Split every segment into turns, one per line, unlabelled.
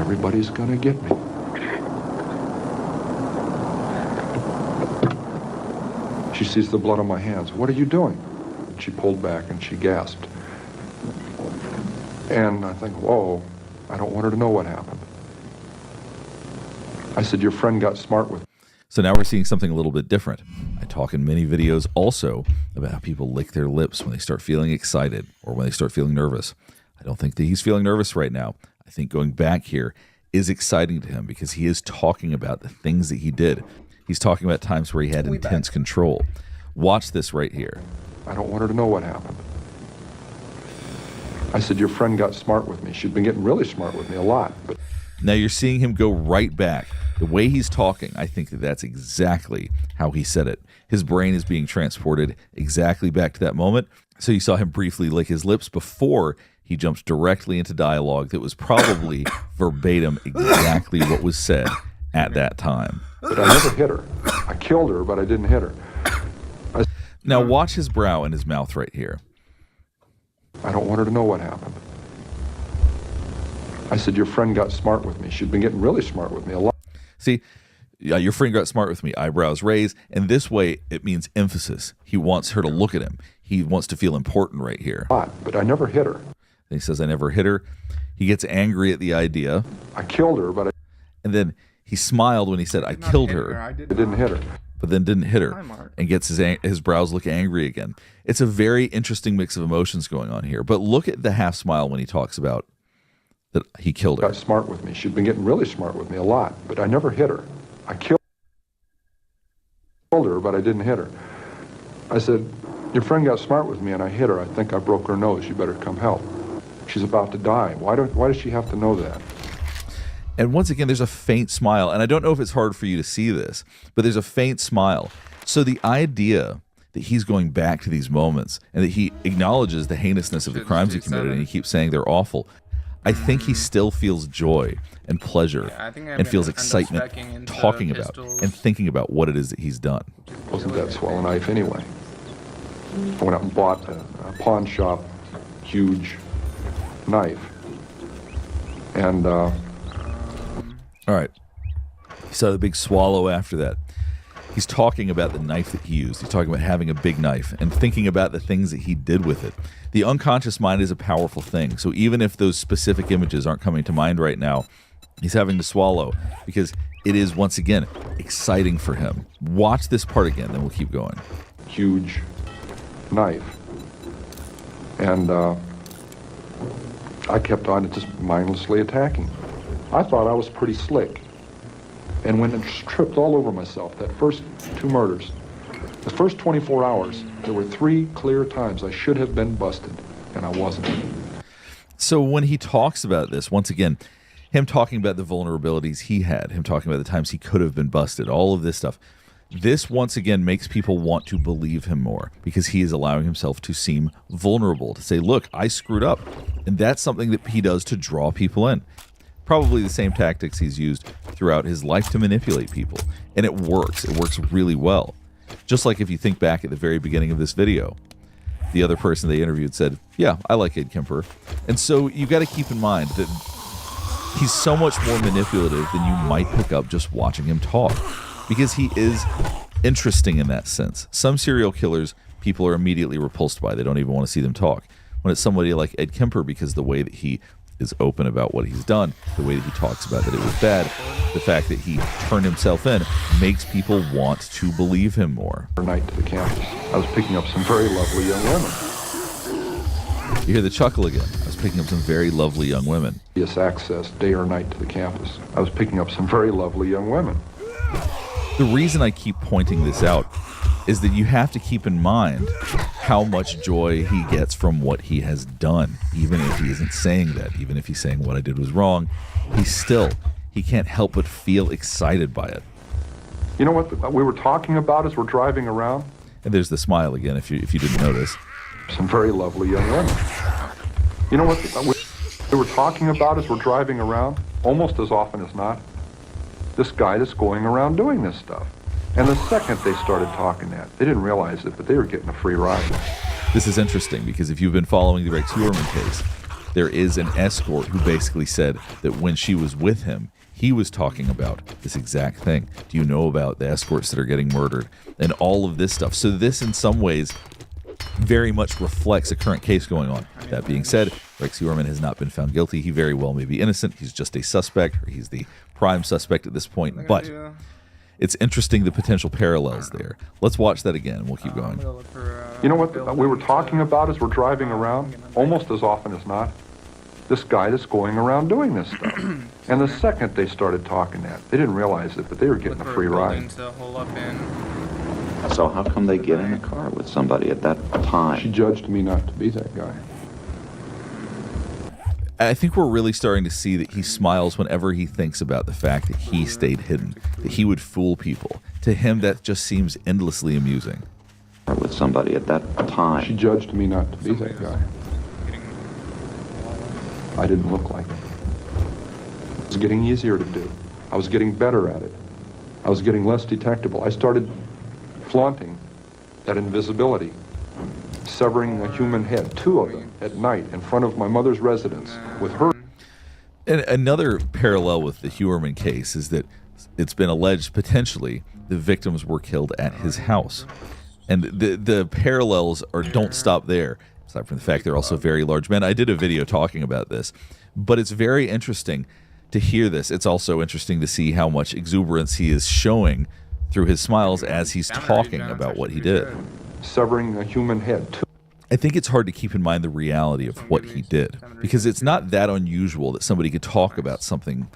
Everybody's gonna get me. She sees the blood on my hands. What are you doing? She pulled back and she gasped. And I think, whoa, I don't want her to know what happened. I said, your friend got smart with me.
So now we're seeing something a little bit different. I talk in many videos also about how people lick their lips when they start feeling excited or when they start feeling nervous. I don't think that he's feeling nervous right now. I think going back here is exciting to him because he is talking about the things that he did. He's talking about times where he had intense control. Watch this right here.
I don't want her to know what happened. I said, your friend got smart with me. She'd been getting really smart with me a lot. But
now you're seeing him go right back. The way he's talking, I think that that's exactly how he said it. His brain is being transported exactly back to that moment. So you saw him briefly lick his lips before he jumped directly into dialogue that was probably verbatim exactly what was said at that time.
But I never hit her. I killed her, but I didn't hit her.
Now watch his brow and his mouth right here.
I don't want her to know what happened. I said, your friend got smart with me. She'd been getting really smart with me a lot.
See, your friend got smart with me. Eyebrows raised. And this way, it means emphasis. He wants her to look at him. He wants to feel important right here.
But I never hit her.
And he says, I never hit her. He gets angry at the idea.
I killed her, but
And then he smiled when he said, I killed her.
I didn't hit her.
But then didn't hit her and gets his brows look angry again. It's a very interesting mix of emotions going on here. But look at the half smile when he talks about that he killed her.
Got smart with me. She'd been getting really smart with me a lot, but I never hit her. I killed her, but I didn't hit her. I said, your friend got smart with me and I hit her. I think I broke her nose. You better come help. She's about to die. Why does she have to know that?
And once again, there's a faint smile. And I don't know if it's hard for you to see this, but there's a faint smile. So the idea that he's going back to these moments and that he acknowledges the heinousness of the crimes he committed and he keeps saying they're awful, I think he still feels joy and pleasler and feels excitement talking about and thinking about what it is that he's done.
Wasn't that swell a knife anyway? I went out and bought a pawn shop, huge knife. And,
all right. He saw the big swallow after that. He's talking about the knife that he used. He's talking about having a big knife and thinking about the things that he did with it. The unconscious mind is a powerful thing. So even if those specific images aren't coming to mind right now, he's having to swallow because it is, once again, exciting for him. Watch this part again, then we'll keep going.
Huge knife. And I kept on just mindlessly attacking. I thought I was pretty slick. And when I tripped all over myself, that first 2 murders, the first 24 hours, there were 3 clear times I should have been busted, and I wasn't.
So when he talks about this, once again, him talking about the vulnerabilities he had, him talking about the times he could have been busted, all of this stuff, this once again makes people want to believe him more because he is allowing himself to seem vulnerable, to say, look, I screwed up. And that's something that he does to draw people in. Probably the same tactics he's used throughout his life to manipulate people. And it works. It works really well. Just like if you think back at the very beginning of this video, the other person they interviewed said, yeah, I like Ed Kemper. And so you got to keep in mind that he's so much more manipulative than you might pick up just watching him talk. Because he is interesting in that sense. Some serial killers, people are immediately repulsed by. They don't even want to see them talk. When it's somebody like Ed Kemper, because the way that he is open about what he's done, the way that he talks about that it was bad, the fact that he turned himself in makes people want to believe him more.
Night to the campus. I was picking up some very lovely young women.
You hear the chuckle again. I was picking up some very lovely young women.
Yes, access, day or night to the campus. I was picking up some very lovely young women.
The reason I keep pointing this out is that you have to keep in mind how much joy he gets from what he has done. Even if he isn't saying that, even if he's saying what I did was wrong, he can't help but feel excited by it.
You know what we were talking about as we're driving around?
And there's the smile again, if you didn't notice.
Some very lovely young women. You know what we were talking about as we're driving around? Almost as often as not. This guy that's going around doing this stuff. And the second they started talking that, they didn't realize it, but they were getting a free ride.
This is interesting because if you've been following the Rex Heuermann case, there is an escort who basically said that when she was with him, he was talking about this exact thing. Do you know about the escorts that are getting murdered and all of this stuff? So this, in some ways, very much reflects a current case going on. That being said, Rex Heuermann has not been found guilty. He very well may be innocent. He's just a suspect, or he's the prime suspect at this point. But it's interesting, the potential parallels there. Let's watch that again. We'll keep going.
You know what we were talking about as we're driving around, almost as often as not? This guy that's going around doing this stuff. And the second they started talking that, they didn't realize it, but they were getting a free ride.
So how come they get in a car with somebody at that time?
She judged me not to be that guy.
I think we're really starting to see that he smiles whenever he thinks about the fact that he stayed hidden, that he would fool people. To him, that just seems endlessly amusing.
With somebody at that time.
She judged me not to be that guy. I didn't look like it. It was getting easier to do. I was getting better at it. I was getting less detectable. I started flaunting that invisibility, severing a human head, 2 of them, at night in front of my mother's residence with her.
And another parallel with the Heuermann case is that it's been alleged potentially the victims were killed at his house. And the parallels don't stop there, aside from the fact they're also very large men. I did a video talking about this, but it's very interesting to hear this. It's also interesting to see how much exuberance he is showing through his smiles as he's talking about what he did.
Severing a human head.
I think it's hard to keep in mind the reality of what he did, because it's not that unusual that somebody could talk about something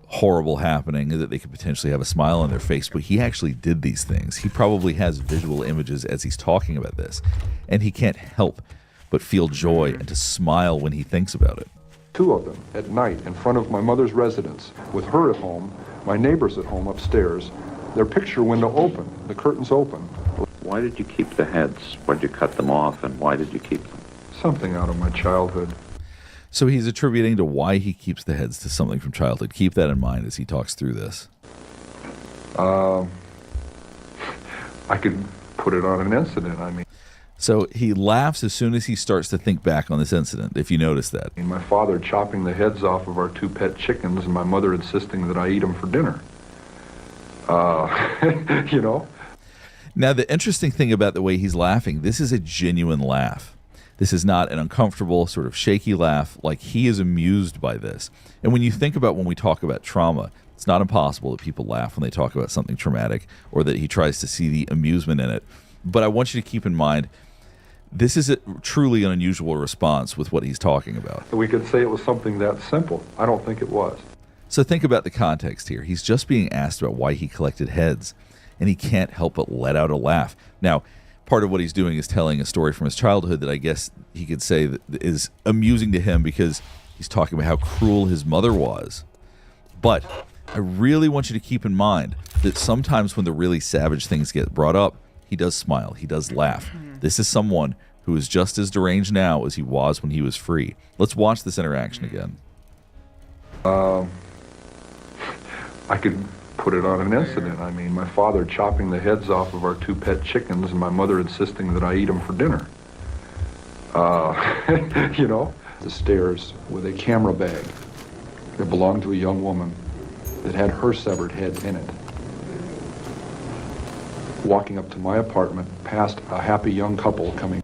horrible happening, that they could potentially have a smile on their face, but he actually did these things. He probably has visual images as he's talking about this, and he can't help but feel joy and to smile when he thinks about it.
2 of them at night in front of my mother's residence with her at home, my neighbors at home upstairs, their picture window open, the curtains open.
Why did you keep the heads? Why did you cut them off, and why did you keep them?
Something out of my childhood.
So he's attributing to why he keeps the heads to something from childhood. Keep that in mind as he talks through this.
I could put it on an incident,
So he laughs as soon as he starts to think back on this incident, if you notice that.
My father chopping the heads off of our 2 pet chickens and my mother insisting that I eat them for dinner. You know?
Now, the interesting thing about the way he's laughing, this is a genuine laugh. This is not an uncomfortable, sort of shaky laugh. Like, he is amused by this. And when you think about when we talk about trauma, it's not impossible that people laugh when they talk about something traumatic, or that he tries to see the amusement in it. But I want you to keep in mind, this is truly an unusual response with what he's talking about.
We could say it was something that simple. I don't think it was.
So think about the context here. He's just being asked about why he collected heads, and he can't help but let out a laugh. Now, part of what he's doing is telling a story from his childhood that I guess he could say that is amusing to him, because he's talking about how cruel his mother was. But I really want you to keep in mind that sometimes when the really savage things get brought up, he does smile, he does laugh. This is someone who is just as deranged now as he was when he was free. Let's watch this interaction again.
I could put it on an incident. My father chopping the heads off of our 2 pet chickens and my mother insisting that I eat them for dinner. You know? The stairs with a camera bag that belonged to a young woman that had her severed head in it. Walking up to my apartment past a happy young couple coming.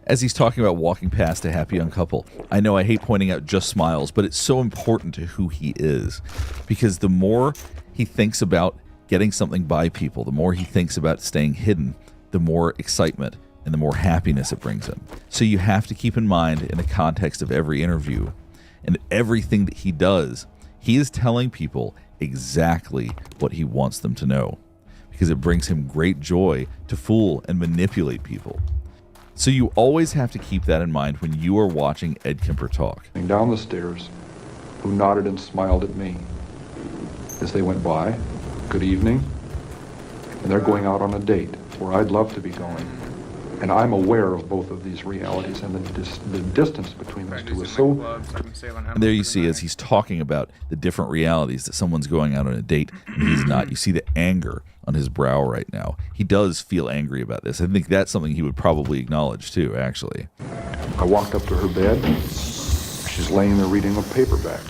As he's talking about walking past a happy young couple, I know I hate pointing out just smiles, but it's so important to who he is, because the more he thinks about getting something by people, the more he thinks about staying hidden, the more excitement and the more happiness it brings him. So you have to keep in mind, in the context of every interview and everything that he does, he is telling people exactly what he wants them to know, because it brings him great joy to fool and manipulate people. So you always have to keep that in mind when you are watching Ed Kemper talk.
Down the stairs, who nodded and smiled at me as they went by. Good evening. And they're going out on a date where I'd love to be going. And I'm aware of both of these realities, and the distance between those two is so...
And there you see, as he's talking about the different realities, that someone's going out on a date and he's not. You see the anger on his brow right now. He does feel angry about this. I think that's something he would probably acknowledge too, actually.
I walked up to her bed, She's laying there reading a paperback.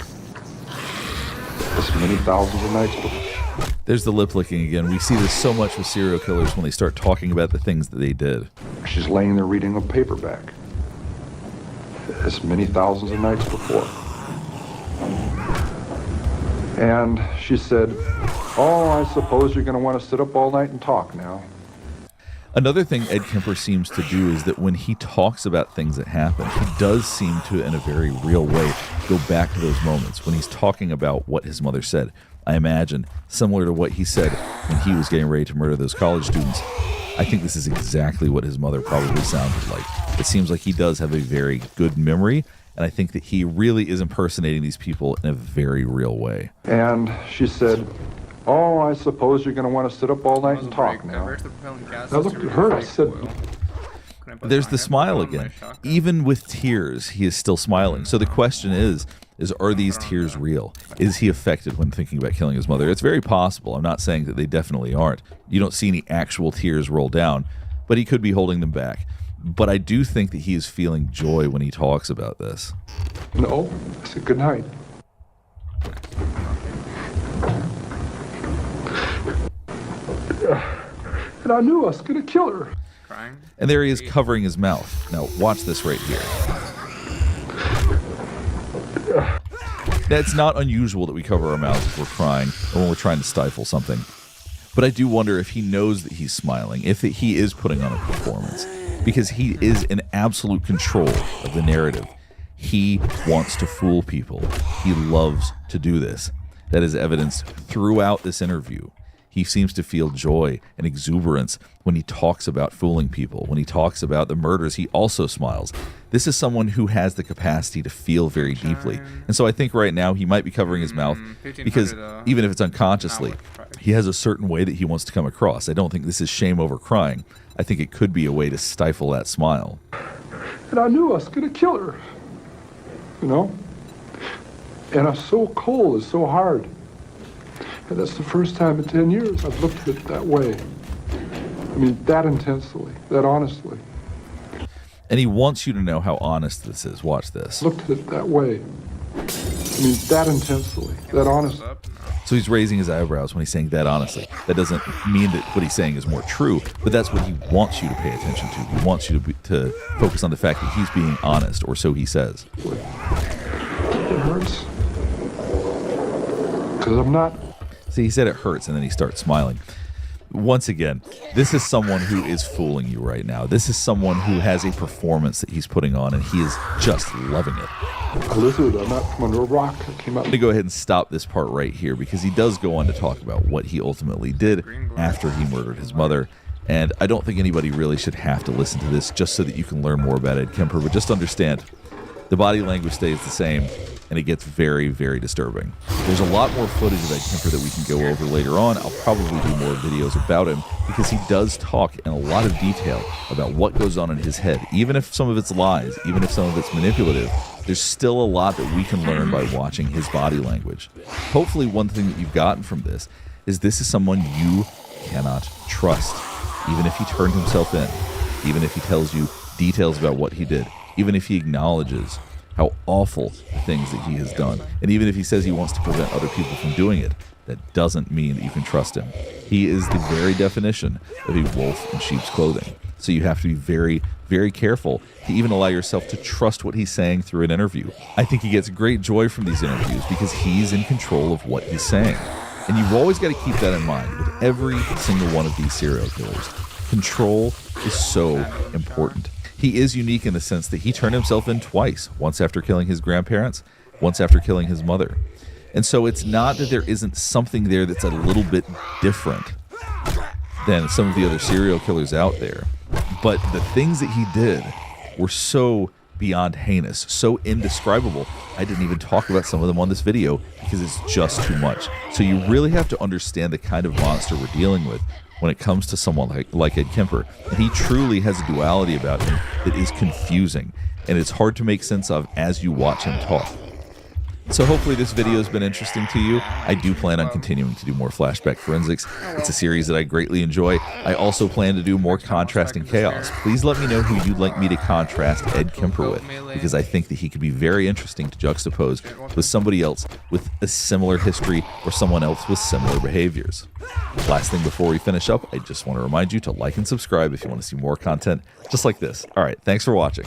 This many thousands of nights before.
There's the lip licking again. We see this so much with serial killers when they start talking about the things that they did.
She's laying there reading a paperback. As many thousands of nights before. And she said, "Oh, I suppose you're going to want to sit up all night and talk now."
Another thing Ed Kemper seems to do is that when he talks about things that happen, he does seem to, in a very real way, go back to those moments when he's talking about what his mother said. I imagine, similar to what he said when he was getting ready to murder those college students, I think this is exactly what his mother probably sounded like. It seems like he does have a very good memory, and I think that he really is impersonating these people in a very real way.
And she said, "Oh, I suppose you're going to want to sit up all night and talk now." I looked at her and I said,
There's the smile again. Even with tears, he is still smiling. So the question is are these tears real? Is he affected when thinking about killing his mother? It's very possible. I'm not saying that they definitely aren't. You don't see any actual tears roll down, but he could be holding them back. But I do think that he is feeling joy when he talks about this.
"No." I said, "Good night." And I knew I was going to kill her.
And there he is covering his mouth. Now, watch this right here. Now, it's not unusual that we cover our mouths if we're crying or when we're trying to stifle something. But I do wonder if he knows that he's smiling, if he is putting on a performance, because he is in absolute control of the narrative. He wants to fool people. He loves to do this. That is evidenced throughout this interview. He seems to feel joy and exuberance when he talks about fooling people. When he talks about the murders, he also smiles. This is someone who has the capacity to feel very deeply. And so I think right now he might be covering his mouth because even if it's unconsciously, he has a certain way that he wants to come across. I don't think this is shame over crying. I think it could be a way to stifle that smile.
And I knew I was going to kill her. You know? And I'm so cold, it's so hard. And that's the first time in 10 years I've looked at it that way. I mean, that intensely, that honestly.
And he wants you to know how honest this is. Watch this.
Looked at it that way. I mean, that intensely, that honestly.
So he's raising his eyebrows when he's saying that honestly. That doesn't mean that what he's saying is more true, but that's what he wants you to pay attention to. He wants you to focus on the fact that he's being honest, or so he says.
It hurts. Because I'm not.
See, he said it hurts, and then he starts smiling. Once again, this is someone who is fooling you right now. This is someone who has a performance that he's putting on, and he is just loving it.
A lizard, I'm not from under a rock. I came out.
I'm going to go ahead and stop this part right here because he does go on to talk about what he ultimately did after he murdered his mother. And I don't think anybody really should have to listen to this just so that you can learn more about Ed Kemper. But just understand, the body language stays the same, and it gets very, very disturbing. There's a lot more footage of Ed Kemper that we can go over later on. I'll probably do more videos about him because he does talk in a lot of detail about what goes on in his head. Even if some of it's lies, even if some of it's manipulative, there's still a lot that we can learn by watching his body language. Hopefully one thing that you've gotten from this is someone you cannot trust. Even if he turned himself in, even if he tells you details about what he did, even if he acknowledges how awful the things that he has done, and even if he says he wants to prevent other people from doing it, that doesn't mean that you can trust him. He is the very definition of a wolf in sheep's clothing. So you have to be very, very careful to even allow yourself to trust what he's saying through an interview. I think he gets great joy from these interviews because he's in control of what he's saying. And you've always got to keep that in mind with every single one of these serial killers. Control is so important. He is unique in the sense that he turned himself in twice, once after killing his grandparents, once after killing his mother. And so it's not that there isn't something there that's a little bit different than some of the other serial killers out there. But the things that he did were so beyond heinous, so indescribable. I didn't even talk about some of them on this video because it's just too much. So you really have to understand the kind of monster we're dealing with when it comes to someone like Ed Kemper. And he truly has a duality about him that is confusing, and it's hard to make sense of as you watch him talk. So hopefully this video has been interesting to you. I do plan on continuing to do more flashback forensics. It's a series that I greatly enjoy. I also plan to do more contrast and chaos. Please let me know who you'd like me to contrast Ed Kemper with, because I think that he could be very interesting to juxtapose with somebody else with a similar history or someone else with similar behaviors. Last thing before we finish up, I just want to remind you to like and subscribe if you want to see more content just like this. All right, thanks for watching.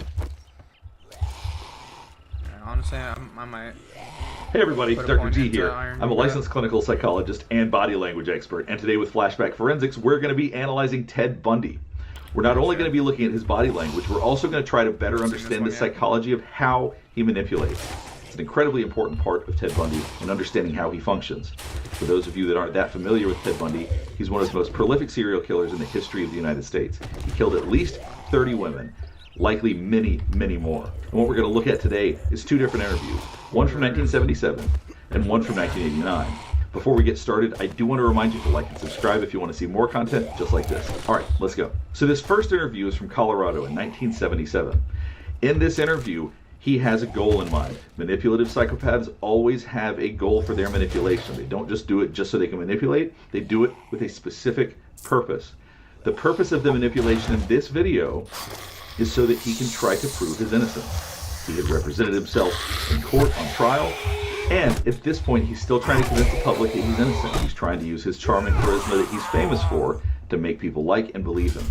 Honestly, I might.
Hey everybody,
Put a
Dr.
point
G
into
here.
Iron
I'm a
Man.
licensed clinical psychologist and body language expert, and today with Flashback Forensics, we're going to be analyzing Ted Bundy. We're not only going to be looking at his body language, we're also going to try to better understand the psychology of how he manipulates. It's an incredibly important part of Ted Bundy and understanding how he functions. For those of you that aren't that familiar with Ted Bundy, he's one of the most prolific serial killers in the history of the United States. He killed at least 30 women, likely many, many more. And what we're going to look at today is two different interviews, one from 1977 and one from 1989. Before we get started, I do want to remind you to like and subscribe if you want to see more content just like this. All right, let's go. So this first interview is from Colorado in 1977. In this interview, he has a goal in mind. Manipulative psychopaths always have a goal for their manipulation. They don't just do it just so they can manipulate. They do it with a specific purpose. The purpose of the manipulation in this video is so that he can try to prove his innocence. He had represented himself in court on trial, and at this point he's still trying to convince the public that he's innocent. He's trying to use his charm and charisma that he's famous for to make people like and believe him.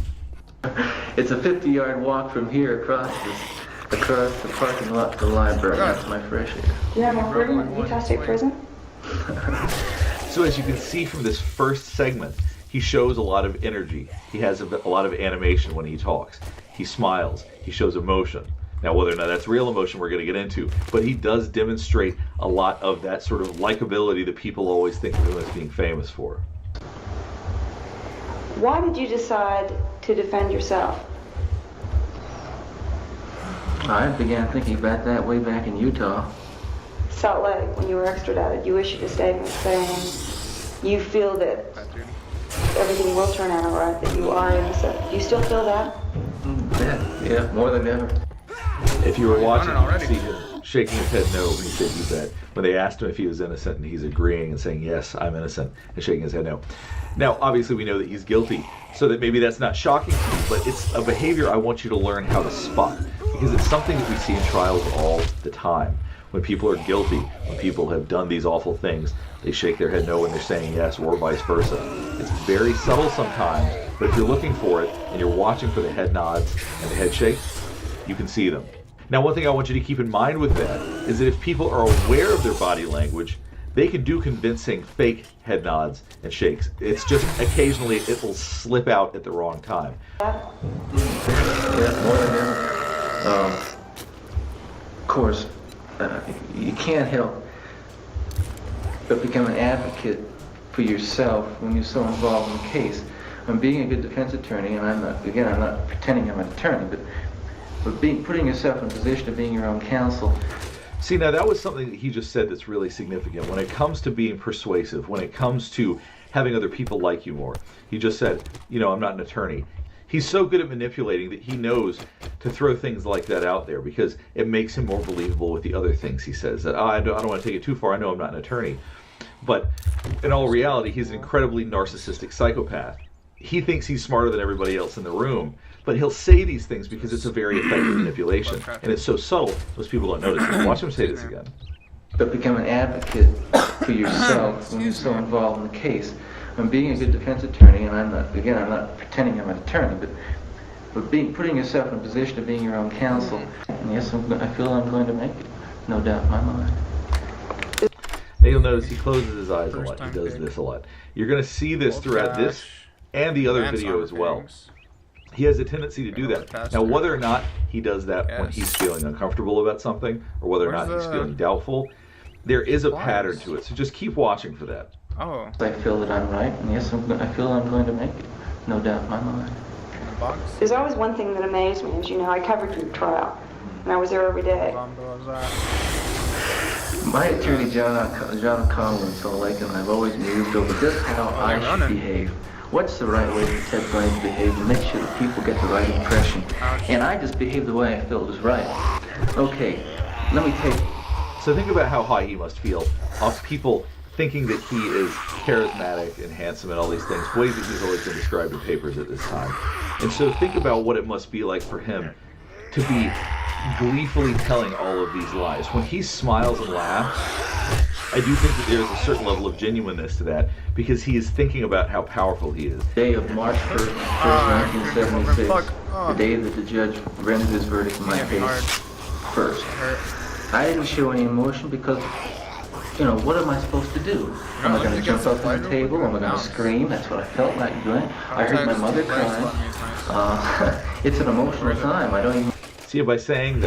It's a 50-yard walk from here across the parking lot to the library. That's my fresh air.
You have more freedom at Utah State Prison?
So as you can see from this first segment, he shows a lot of energy. He has a lot of animation when he talks. He smiles. He shows emotion. Now, whether or not that's real emotion, we're going to get into, but he does demonstrate a lot of that sort of likability that people always think of him as being famous for.
Why did you decide to defend yourself?
I began thinking about that way back in Utah.
Salt Lake, when you were extradited, you issued a statement saying you feel that everything will turn out all right, that you are innocent. Do you still feel that?
Yeah, more than ever.
If you were watching, you
already.
could see him shaking his head no when he said he's that. When they asked him if he was innocent, and he's agreeing and saying, yes, I'm innocent, and shaking his head no. Now, obviously, we know that he's guilty, so that maybe that's not shocking to you, but it's a behavior I want you to learn how to spot, because it's something that we see in trials all the time. When people are guilty, when people have done these awful things, they shake their head no when they're saying yes, or vice versa. It's very subtle sometimes, but if you're looking for it, and you're watching for the head nods and the head shakes, you can see them. Now, one thing I want you to keep in mind with that is that if people are aware of their body language, they can do convincing fake head nods and shakes. It's just occasionally it will slip out at the wrong time.
Yeah, more than ever. Of course, you can't help but become an advocate for yourself when you're so involved in the case. I'm being a good defense attorney, and I'm not pretending I'm an attorney, but putting yourself in a position of being your own counsel.
See, now that was something that he just said that's really significant. When it comes to being persuasive, when it comes to having other people like you more, he just said, you know, I'm not an attorney. He's so good at manipulating that he knows to throw things like that out there because it makes him more believable with the other things he says. That, I don't want to take it too far, I know I'm not an attorney. But in all reality, he's an incredibly narcissistic psychopath. He thinks he's smarter than everybody else in the room, but he'll say these things because it's a very effective manipulation. And it's so subtle, most people don't notice it. Watch him say this again.
But become an advocate for yourself when you're so involved in the case. I'm being a good defense attorney, and I'm not pretending I'm an attorney, but putting yourself in a position of being your own counsel. And yes, I feel I'm going to make it, no doubt in my mind.
Now you'll notice he closes his eyes a lot. He does this a lot. You're going to see this throughout this and the other video as well. He has a tendency to do that. Now, whether or not he does that when he's feeling uncomfortable about something, or whether or not he's feeling doubtful, there is a pattern to it. So just keep watching for that.
Oh.
I feel that I'm right, and yes, I feel I'm going to make it, no doubt in my mind.
There's always one thing that amazed me. As you know, I covered your trial, and I was there every day.
My attorney, John O'Connell in Salt Lake, and I've always mused over just how I should behave. What's the right way for Ted Bundy to behave to make sure that people get the right impression? And I just behaved the way I felt was right. Okay, let me take
So think about how high he must feel of people thinking that he is charismatic and handsome and all these things, ways that he's always been described in papers at this time. And so think about what it must be like for him to be gleefully telling all of these lies. When he smiles and laughs, I do think that there's a certain level of genuineness to that, because he is thinking about how powerful he is.
Day of March 1st, 1976, the day that the judge rendered his verdict in my case first. I didn't show any emotion because, what am I supposed to do? Am I going to jump up on the table? Am I going to scream? That's what I felt like doing. I heard my mother crying. It's an emotional time. I don't even...
See, by saying,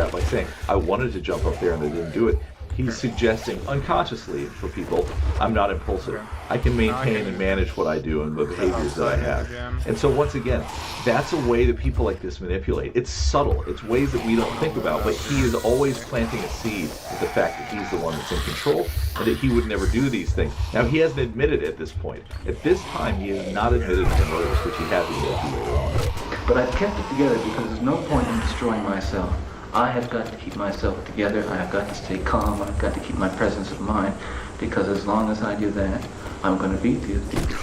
I wanted to jump up there and I didn't do it, he's suggesting unconsciously for people, I'm not impulsive. I can maintain and manage what I do and the behaviors that I have. And so once again, that's a way that people like this manipulate. It's subtle. It's ways that we don't think about, but he is always planting a seed with the fact that he's the one that's in control and that he would never do these things. Now, he hasn't admitted at this point. At this time, he has not admitted to murders, which he has admitted later on.
But I've kept it together because there's no point in destroying myself. I have got to keep myself together. I have got to stay calm. I've got to keep my presence of mind, because as long as I do that, I'm going to beat these people.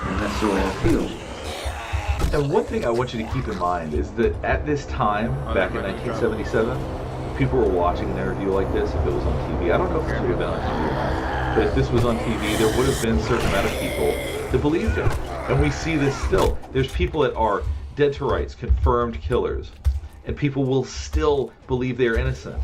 And that's the way I feel.
And one thing I want you to keep in mind is that at this time, back in 1977, people were watching an interview like this if it was on TV. I don't know if this would have been on TV or not, but if this was on TV, there would have been a certain amount of people that believed him. And we see this still. There's people that are dead to rights, confirmed killers, and people will still believe they are innocent.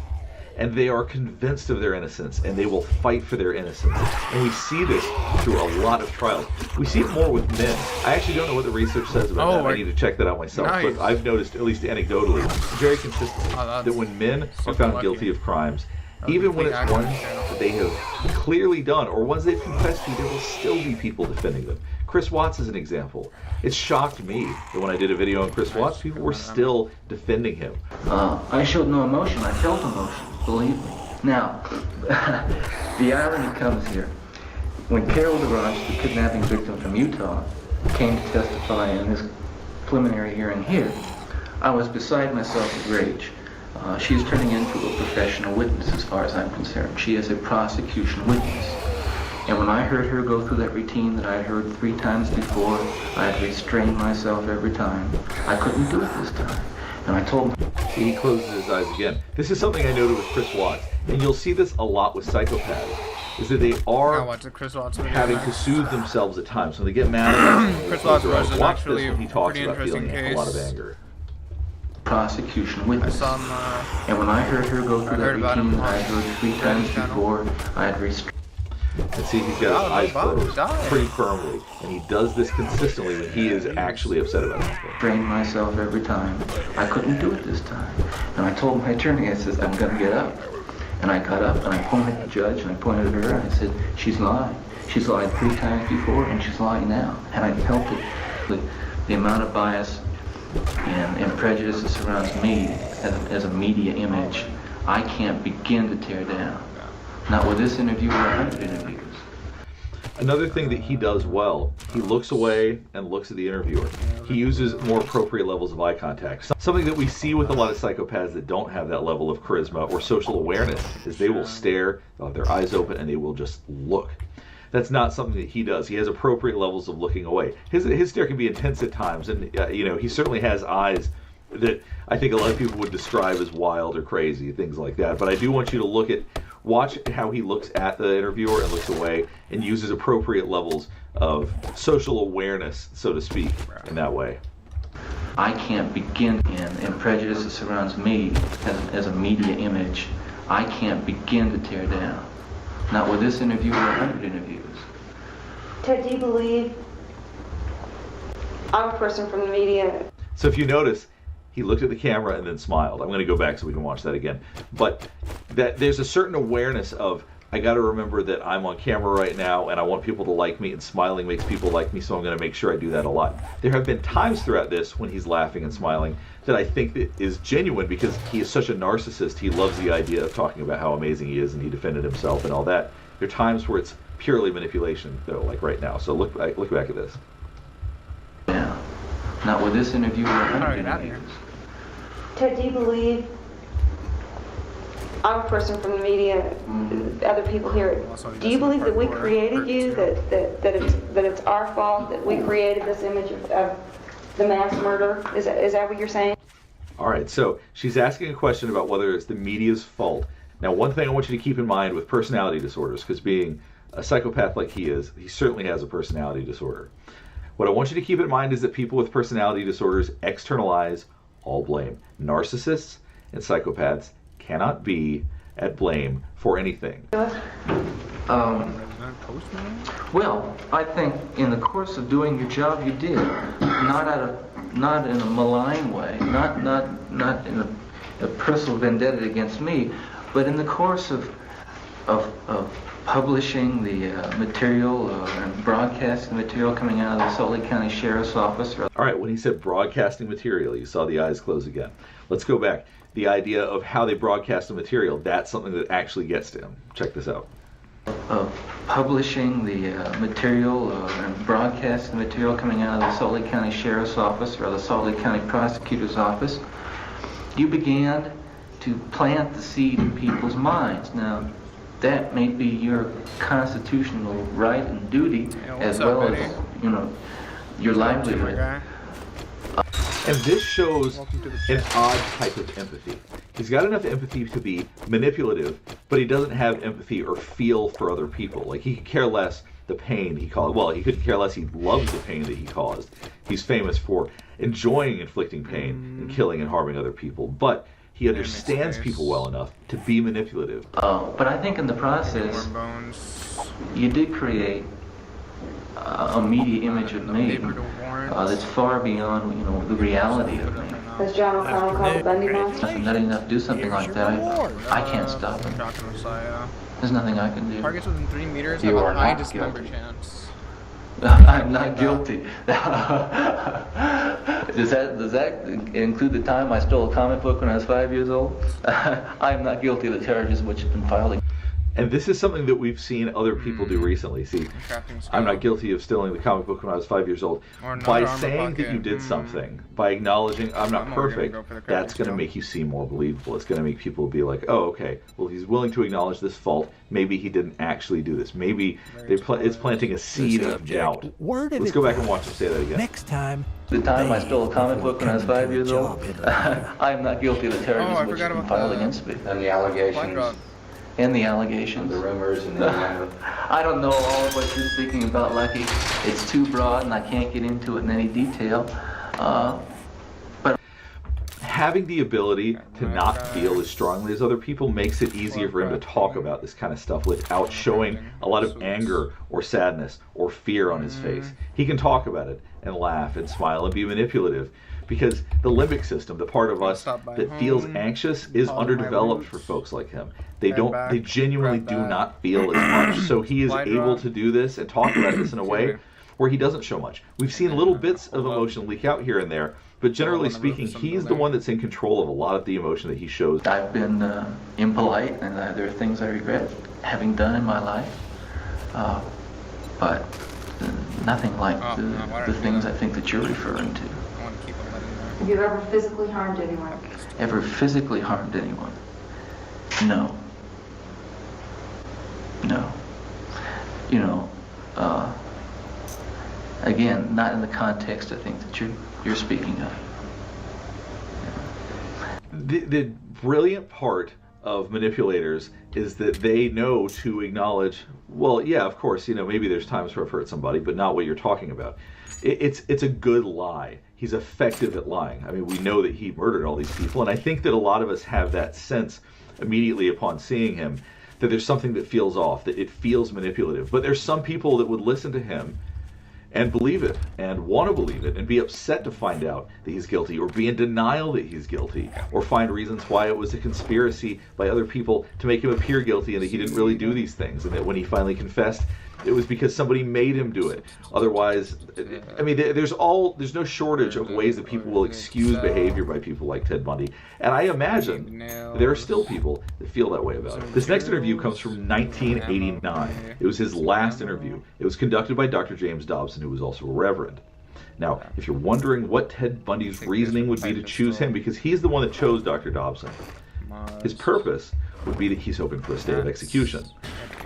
And they are convinced of their innocence, and they will fight for their innocence. And we see this through a lot of trials. We see it more with men. I actually don't know what the research says about that. I need to check that out myself.
Nice.
But I've noticed, at least anecdotally, very consistently, that when men are found guilty of crimes, even when it's ones that they have clearly done or ones they've confessed to, there will still be people defending them. Chris Watts is an example. It shocked me that when I did a video on Chris Watts, people were still defending him.
I showed no emotion. I felt emotion, believe me. Now, the irony comes here. When Carol DeRoche, the kidnapping victim from Utah, came to testify in this preliminary hearing here, I was beside myself with rage. She is turning into a professional witness as far as I'm concerned. She is a prosecution witness. And when I heard her go through that routine that I had heard 3 times before, I had restrained myself every time. I couldn't do it this time. And I told him...
See, he closes his eyes again. This is something I noted with Chris Watts. And you'll see this a lot with psychopaths, is that they are having to soothe themselves at times. When they get mad at us,
Chris Watts was actually
he talks
pretty
about
interesting
feeling
case.
a lot of anger.
Prosecution witness.
I saw him,
and when I heard her go through that routine that I had heard 3 times before, I had restrained...
And see, he's got his eyes closed pretty firmly, and he does this consistently when he is actually upset about something.
Trained myself every time. I couldn't do it this time. And I told my attorney, I said, I'm going to get up. And I got up and I pointed at the judge and I pointed at her and I said, she's lying. She's lied 3 times before and she's lying now. And I felt it. The amount of bias and prejudice that surrounds me as a media image, I can't begin to tear down. Not with this interview or 100 interviews.
Another thing that he does well, he looks away and looks at the interviewer. He uses more appropriate levels of eye contact. Something that we see with a lot of psychopaths that don't have that level of charisma or social awareness is they will stare, they'll have their eyes open, and they will just look. That's not something that he does. He has appropriate levels of looking away. His stare can be intense at times, and he certainly has eyes that I think a lot of people would describe as wild or crazy, things like that. But I do want you to watch how he looks at the interviewer and looks away and uses appropriate levels of social awareness, so to speak, in that way.
I can't begin, and prejudice that surrounds me as a media image, I can't begin to tear down. Not with this interview or 100 interviews.
Ted, do you believe I'm a person from the media?
So if you notice, he looked at the camera and then smiled. I'm going to go back so we can watch that again. But that there's a certain awareness of, I got to remember that I'm on camera right now and I want people to like me, and smiling makes people like me, so I'm going to make sure I do that a lot. There have been times throughout this when he's laughing and smiling that I think that is genuine, because he is such a narcissist. He loves the idea of talking about how amazing he is and he defended himself and all that. There are times where it's purely manipulation, though, like right now. So look back at this.
Yeah. Not with this interview or 100 interviews.
Ted, do you believe I'm a person from the media, other people hear it. Do you believe that we created you, that it's our fault, that we created this image of the mass murder? Is that what you're saying?
All right, so she's asking a question about whether it's the media's fault. Now, one thing I want you to keep in mind with personality disorders, because being a psychopath like he is, he certainly has a personality disorder. What I want you to keep in mind is that people with personality disorders externalize all blame. Narcissists and psychopaths cannot be at blame for anything.
Well, I think in the course of doing your job, you did. Not in a malign way, not in a personal vendetta against me, but in the course of publishing the material and broadcasting material coming out of the Salt Lake County Sheriff's Office.
All right, when he said broadcasting material, you saw the eyes close again. Let's go back. The idea of how they broadcast the material, that's something that actually gets to him. Check this out.
Publishing the material and broadcasting the material coming out of the Salt Lake County Sheriff's Office or the Salt Lake County Prosecutor's Office, you began to plant the seed in people's minds. Now, that may be your constitutional right and duty, as well as, you know, your livelihood.
And this shows an odd type of empathy. He's got enough empathy to be manipulative, but he doesn't have empathy or feel for other people. Like, he could care less the pain he caused. Well, he couldn't care less he loves the pain that he caused. He's famous for enjoying inflicting pain and killing and harming other people, but he understands people well enough to be manipulative.
But I think in the process, you did create a media image of me that's far beyond, you know, the reality of me.
Does John O'Connell call the Bundy monster?
Nothing nutty enough to do something like that. I can't stop him. There's nothing I can do.
Targets within 3 meters
You
have
are
a high
not
dismember
guilty.
chance.
I'm not guilty. Does that include the time I stole a comic book when I was 5 years old? I am not guilty of the charges which have been filed.
And this is something that we've seen other people do recently. See, I'm not guilty of stealing the comic book when I was 5 years old. By saying that you did something, by acknowledging I'm not perfect, that's going to make you seem more believable. It's going to make people be like, oh, okay, well, he's willing to acknowledge this fault. Maybe he didn't actually do this. Maybe it's planting a seed of doubt. Let's go back and watch him say that again.
Next time.
The time I stole a comic book when I was 5 years old, I am not guilty of the charges which have been filed against me.
And the allegations.
And the allegations.
The rumors and the...
I don't know all of what you're speaking about, Lucky. It's too broad and I can't get into it in any detail. But
having the ability to not feel as strongly as other people makes it easier for him to talk about this kind of stuff without showing a lot of anger or sadness or fear on his face. He can talk about it and laugh and smile and be manipulative, because the limbic system, the part of us that feels anxious, is underdeveloped for folks like him. They genuinely do not feel as much. So he is able to do this and talk about this in a way where he doesn't show much. We've seen little bits of emotion leak out here and there, but generally speaking, he's the one that's in control of a lot of the emotion that he shows.
I've been impolite, and there are things I regret having done in my life, but nothing like the things I think that you're referring to.
Have you ever physically harmed anyone?
Ever physically harmed anyone? No. No. You know, again, not in the context I think that you're speaking of.
The brilliant part of manipulators is that they know to acknowledge, well, yeah, of course, you know, maybe there's times where I've hurt somebody, but not what you're talking about. It's a good lie. He's effective at lying. I mean, we know that he murdered all these people, and I think that a lot of us have that sense immediately upon seeing him, that there's something that feels off, that it feels manipulative. But there's some people that would listen to him and believe it, and want to believe it, and be upset to find out that he's guilty, or be in denial that he's guilty, or find reasons why it was a conspiracy by other people to make him appear guilty and that he didn't really do these things, and that when he finally confessed, it was because somebody made him do it. Otherwise, I mean, there's no shortage of ways that people will excuse behavior by people like Ted Bundy. And I imagine there are still people that feel that way about it. This next interview comes from 1989. It was his last interview. It was conducted by Dr. James Dobson, who was also a reverend. Now, if you're wondering what Ted Bundy's reasoning would be to choose him, because he's the one that chose Dr. Dobson, his purpose would be that he's hoping for a state of execution.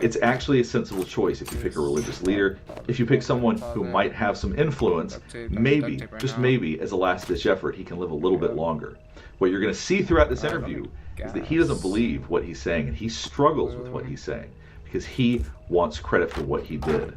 It's actually a sensible choice if you pick a religious leader. If you pick someone who might have some influence, maybe, just maybe, as a last-ditch effort, he can live a little bit longer. What you're going to see throughout this interview is that he doesn't believe what he's saying, and he struggles with what he's saying because he wants credit for what he did.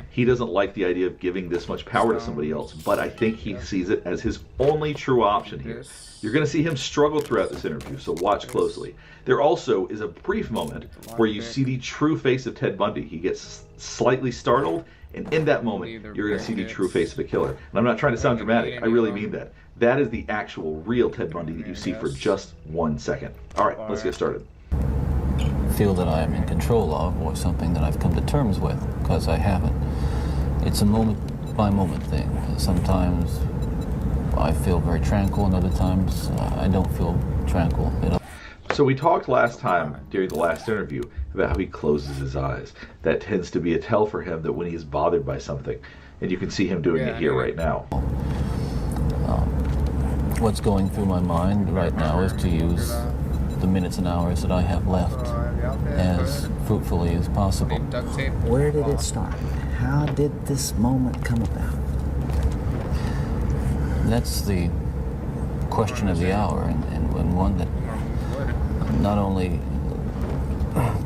He doesn't like the idea of giving this much power to somebody else, but I think he sees it as his only true option here. You're going to see him struggle throughout this interview, so watch closely. There also is a brief moment where you see the true face of Ted Bundy. He gets slightly startled, and in that moment, you're going to see the true face of the killer. And I'm not trying to sound dramatic. I really mean that. That is the actual real Ted Bundy that you see for just 1 second. All right, let's get started.
Feel that I am in control of, or something that I've come to terms with, because I haven't. It's a moment-by-moment thing. Sometimes I feel very tranquil, and other times I don't feel tranquil at all.
So we talked last time during the last interview about how he closes his eyes. That tends to be a tell for him that when he is bothered by something, and you can see him doing it here right now.
What's going through my mind right now is to use the minutes and hours that I have left as fruitfully as possible.
Where did it start? How did this moment come about?
That's the question of the hour, and one that not only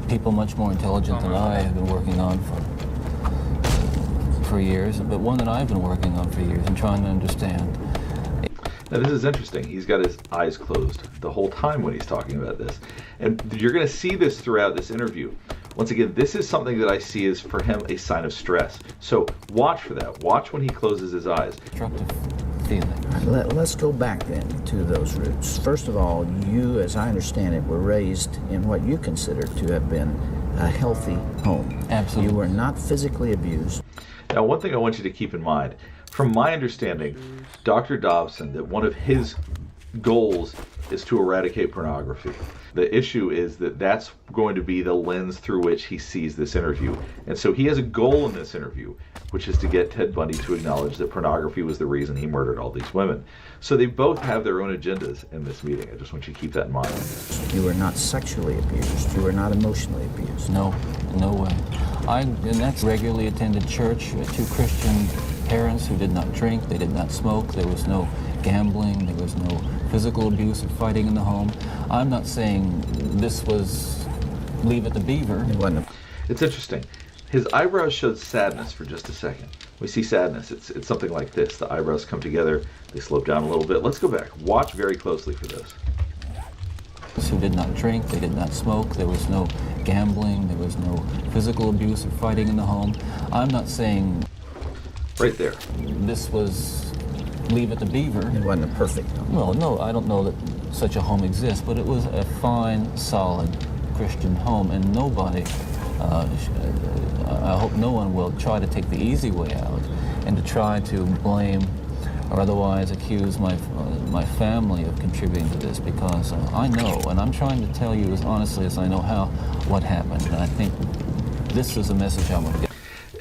people much more intelligent than I have been working on for years, but one that I've been working on for years and trying to understand.
Now this is interesting. He's got his eyes closed the whole time when he's talking about this. And you're going to see this throughout this interview. Once again, this is something that I see as, for him, a sign of stress. So watch for that. Watch when he closes his eyes.
Destructive feeling.
Let's go back then to those roots. First of all, you, as I understand it, were raised in what you consider to have been a healthy home.
Absolutely.
You were not physically abused.
Now, one thing I want you to keep in mind, from my understanding, Dr. Dobson, that one of his goals is to eradicate pornography. The issue is that that's going to be the lens through which he sees this interview. And so he has a goal in this interview, which is to get Ted Bundy to acknowledge that pornography was the reason he murdered all these women. So they both have their own agendas in this meeting. I just want you to keep that in mind.
You were not sexually abused. You were not emotionally abused.
No, no way. And that's regularly attended church, 2 Christian parents who did not drink, they did not smoke, there was no gambling, there was no physical abuse or fighting in the home. I'm not saying this was Leave It to Beaver.
It wasn't.
It's interesting. His eyebrows showed sadness for just a second. We see sadness. It's something like this. The eyebrows come together, they slope down a little bit. Let's go back. Watch very closely for this.
Who did not drink, they did not smoke, there was no gambling, there was no physical abuse or fighting in the home. I'm not saying
Right there.
this was Leave It to Beaver.
It wasn't a perfect home.
Well, no, I don't know that such a home exists, but it was a fine, solid Christian home, and nobody, I hope no one will try to take the easy way out and to try to blame or otherwise accuse my family of contributing to this, because I know, and I'm trying to tell you as honestly as I know what happened, and I think this is a message I want to get.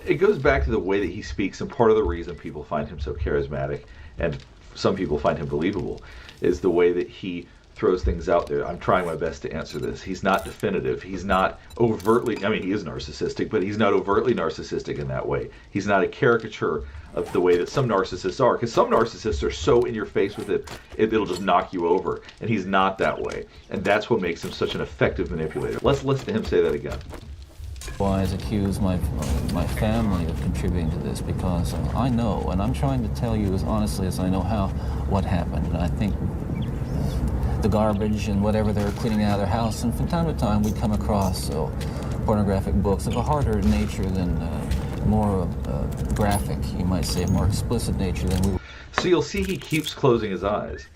It goes back to the way that he speaks, and part of the reason people find him so charismatic, and some people find him believable, is the way that he throws things out there. I'm trying my best to answer this. He's not definitive. He's not overtly, I mean, he is narcissistic, but he's not overtly narcissistic in that way. He's not a caricature of the way that some narcissists are, because some narcissists are so in your face with it, it'll just knock you over, and he's not that way. And that's what makes him such an effective manipulator. Let's listen to him say that again.
Otherwise accuse my family of contributing to this, because I know, and I'm trying to tell you as honestly as I know what happened, and I think the garbage and whatever they were cleaning out of their house, and from time to time we'd come across pornographic books of a harder nature than more graphic, you might say, more explicit nature than we were.
So you'll see he keeps closing his eyes.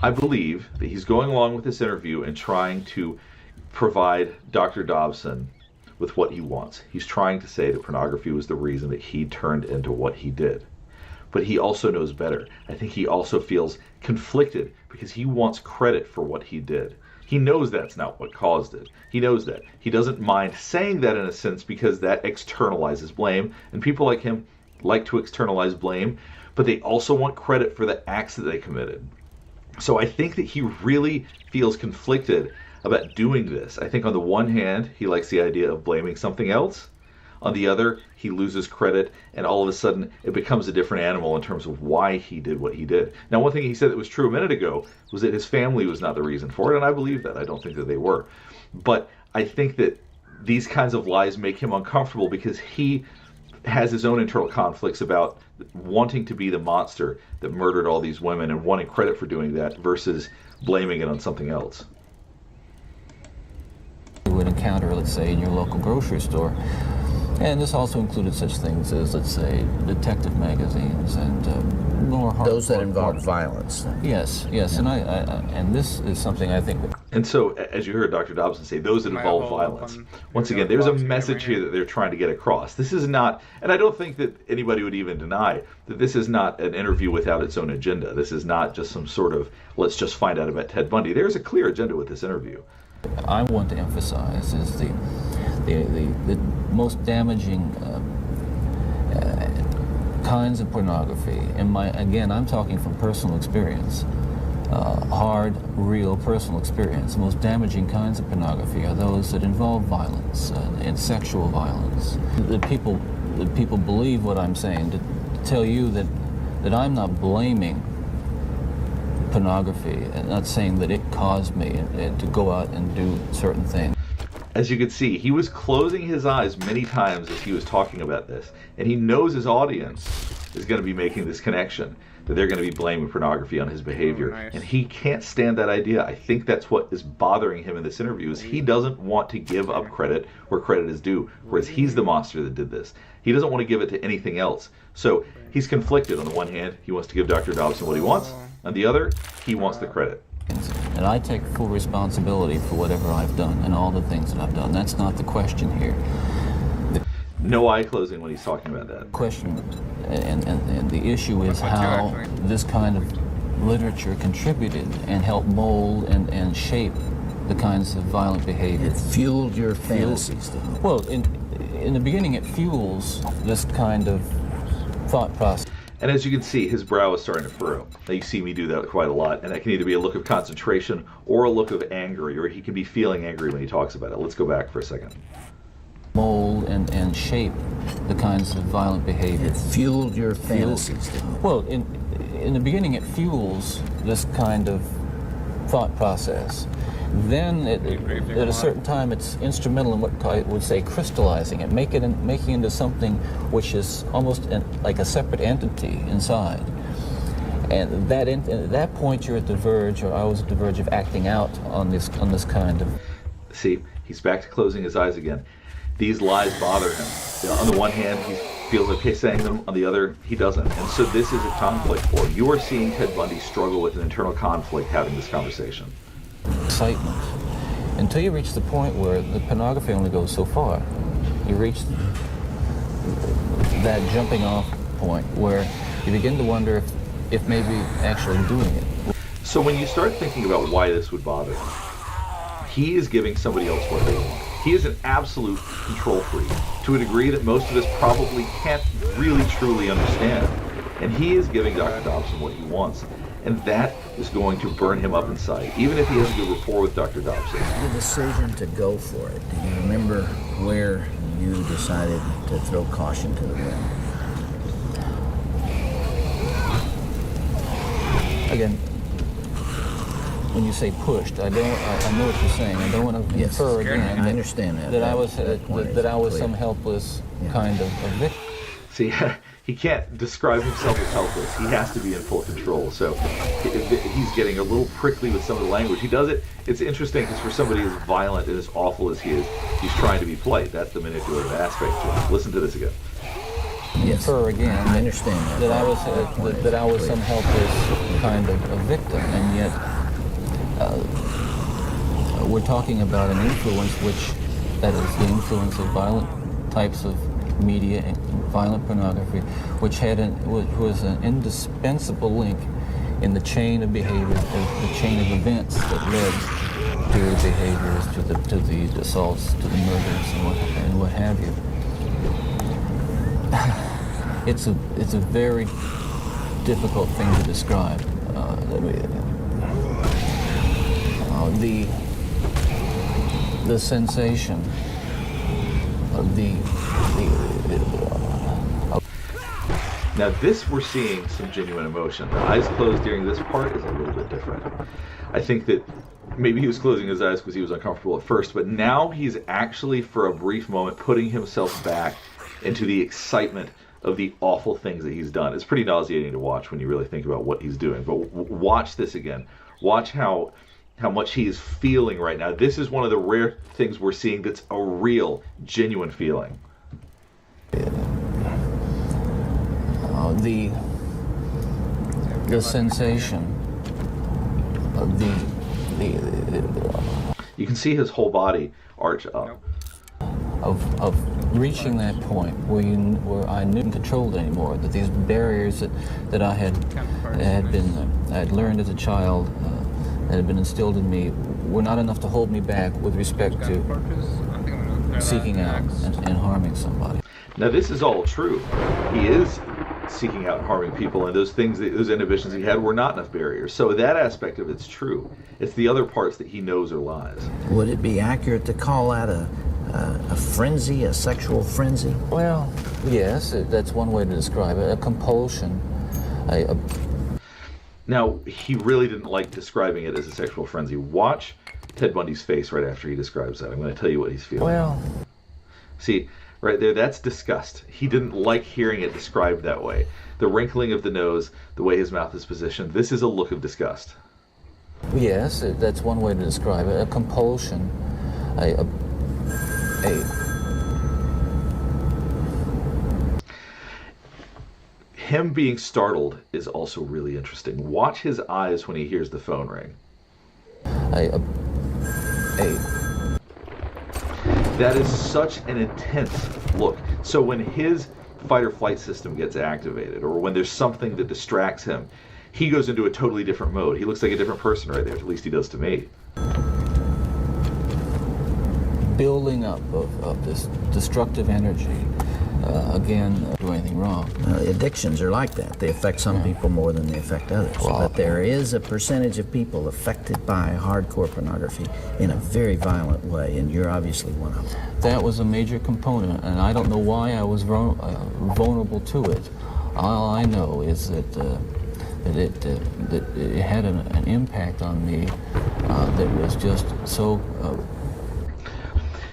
I believe that he's going along with this interview and trying to provide Dr. Dobson with what he wants. He's trying to say that pornography was the reason that he turned into what he did. But he also knows better. I think he also feels conflicted because he wants credit for what he did. He knows that's not what caused it. He knows that. He doesn't mind saying that in a sense because that externalizes blame. And people like him like to externalize blame, but they also want credit for the acts that they committed. So I think that he really feels conflicted about doing this. I think on the one hand, he likes the idea of blaming something else. On the other, he loses credit, and all of a sudden, it becomes a different animal in terms of why he did what he did. Now, one thing he said that was true a minute ago was that his family was not the reason for it, and I believe that. I don't think that they were. But I think that these kinds of lies make him uncomfortable because he has his own internal conflicts about wanting to be the monster that murdered all these women and wanting credit for doing that versus blaming it on something else.
You would encounter, let's say, in your local grocery store. And this also included such things as, let's say, detective magazines and more hard.
Those that involve violence.
Yes, yes,
Yeah.
And and this is something I think.
And so, as you heard Dr. Dobson say, those that involve violence. Once again, there's a message here that they're trying to get across. This is not, and I don't think that anybody would even deny that this is not an interview without its own agenda. This is not just some sort of, let's just find out about Ted Bundy. There's a clear agenda with this interview.
I want to emphasize is the most damaging kinds of pornography. And again, I'm talking from personal experience, hard, real personal experience. The most damaging kinds of pornography are those that involve violence and sexual violence. That people believe what I'm saying. To tell you that I'm not blaming pornography and not saying that it caused me to go out and do certain things.
As you can see, he was closing his eyes many times as he was talking about this, and he knows his audience is going to be making this connection, that they're going to be blaming pornography on his behavior, and he can't stand that idea. I think that's what is bothering him in this interview, is he doesn't want to give up credit where credit is due, whereas he's the monster that did this. He doesn't want to give it to anything else. So he's conflicted. On the one hand, he wants to give Dr. Dobson what he wants. On the other, he wants the credit.
And I take full responsibility for whatever I've done and all the things that I've done. That's not the question here.
No eye closing when he's talking about that.
The question and the issue is how this kind of literature contributed and helped mold and shape the kinds of violent behavior.
It fueled your fantasies, didn't it?
Well, in the beginning, it fuels this kind of thought process.
And as you can see, his brow is starting to furrow. Now you see me do that quite a lot, and that can either be a look of concentration or a look of anger, or he can be feeling angry when he talks about it. Let's go back for a second.
Mold and shape the kinds of violent behavior.
It fueled your fantasies, didn't it?
Well, in the beginning, it fuels this kind of thought process. Then, at a certain time, it's instrumental in what I would say crystallizing it, making into something which is almost like a separate entity inside. And at that point, you're at the verge, or I was at the verge of acting out on this kind of.
See, he's back to closing his eyes again. These lies bother him. You know, on the one hand, he feels okay saying them. On the other, he doesn't. And so this is a conflict for him. You are seeing Ted Bundy struggle with an internal conflict having this conversation.
Excitement until you reach the point where the pornography only goes so far. You reach that jumping off point where you begin to wonder if maybe actually doing it.
So when you start thinking about why this would bother him, he is giving somebody else what they want. He is an absolute control freak to a degree that most of us probably can't really truly understand. And he is giving Dr. Dobson what he wants. And that is going to burn him up inside, even if he has a good rapport with Dr. Dobson.
The decision to go for it. Do you remember where you decided to throw caution to the wind?
Again, when you say pushed, I know what you're saying. I don't want to infer again.
I understand that.
That I was some helpless kind of victim.
See, he can't describe himself as helpless. He has to be in full control. So he's getting a little prickly with some of the language. He does it. It's interesting because for somebody as violent and as awful as he is, he's trying to be polite. That's the manipulative aspect to him. Listen to this again.
Yes.
Infer again.
I understand that.
That I was some helpless kind of victim, and yet we're talking about an influence that is the influence of violent types of media and violent pornography, which was an indispensable link in the chain of behavior, the chain of events that led to the behaviors, to the assaults, to the murders, and what have you. It's a very difficult thing to describe. the sensation of the
Now this, we're seeing some genuine emotion. The eyes closed during this part is a little bit different. I think that maybe he was closing his eyes because he was uncomfortable at first, but now he's actually, for a brief moment, putting himself back into the excitement of the awful things that he's done. It's pretty nauseating to watch when you really think about what he's doing. But watch this again. Watch how much he is feeling right now. This is one of the rare things we're seeing that's a real, genuine feeling.
The sensation of
you can see his whole body arch up.
Of reaching that point where I couldn't control it anymore. That these barriers that I had learned as a child, that had been instilled in me, were not enough to hold me back with respect to seeking out and harming somebody.
Now this is all true. He is seeking out and harming people, and those things, those inhibitions he had, were not enough barriers. So that aspect of it's true. It's the other parts that he knows are lies.
Would it be accurate to call that a frenzy, a sexual frenzy?
Well, yes, that's one way to describe it. A compulsion.
Now, he really didn't like describing it as a sexual frenzy. Watch Ted Bundy's face right after he describes that. I'm going to tell you what he's feeling.
Well,
see, right there, that's disgust. He didn't like hearing it described that way. The wrinkling of the nose, the way his mouth is positioned, this is a look of disgust.
Yes, that's one way to describe it. A compulsion.
Him being startled is also really interesting. Watch his eyes when he hears the phone ring. That is such an intense look. So when his fight or flight system gets activated, or when there's something that distracts him, he goes into a totally different mode. He looks like a different person right there, at least he does to me.
Building up of this destructive energy, again, do anything wrong.
Addictions are like that. They affect some people more than they affect others. But there is a percentage of people affected by hardcore pornography in a very violent way, and you're obviously one of them.
That was a major component, and I don't know why I was vulnerable to it. All I know is that it had an impact on me that was just so...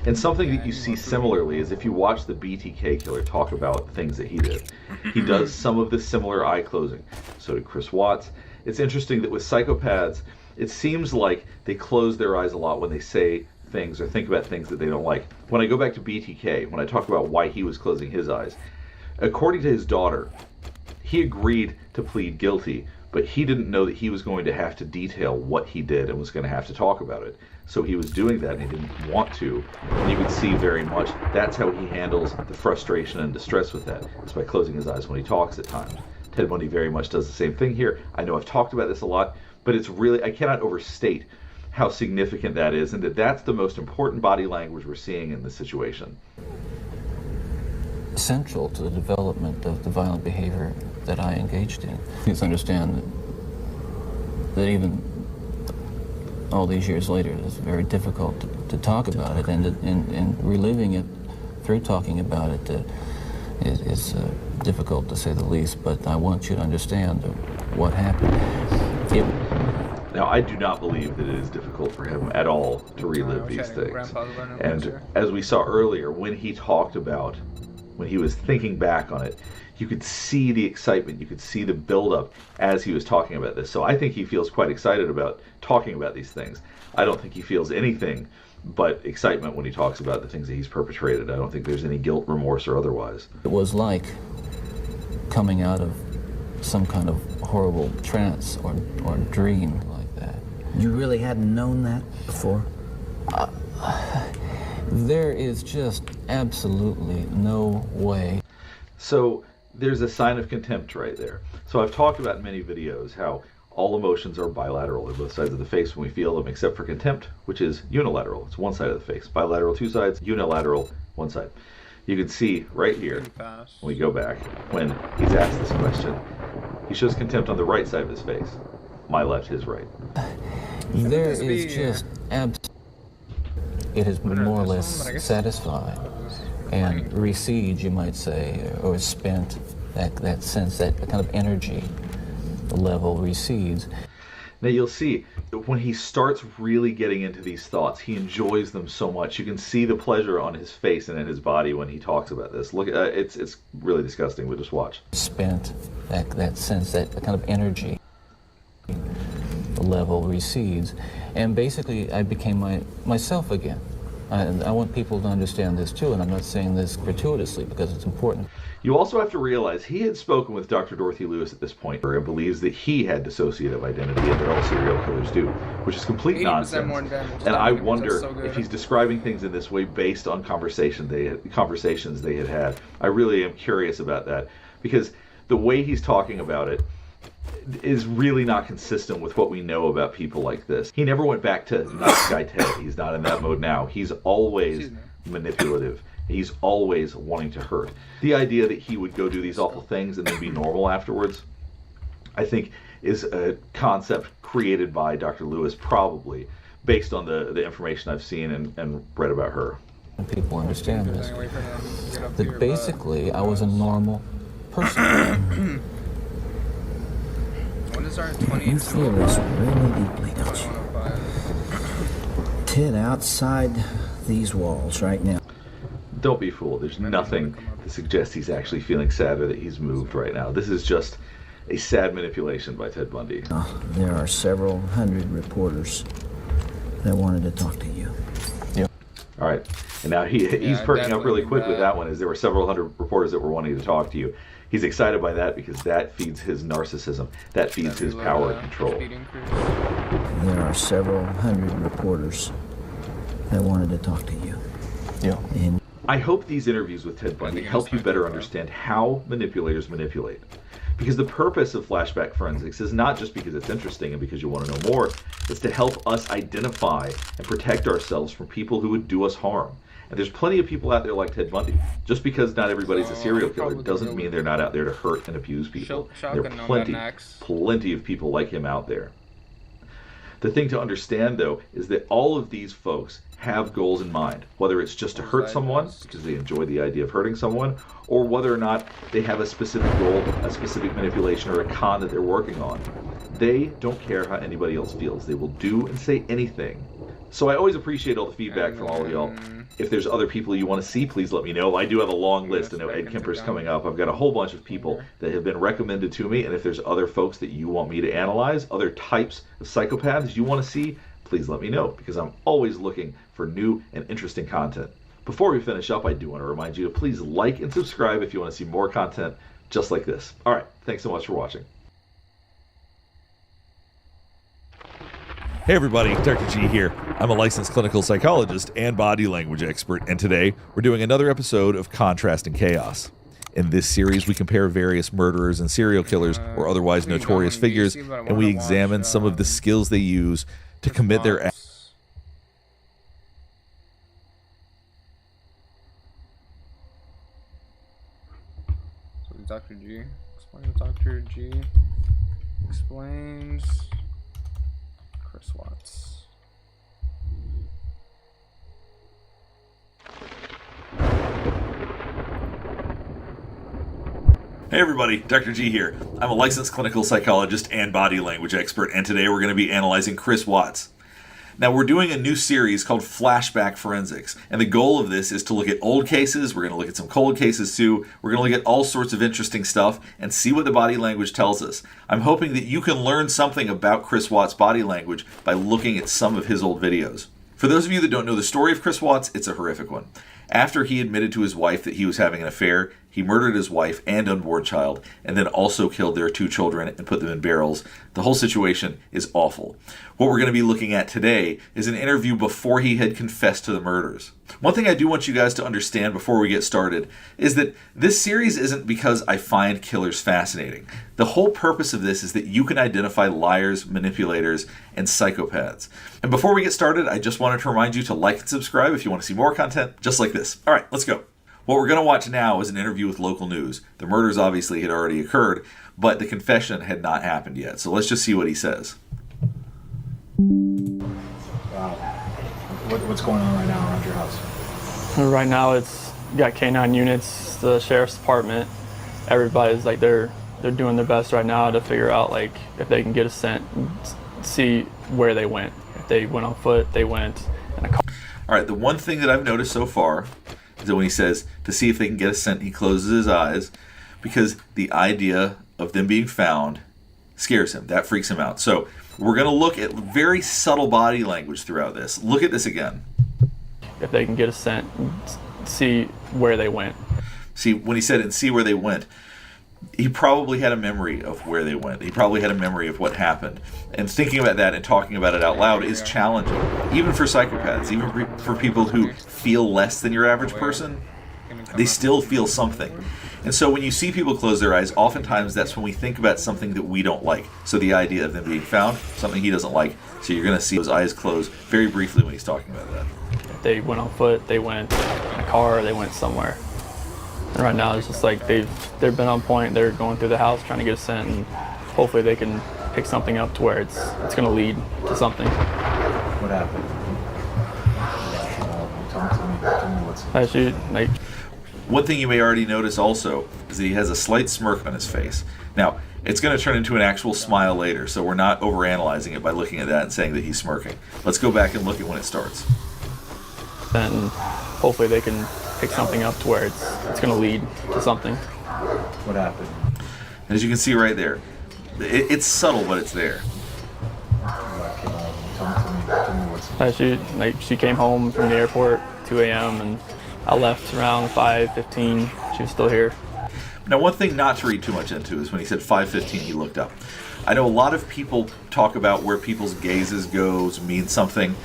And something that you see similarly is if you watch the BTK killer talk about things that he did. He does some of the similar eye closing. So did Chris Watts. It's interesting that with psychopaths, it seems like they close their eyes a lot when they say things or think about things that they don't like. When I go back to BTK, when I talk about why he was closing his eyes, according to his daughter, he agreed to plead guilty, but he didn't know that he was going to have to detail what he did and was going to have to talk about it. So he was doing that and he didn't want to. And you could see very much that's how he handles the frustration and distress with that. It's by closing his eyes when he talks at times. Ted Bundy very much does the same thing here. I know I've talked about this a lot, but it's really, I cannot overstate how significant that is, and that's the most important body language we're seeing in this situation.
Central to the development of the violent behavior that I engaged in. Please understand that even all these years later, it's very difficult to talk about it, and reliving it through talking about it is difficult to say the least, but I want you to understand what happened.
Now, I do not believe that it is difficult for him at all to relive these things. And as we saw earlier, when he talked about, when he was thinking back on it, you could see the excitement, you could see the buildup as he was talking about this. So I think he feels quite excited about talking about these things. I don't think he feels anything but excitement when he talks about the things that he's perpetrated. I don't think there's any guilt, remorse, or otherwise.
It was like coming out of some kind of horrible trance or dream like that.
You really hadn't known that before?
There is just absolutely no way.
So there's a sign of contempt right there. So I've talked about in many videos how all emotions are bilateral on both sides of the face when we feel them, except for contempt, which is unilateral. It's one side of the face. Bilateral, two sides. Unilateral, one side. You can see right here, when we go back, when he's asked this question, he shows contempt on the right side of his face. My left, his right.
There is just it has been more or less satisfied and recedes, you might say, or spent. That sense, that kind of energy level recedes.
Now you'll see when he starts really getting into these thoughts, he enjoys them so much. You can see the pleasure on his face and in his body when he talks about this. Look, it's really disgusting. But just watch.
Spent that sense, that kind of energy level recedes, and basically I became myself again. I want people to understand this too, and I'm not saying this gratuitously because it's important.
You also have to realize he had spoken with Dr. Dorothy Lewis at this point and believes that he had dissociative identity and that all serial killers do, which is complete nonsense. And I wonder if he's describing things in this way based on conversations they had had. I really am curious about that because the way he's talking about it is really not consistent with what we know about people like this. He never went back to nice guy Ted. He's not in that mode now. He's always manipulative. He's always wanting to hurt. The idea that he would go do these awful things and then be normal afterwards, I think, is a concept created by Dr. Lewis, probably, based on the information I've seen and read about her.
People understand this. That basically I was a normal person.
You feel this really deeply, don't you? Ted, outside these walls right now.
Don't be fooled. There's nothing to suggest he's actually feeling sad or that he's moved right now. This is just a sad manipulation by Ted Bundy.
There are several hundred reporters that wanted to talk to you.
Yep.
All right. And now he's perking up really quick with that one, as there were several hundred reporters that were wanting to talk to you. He's excited by that because that feeds his narcissism. That feeds his power and control.
There are several hundred reporters that wanted to talk to you.
Yeah.
And
I hope these interviews with Ted Bundy help you better understand how manipulators manipulate. Because the purpose of Flashback Forensics is not just because it's interesting and because you want to know more, it's to help us identify and protect ourselves from people who would do us harm. And there's plenty of people out there like Ted Bundy. Just because not everybody's a serial killer doesn't mean they're not out there to hurt and abuse people. There are plenty of people like him out there. The thing to understand, though, is that all of these folks have goals in mind, whether it's just to hurt someone because they enjoy the idea of hurting someone, or whether or not they have a specific goal, a specific manipulation, or a con that they're working on. They don't care how anybody else feels. They will do and say anything. So I always appreciate all the feedback from all of y'all. If there's other people you want to see, please let me know. I do have a long list. I know Ed Kemper's coming up. I've got a whole bunch of people that have been recommended to me, and if there's other folks that you want me to analyze, other types of psychopaths you want to see, please let me know, because I'm always looking for new and interesting content. Before we finish up, I do want to remind you to please like and subscribe if you want to see more content just like this. All right, thanks so much for watching.
Hey everybody, Dr. G here. I'm a licensed clinical psychologist and body language expert, and today we're doing another episode of Contrast and Chaos. In this series, we compare various murderers and serial killers or otherwise notorious figures, and we examine some of the skills they use to commit their acts.
So Dr. G. Explain Dr. G. Explains Chris Watts.
Hey everybody, Dr. G here. I'm a licensed clinical psychologist and body language expert, and today we're going to be analyzing Chris Watts. Now, we're doing a new series called Flashback Forensics, and the goal of this is to look at old cases. We're going to look at some cold cases too. We're going to look at all sorts of interesting stuff and see what the body language tells us. I'm hoping that you can learn something about Chris Watts' body language by looking at some of his old videos. For those of you that don't know the story of Chris Watts, it's a horrific one. After he admitted to his wife that he was having an affair, he murdered his wife and unborn child, and then also killed their 2 children and put them in barrels. The whole situation is awful. What we're going to be looking at today is an interview before he had confessed to the murders. One thing I do want you guys to understand before we get started is that this series isn't because I find killers fascinating. The whole purpose of this is that you can identify liars, manipulators, and psychopaths. And before we get started, I just wanted to remind you to like and subscribe if you want to see more content just like this. All right, let's go. What we're going to watch now is an interview with local news. The murders obviously had already occurred, but the confession had not happened yet. So let's just see what he says.
Wow. What's going on right now around your house?
Right now, it's you got K9 units, the sheriff's department. Everybody's like they're doing their best right now to figure out like if they can get a scent, and see where they went. If they went on foot, they went in a car.
All right, the one thing that I've noticed so far is that when he says to see if they can get a scent, he closes his eyes because the idea of them being found scares him. That freaks him out. So we're going to look at very subtle body language throughout this. Look at this again.
If they can get a scent, and see where they went.
See, when he said and see where they went, he probably had a memory of where they went. He probably had a memory of what happened. And thinking about that and talking about it out loud is challenging, even for psychopaths, even for people who feel less than your average person. They still feel something. And so when you see people close their eyes, oftentimes that's when we think about something that we don't like. So the idea of them being found, something he doesn't like. So you're going to see his eyes close very briefly when he's talking about that.
If they went on foot, they went in a car, they went somewhere. And right now it's just like they've been on point. They're going through the house trying to get a scent, and hopefully they can pick something up to where it's going to lead to something.
What happened? Tell me what's...
Actually, like,
one thing you may already notice also is that he has a slight smirk on his face. Now, it's going to turn into an actual smile later, so we're not overanalyzing it by looking at that and saying that he's smirking. Let's go back and look at when it starts.
And hopefully they can pick something up to where it's going to lead to something.
What happened?
As you can see right there, it's subtle, but it's there.
Tell me what's...
She came home from the airport 2 a.m. and I left around 5:15. She was still here.
Now, one thing not to read too much into is when he said 5:15, he looked up. I know a lot of people talk about where people's gazes goes mean something.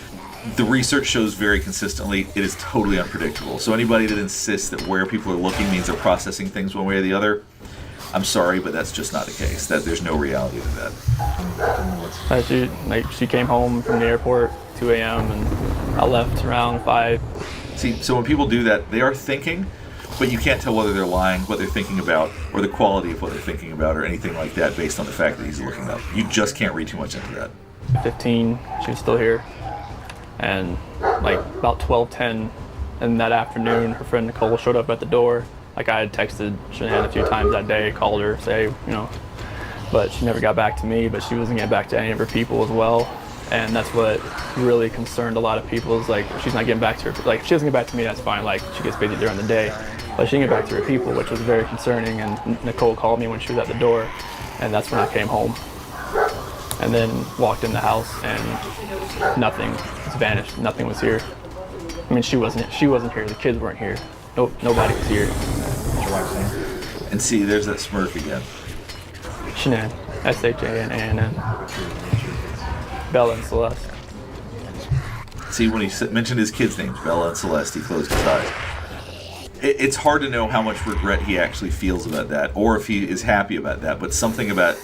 The research shows very consistently it is totally unpredictable. So anybody that insists that where people are looking means they're processing things one way or the other, I'm sorry, but that's just not the case. That there's no reality to that.
She came home from the airport 2 a.m. and I left around 5.
See, so when people do that, they are thinking, but you can't tell whether they're lying, what they're thinking about, or the quality of what they're thinking about, or anything like that based on the fact that he's looking up. You just can't read too much into that.
15, she was still here. And like about 12:10 in that afternoon, her friend Nicole showed up at the door. Like I had texted Shanann a few times that day, called her, say, but she never got back to me, but she wasn't getting back to any of her people as well. And that's what really concerned a lot of people is like, she's not getting back to her. Like, if she doesn't get back to me, that's fine. Like, she gets busy during the day. But she didn't get back to her people, which was very concerning. And Nicole called me when she was at the door. And that's when I came home. And then walked in the house and nothing was vanished. Nothing was here. I mean, she wasn't here. The kids weren't here. Nope, nobody was here.
What's your wife's name?
And see, there's that smirk again.
Shanann. S-H-A-N-A-N-N. Bella and Celeste.
See, when he mentioned his kids' names, Bella and Celeste, he closed his eyes. It's hard to know how much regret he actually feels about that, or if he is happy about that, but something about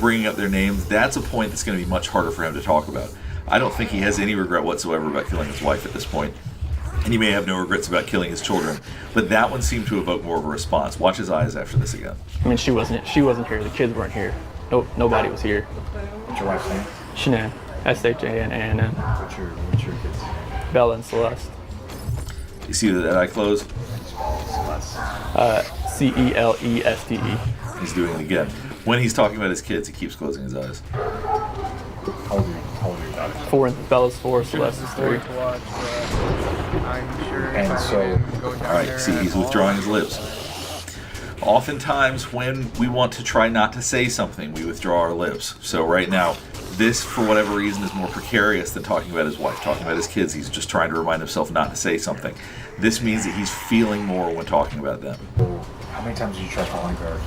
bringing up their names, that's a point that's going to be much harder for him to talk about. I don't think he has any regret whatsoever about killing his wife at this point. And he may have no regrets about killing his children, but that one seemed to evoke more of a response. Watch his eyes after this again.
I mean, she wasn't here. The kids weren't here. Nope, nobody was here.
What's your wife's name?
Shanann. S-H-A-N-A-N-N.
What's your kids?
Bella and Celeste.
You see that eye close?
C-E-L-E-S-T-E.
He's doing it again. When he's talking about his kids, he keeps closing his eyes.
How old are your daughters?
4, Bella's 4, Celeste's 3.
And so,
all right, see, he's withdrawing his lips. Oftentimes, when we want to try not to say something, we withdraw our lips. So right now, this, for whatever reason, is more precarious than talking about his wife, talking about his kids. He's just trying to remind himself not to say something. This means that he's feeling more when talking about them.
How many times did you try calling her?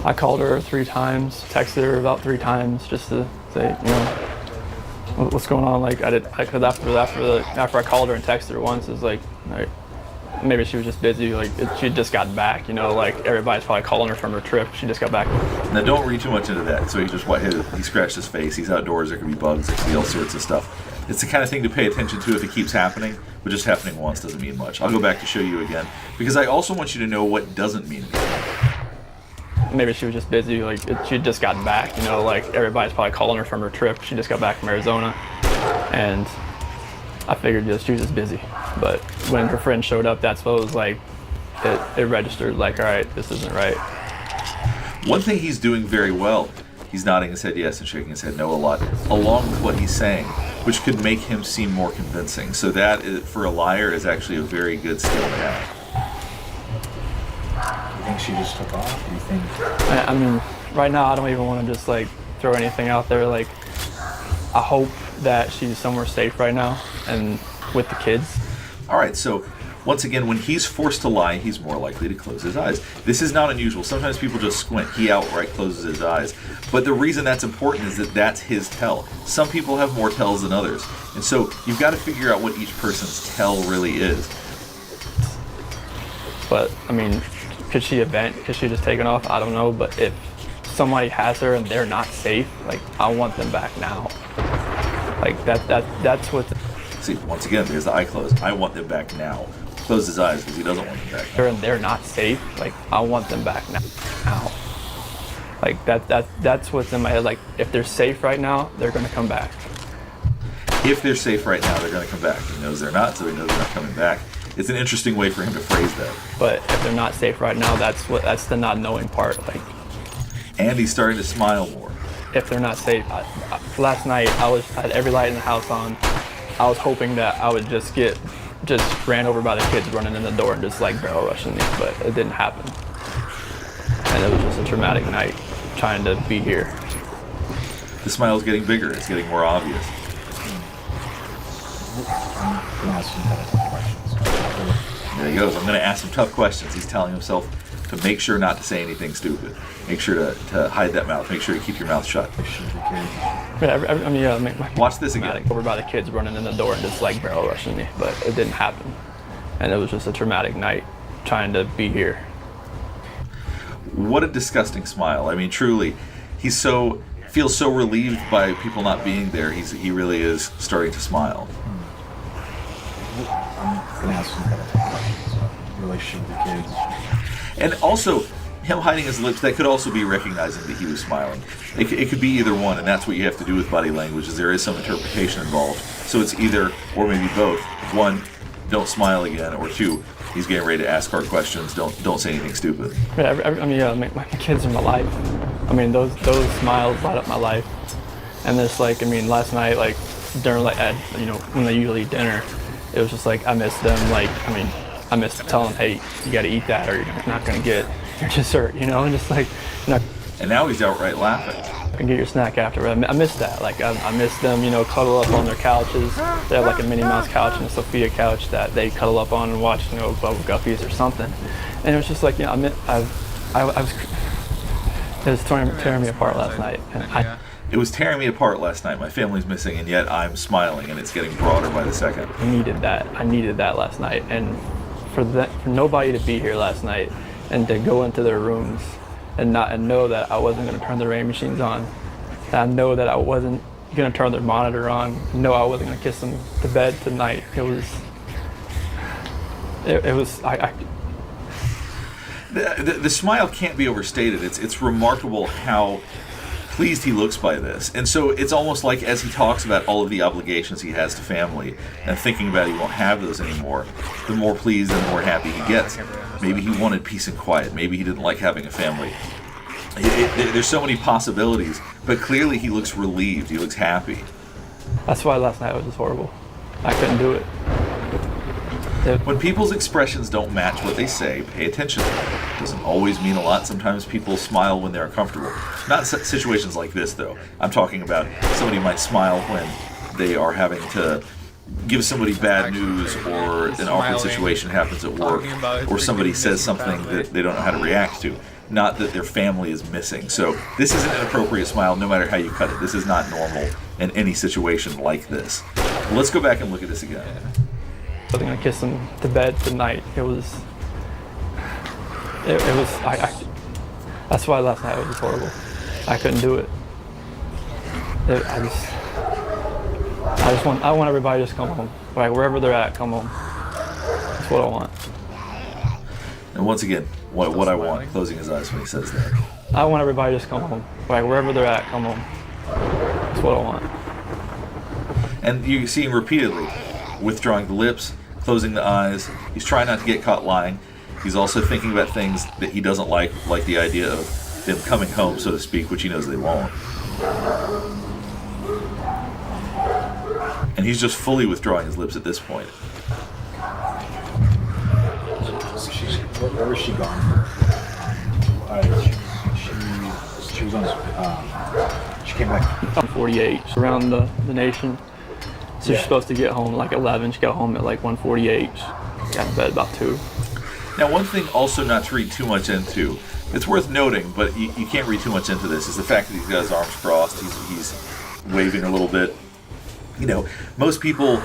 I called her 3 times, texted her about 3 times just to say, what's going on? Like, because after I called her and texted her once, it was like maybe she was just busy. Like, she had just gotten back. Like everybody's probably calling her from her trip. She just got back.
Now, don't read too much into that. So he scratched his face. He's outdoors. There could be bugs. There could be all sorts of stuff. It's the kind of thing to pay attention to if it keeps happening. But just happening once doesn't mean much. I'll go back to show you again because I also want you to know what doesn't mean anything.
Maybe she was just busy. Like, she had just gotten back. Like everybody's probably calling her from her trip. She just got back from Arizona, and I figured just she was just busy. But when her friend showed up, that's what was like, it registered like, all right, this isn't right.
One thing he's doing very well, he's nodding his head yes and shaking his head no a lot, along with what he's saying, which could make him seem more convincing. So that, for a liar, is actually a very good skill to have.
You think she just took off? Do you think?
I mean, right now I don't even want to just like throw anything out there. Like, I hope that she's somewhere safe right now and with the kids.
All right, so once again, when he's forced to lie, he's more likely to close his eyes. This is not unusual. Sometimes people just squint. He outright closes his eyes. But the reason that's important is that that's his tell. Some people have more tells than others. And so you've got to figure out what each person's tell really is.
But, I mean, could she event? Could she just take it off? I don't know. But if somebody has her and they're not safe, like, I want them back now. Like, that's what...
See, once again, there's the eye close. I want them back now. Close his eyes because he doesn't want them back now.
And they're not safe, like, I want them back now. Like, that's what's in my head. Like, if they're safe right now, they're going to come back.
If they're safe right now, they're going to come back. He knows they're not, so he knows they're not coming back. It's an interesting way for him to phrase that.
But if they're not safe right now, that's the not knowing part. Like,
and he's starting to smile more.
If they're not safe, last night I had every light in the house on. I was hoping that I would just ran over by the kids running in the door and just like barrel rushing me, but it didn't happen. And it was just a traumatic night trying to be here.
The smile's getting bigger. It's getting more obvious. There he goes. I'm going to ask some tough questions. He's telling himself to make sure not to say anything stupid. Make sure to hide that mouth. Make sure to keep your mouth shut. Watch this again.
Over by the kids running in the door and just like barrel rushing me, but it didn't happen. And it was just a traumatic night trying to be here.
What a disgusting smile. I mean, truly, feels so relieved by people not being there. He really is starting to smile.
I'm going to ask some kind of questions. Relationship with the kids.
And also, him hiding his lips, that could also be recognizing that he was smiling. It could be either one, and that's what you have to do with body language, is there is some interpretation involved. So it's either, or maybe both. One, don't smile again, or two, he's getting ready to ask hard questions, don't say anything stupid.
My kids are my life. I mean, those smiles light up my life. And this, like, I mean, last night, like, during, like, when they usually eat dinner, it was just like, I miss them, like, I mean, I miss telling them, hey, you got to eat that or you're not going to get your dessert, and just like,
And now he's outright laughing.
You can get your snack after. I miss that. Like, I miss them, cuddle up on their couches. They have like a Minnie Mouse couch and a Sophia couch that they cuddle up on and watch, Bubble Guppies or something. And it was just like, it was tearing me apart last night. And
It was tearing me apart last night. My family's missing, and yet I'm smiling, and it's getting broader by the second.
I needed that last night, and for nobody to be here last night and to go into their rooms and know that I wasn't going to turn the rain machines on, that I know that I wasn't going to turn their monitor on, know I wasn't going to kiss them to bed tonight.
The smile can't be overstated. It's remarkable how pleased he looks by this. And so it's almost like as he talks about all of the obligations he has to family and thinking about he won't have those anymore, the more pleased and the more happy he gets. Maybe he wanted peace and quiet. Maybe he didn't like having a family. There's so many possibilities, but clearly he looks relieved. He looks happy.
That's why last night was just horrible. I couldn't do it.
When people's expressions don't match what they say, pay attention to them. It doesn't always mean a lot. Sometimes people smile when they're uncomfortable. Not situations like this, though. I'm talking about somebody might smile when they are having to give somebody bad news, or an awkward situation happens at work, or somebody says something that they don't know how to react to. Not that their family is missing. So this is an inappropriate smile no matter how you cut it. This is not normal in any situation like this. Well, let's go back and look at this again.
I wasn't gonna kiss them to bed tonight. That's why last night was just horrible. I couldn't do it. I want everybody to just come home. Like, wherever they're at, come home. That's what I want.
And once again, what I want, closing his eyes when he says that.
I want everybody to just come home. Like, wherever they're at, come home. That's what I want.
And you see him repeatedly. withdrawing the lips, closing the eyes. He's trying not to get caught lying. He's also thinking about things that he doesn't like the idea of them coming home, so to speak, which he knows they won't. And he's just fully withdrawing his lips at this point.
Where was she gone? She was on. She came back
on 48 around the nation. So she's supposed to get home like 11. She got home at like 1:48. She got to bed about 2.
Now, one thing also not to read too much into, it's worth noting, but you can't read too much into this, is the fact that he's got his arms crossed. He's waving a little bit. You know, most people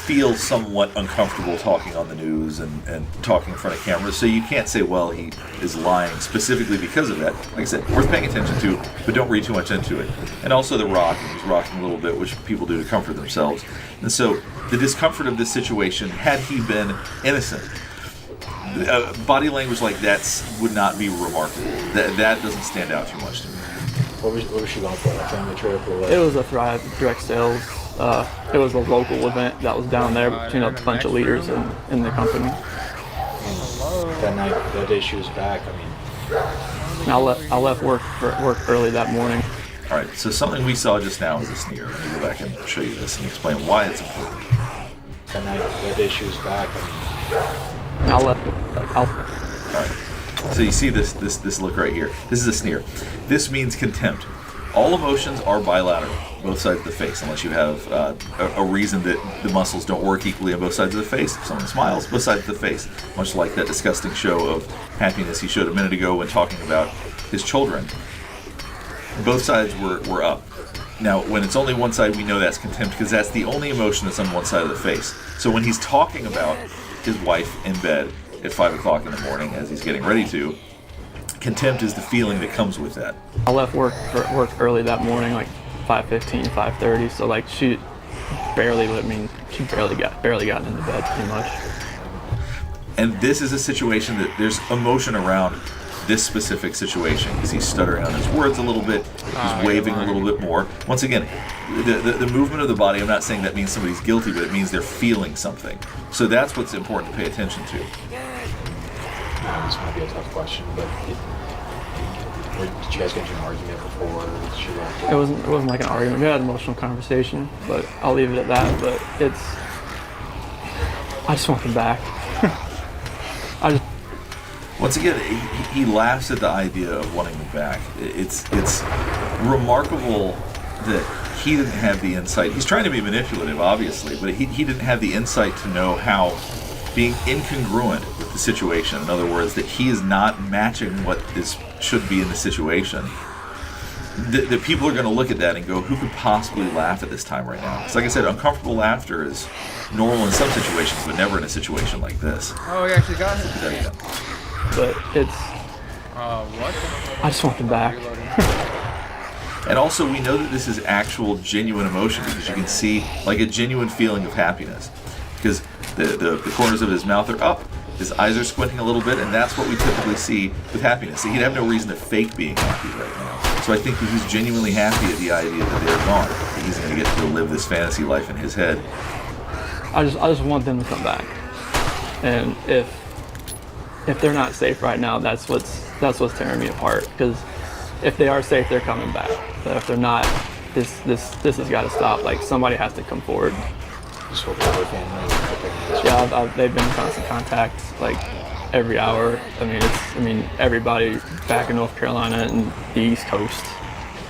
feel somewhat uncomfortable talking on the news and talking in front of cameras, so you can't say, well, he is lying specifically because of that. Like I said, worth paying attention to, but don't read too much into it. And also the rocking, he's rocking a little bit, which people do to comfort themselves. And so the discomfort of this situation, had he been innocent, body language like that would not be remarkable. That doesn't stand out too much to me.
What was she going for? A family trip or what?
It was a Thrive direct sales. It was a local event that was down there between a bunch of leaders in the company.
That night, that day she was back,
I left work early that morning.
All right, so something we saw just now is a sneer. Let me go back and show you this and explain why it's important.
That night, that day she was back,
All right. So you see this look right here. This is a sneer. This means contempt. All emotions are bilateral, both sides of the face, unless you have a reason that the muscles don't work equally on both sides of the face. If someone smiles, both sides of the face, much like that disgusting show of happiness he showed a minute ago when talking about his children. Both sides were up. Now, when it's only one side, we know that's contempt because that's the only emotion that's on one side of the face. So when he's talking about his wife in bed at 5 o'clock in the morning as he's getting ready to, contempt is the feeling that comes with that.
I left work early that morning, like 5:15, 5:30. So like she barely got into bed pretty much.
And this is a situation that there's emotion around this specific situation because he's stuttering on his words a little bit, he's waving a little bit more. Once again, the movement of the body, I'm not saying that means somebody's guilty, but it means they're feeling something. So that's what's important to pay attention to.
This might be a tough question, but did you guys get into an argument before she left?
It wasn't like an argument. We had an emotional conversation, but I'll leave it at that. But I just want them back.
Once again, he laughs at the idea of wanting them back. It's remarkable that he didn't have the insight. He's trying to be manipulative, obviously, but he didn't have the insight to know how being incongruent with the situation, in other words, that he is not matching what should be in the situation, that people are going to look at that and go, who could possibly laugh at this time right now? Because like I said, uncomfortable laughter is normal in some situations, but never in a situation like this.
Oh, he actually got it.
But
what?
I just want them back.
And also, we know that this is actual, genuine emotion because you can see like a genuine feeling of happiness. Because the corners of his mouth are up, his eyes are squinting a little bit, and that's what we typically see with happiness. So he'd have no reason to fake being happy right now. So I think that he's genuinely happy at the idea that they're gone. That he's going to get to live this fantasy life in his head.
I just want them to come back. And if they're not safe right now, that's what's tearing me apart. Because if they are safe, they're coming back. But if they're not, this has got to stop. Like somebody has to come forward. Yeah, they've been in constant contact, like every hour. I mean, everybody back in North Carolina and the East Coast.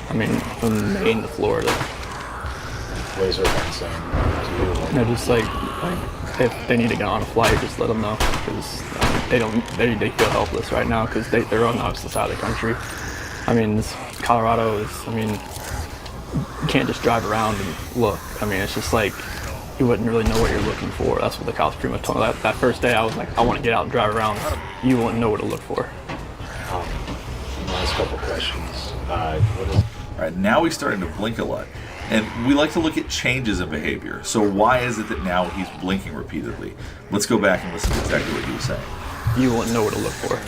I mean, from Maine to Florida.
What is everyone saying?
They're just like if they need to get on a flight, just let them know because they feel helpless right now because they're on the opposite side of the country. I mean, Colorado is. I mean, you can't just drive around and look. I mean, it's just like. You wouldn't really know what you're looking for. That's what the cops pretty much told me. That first day, I was like, I want to get out and drive around. You wouldn't know what to look for.
Last couple questions.
All right, now he's starting to blink a lot. And we like to look at changes in behavior. So why is it that now he's blinking repeatedly? Let's go back and listen to exactly what he was saying.
You wouldn't know what to look for.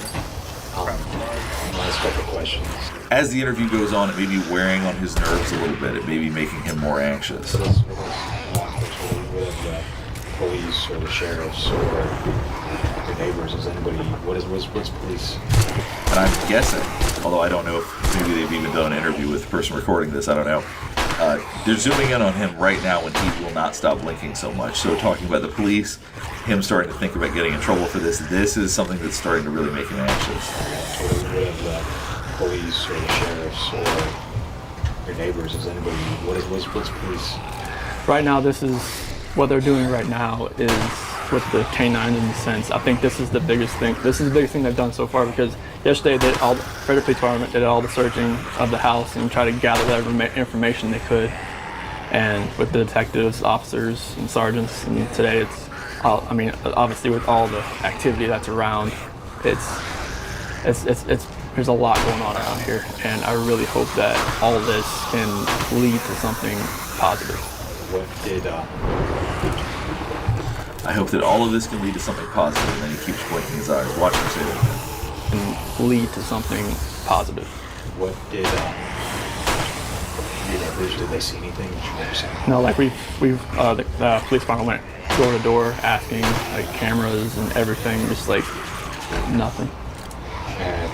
Last couple questions.
As the interview goes on, it may be wearing on his nerves a little bit. It may be making him more anxious.
police or the sheriffs or your neighbors? Is anybody, what's police?
And I'm guessing, although I don't know if maybe they've even done an interview with the person recording this, I don't know. They're zooming in on him right now when he will not stop blinking so much. So talking about the police, him starting to think about getting in trouble for this is something that's starting to really make him anxious.
What of the police or the sheriffs or your neighbors? Is anybody, what's police?
Right now, this is what they're doing right now is with the canines in the sense. I think this is the biggest thing. This is the biggest thing they've done so far because yesterday the Frederick Police Department did all the searching of the house and tried to gather whatever information they could. And with the detectives, officers, and sergeants, and today it's, I mean, obviously with all the activity that's around, there's a lot going on around here, and I really hope that all of this can lead to something positive.
What did,
I hope that all of this can lead to something positive, and then he keeps blinking his eyes. Watch him say that again.
And lead to something positive.
What did, your neighbors, did they see anything that you never seen?
No, like the police department went door to door asking, like cameras and everything, just like nothing.
And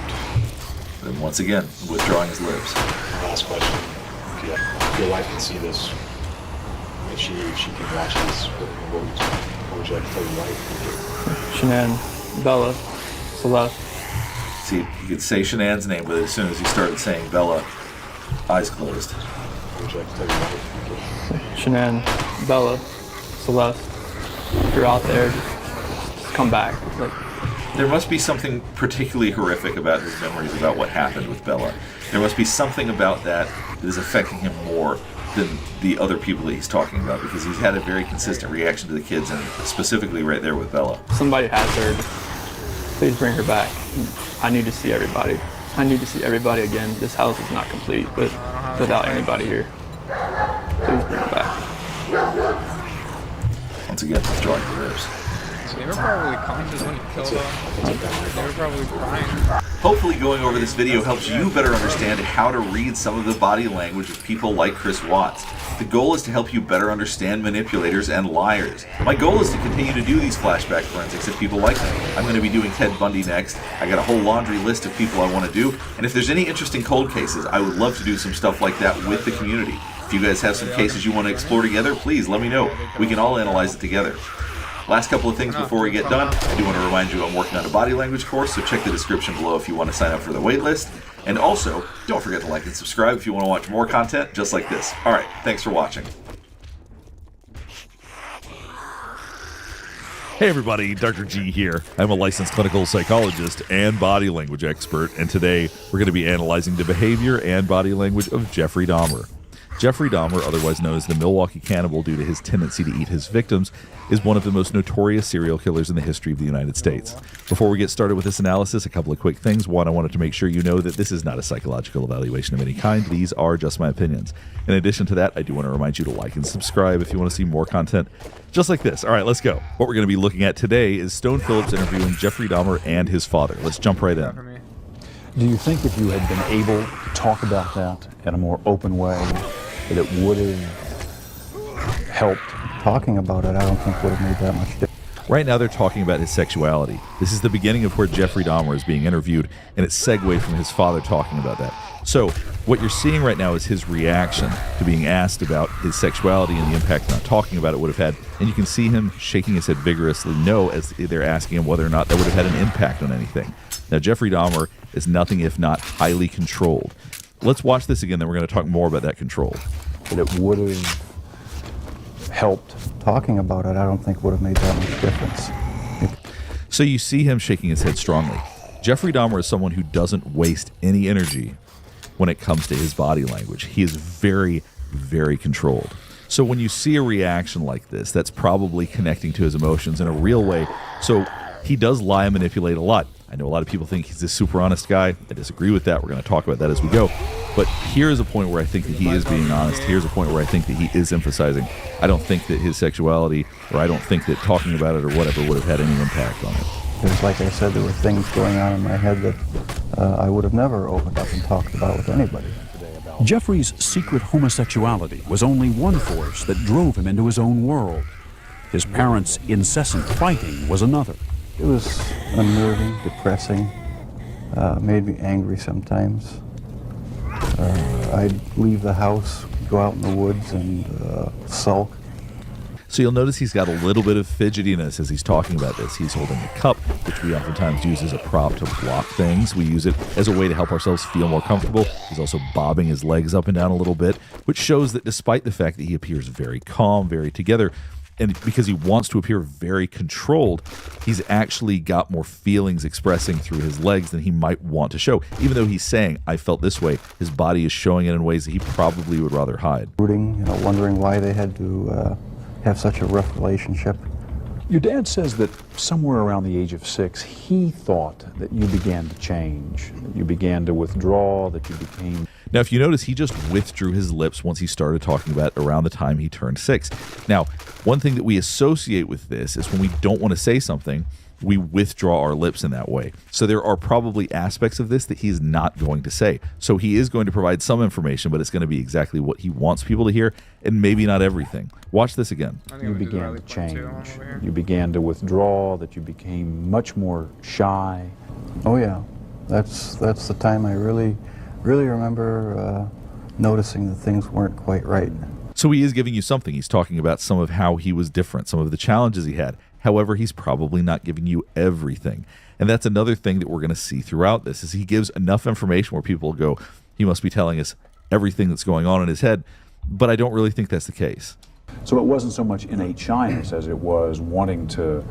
then once again, withdrawing his lips.
Last question. If your wife can see this, if she can watch this, what would you like to tell your wife?
Shanann, Bella, Celeste.
See, you could say Shanann's name, but as soon as he started saying Bella, eyes closed.
What would you like to tell your wife?
Shanann, Bella, Celeste, if you're out there, just come back. Like,
there must be something particularly horrific about his memories about what happened with Bella. There must be something about that is affecting him more than the other people that he's talking about, because he's had a very consistent reaction to the kids, and specifically right there with Bella.
Somebody has her. Please bring her back. I need to see everybody. I need to see everybody again. This house is not complete without anybody here. Please bring her back.
Once again, withdrawing the lips.
They were probably conscious when you killed them. They were probably crying.
Hopefully going over this video helps you better understand how to read some of the body language of people like Chris Watts. The goal is to help you better understand manipulators and liars. My goal is to continue to do these flashback forensics if people like them. I'm going to be doing Ted Bundy next. I got a whole laundry list of people I want to do, and if there's any interesting cold cases, I would love to do some stuff like that with the community. If you guys have some cases you want to explore together, please let me know. We can all analyze it together. Last couple of things before we get done. I do want to remind you I'm working on a body language course, so check the description below if you want to sign up for the waitlist. And also, don't forget to like and subscribe if you want to watch more content just like this. Alright, thanks for watching.
Hey everybody, Dr. G here. I'm a licensed clinical psychologist and body language expert, and today we're going to be analyzing the behavior and body language of Jeffrey Dahmer. Jeffrey Dahmer, otherwise known as the Milwaukee Cannibal due to his tendency to eat his victims, is one of the most notorious serial killers in the history of the United States. Before we get started with this analysis, a couple of quick things. One, I wanted to make sure you know that this is not a psychological evaluation of any kind. These are just my opinions. In addition to that, I do want to remind you to like and subscribe if you want to see more content just like this. All right, let's go. What we're going to be looking at today is Stone Phillips interviewing Jeffrey Dahmer and his father. Let's jump right in.
Do you think if you had been able to talk about that in a more open way, that it would have helped?
Talking about it, I don't think would have made that much difference.
Right now they're talking about his sexuality. This is the beginning of where Jeffrey Dahmer is being interviewed, and it segued from his father talking about that. So what you're seeing right now is his reaction to being asked about his sexuality and the impact not talking about it would have had. And you can see him shaking his head vigorously no as they're asking him whether or not that would have had an impact on anything. Now, Jeffrey Dahmer is nothing if not highly controlled. Let's watch this again, then we're going to talk more about that control.
That it would have helped. Talking about it, I don't think would have made that much difference.
So you see him shaking his head strongly. Jeffrey Dahmer is someone who doesn't waste any energy when it comes to his body language. He is very, very controlled. So when you see a reaction like this, that's probably connecting to his emotions in a real way. So he does lie and manipulate a lot. I know a lot of people think he's a super honest guy. I disagree with that. We're going to talk about that as we go. But here's a point where I think that he is being honest. Here's a point where I think that he is emphasizing. I don't think that his sexuality, or I don't think that talking about it or whatever would have had any impact on it.
Because like I said, there were things going on in my head that I would have never opened up and talked about with anybody.
Jeffrey's secret homosexuality was only one force that drove him into his own world.
His parents' incessant fighting was another.
It was unnerving, depressing, made me angry sometimes. I'd leave the house, go out in the woods and sulk.
So you'll notice he's got a little bit of fidgetiness as he's talking about this. He's holding a cup, which we oftentimes use as a prop to block things. We use it as a way to help ourselves feel more comfortable. He's also bobbing his legs up and down a little bit, which shows that despite the fact that he appears very calm, very together, and because he wants to appear very controlled, he's actually got more feelings expressing through his legs than he might want to show. Even though he's saying, I felt this way, his body is showing it in ways that he probably would rather hide.
Rooting, wondering why they had to have such a rough relationship.
Your dad says that somewhere around the age of 6, he thought that you began to change, that you began to withdraw, that you became...
Now, if you notice, he just withdrew his lips once he started talking about around the time he turned 6. Now, one thing that we associate with this is when we don't want to say something, we withdraw our lips in that way. So there are probably aspects of this that he's not going to say. So he is going to provide some information, but it's going to be exactly what he wants people to hear, and maybe not everything. Watch this again.
You began to change. You began to withdraw, that you became much more shy.
Oh yeah, that's the time I really remember noticing that things weren't quite right.
So he is giving you something. He's talking about some of how he was different, some of the challenges he had. However, he's probably not giving you everything. And that's another thing that we're going to see throughout this, is he gives enough information where people go, he must be telling us everything that's going on in his head, but I don't really think that's the case.
So it wasn't so much innate shyness as it was wanting to...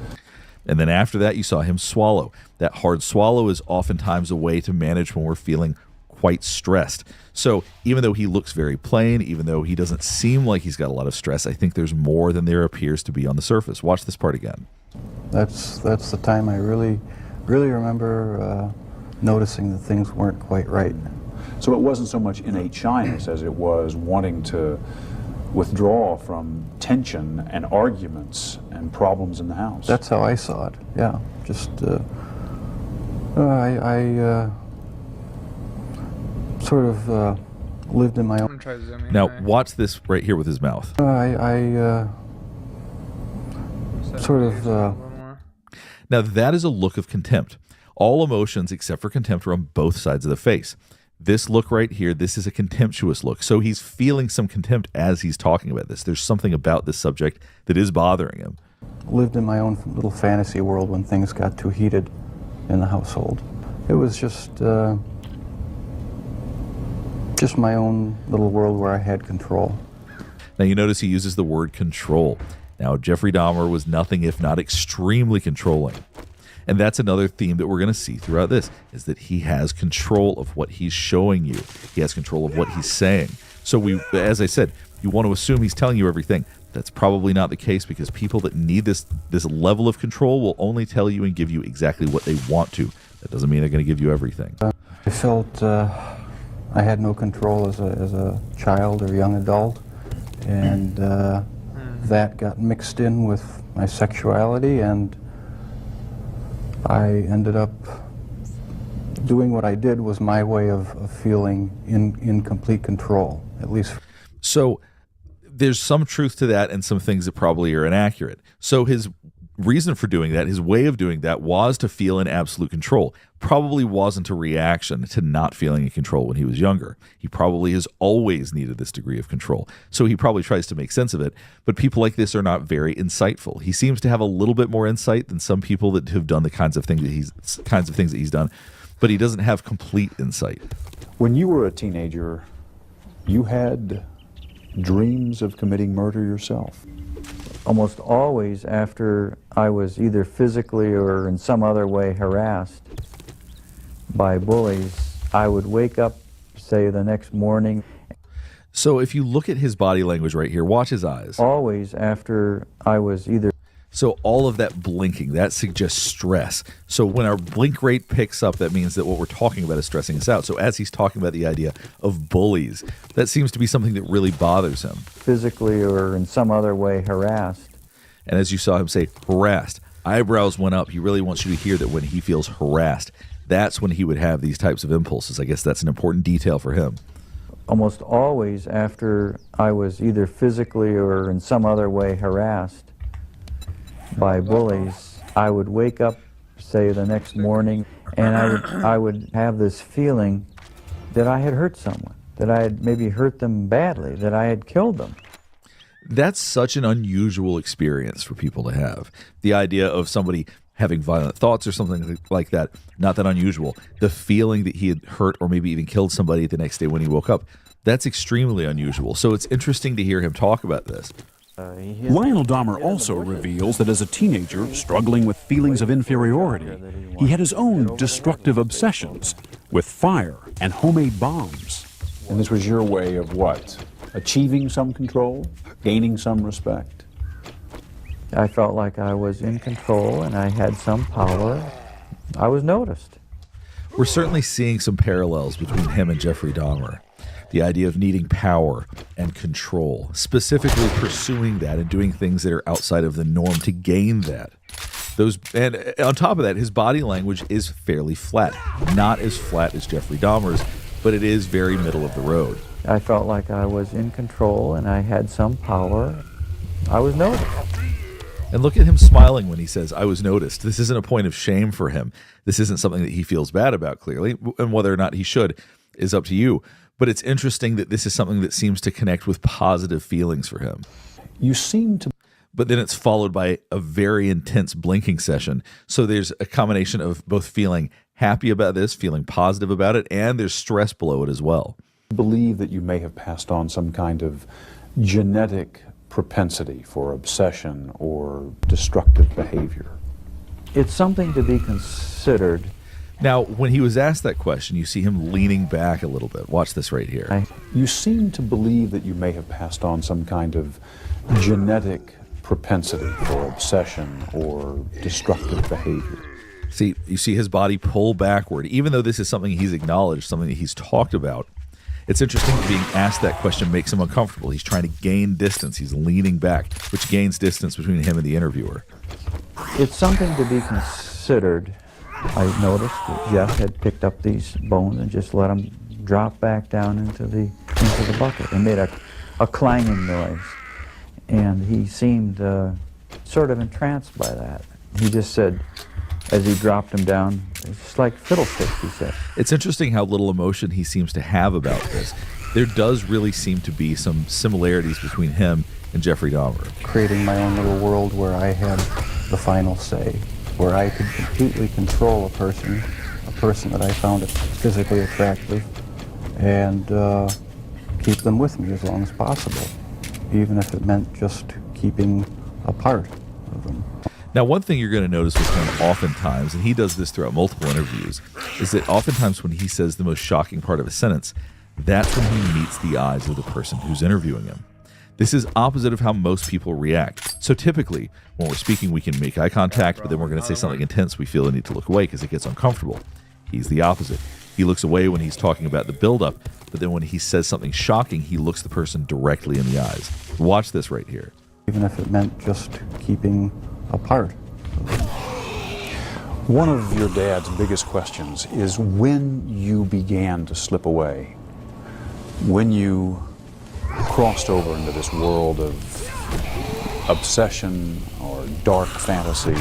And then after that, you saw him swallow. That hard swallow is oftentimes a way to manage when we're feeling quite stressed. So even though he looks very plain, even though he doesn't seem like he's got a lot of stress, I think there's more than there appears to be on the surface. Watch this part again.
That's the time I really remember noticing that things weren't quite right.
So it wasn't so much innate shyness as it was wanting to withdraw from tension and arguments and problems in the house.
That's how I saw it, yeah. Just, I sort of lived in my own...
Now, watch this right here with his mouth. Now, that is a look of contempt. All emotions except for contempt are on both sides of the face. This look right here, this is a contemptuous look. So he's feeling some contempt as he's talking about this. There's something about this subject that is bothering him.
Lived in my own little fantasy world when things got too heated in the household. It was just my own little world where I had control.
Now you notice he uses the word control. Now Jeffrey Dahmer was nothing if not extremely controlling. And that's another theme that we're going to see throughout this, is that he has control of what he's showing you. He has control of what he's saying. So as I said, you want to assume he's telling you everything. That's probably not the case, because people that need this level of control will only tell you and give you exactly what they want to. That doesn't mean they're going to give you everything.
I felt I had no control as a child or young adult, and that got mixed in with my sexuality, and I ended up doing what I did was my way of feeling in complete control, at least.
So there's some truth to that and some things that probably are inaccurate. So his reason for doing that, his way of doing that, was to feel in absolute control. Probably wasn't a reaction to not feeling in control when he was younger. He probably has always needed this degree of control. So he probably tries to make sense of it. But people like this are not very insightful. He seems to have a little bit more insight than some people that have done the kinds of things that he's done. But he doesn't have complete insight.
When you were a teenager, you had dreams of committing murder yourself.
Almost always after I was either physically or in some other way harassed by bullies, I would wake up, say, the next morning.
So if you look at his body language right here, watch his eyes.
Always after I was either...
So all of that blinking, that suggests stress. So when our blink rate picks up, that means that what we're talking about is stressing us out. So as he's talking about the idea of bullies, that seems to be something that really bothers him.
Physically or in some other way harassed.
And as you saw him say, harassed, eyebrows went up. He really wants you to hear that when he feels harassed, that's when he would have these types of impulses. I guess that's an important detail for him.
Almost always after I was either physically or in some other way harassed, by bullies, I would wake up, say, the next morning, and I would have this feeling that I had hurt someone, that I had maybe hurt them badly, that I had killed them.
That's such an unusual experience for people to have. The idea of somebody having violent thoughts or something like that, not that unusual. The feeling that he had hurt or maybe even killed somebody the next day when he woke up, that's extremely unusual. So it's interesting to hear him talk about this.
Lionel Dahmer also reveals that as a teenager, struggling with feelings of inferiority, he had his own destructive obsessions with fire and homemade bombs. And this was your way of what? Achieving some control? Gaining some respect?
I felt like I was in control and I had some power. I was noticed.
We're certainly seeing some parallels between him and Jeffrey Dahmer. The idea of needing power and control, specifically pursuing that and doing things that are outside of the norm to gain that. And on top of that, his body language is fairly flat. Not as flat as Jeffrey Dahmer's, but it is very middle of the road.
I felt like I was in control and I had some power. I was noticed.
And look at him smiling when he says, I was noticed. This isn't a point of shame for him. This isn't something that he feels bad about, clearly. And whether or not he should is up to you. But it's interesting that this is something that seems to connect with positive feelings for him.
You seem to...
But then it's followed by a very intense blinking session. So there's a combination of both feeling happy about this, feeling positive about it, and there's stress below it as well.
Believe that you may have passed on some kind of genetic propensity for obsession or destructive behavior.
It's something to be considered.
Now, when he was asked that question, you see him leaning back a little bit. Watch this right here.
You seem to believe that you may have passed on some kind of genetic propensity for obsession or destructive behavior.
See, you see his body pull backward, even though this is something he's acknowledged, something that he's talked about. It's interesting that being asked that question makes him uncomfortable. He's trying to gain distance. He's leaning back, which gains distance between him and the interviewer.
It's something to be considered. I noticed that Jeff had picked up these bones and just let them drop back down into the bucket. It made a clanging noise, and he seemed sort of entranced by that. He just said, as he dropped them down, it's just like fiddlesticks, he said.
It's interesting how little emotion he seems to have about this. There does really seem to be some similarities between him and Jeffrey Dahmer.
Creating my own little world where I had the final say, where I could completely control a person that I found physically attractive, and keep them with me as long as possible, even if it meant just keeping a part of them.
Now, one thing you're going to notice with him oftentimes, and he does this throughout multiple interviews, is that oftentimes when he says the most shocking part of a sentence, that's when he meets the eyes of the person who's interviewing him. This is opposite of how most people react. So typically, when we're speaking, we can make eye contact, but then we're going to say something intense. We feel a need to look away because it gets uncomfortable. He's the opposite. He looks away when he's talking about the buildup, but then when he says something shocking, he looks the person directly in the eyes. Watch this right here.
Even if it meant just keeping a part of them.
One of your dad's biggest questions is when you began to slip away, when you crossed over into this world of obsession or dark fantasy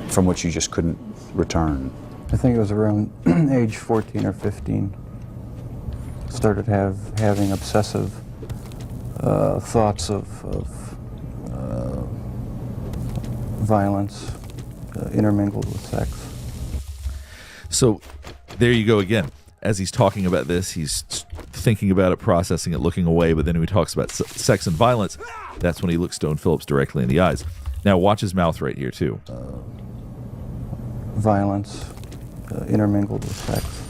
from which you just couldn't return.
I think it was around age 14 or 15. Started having obsessive thoughts of violence intermingled with sex.
So there you go again. As he's talking about this, he's thinking about it, processing it, looking away, but then when he talks about sex and violence, that's when he looks Stone Phillips directly in the eyes. Now watch his mouth right here too.
Violence intermingled with sex.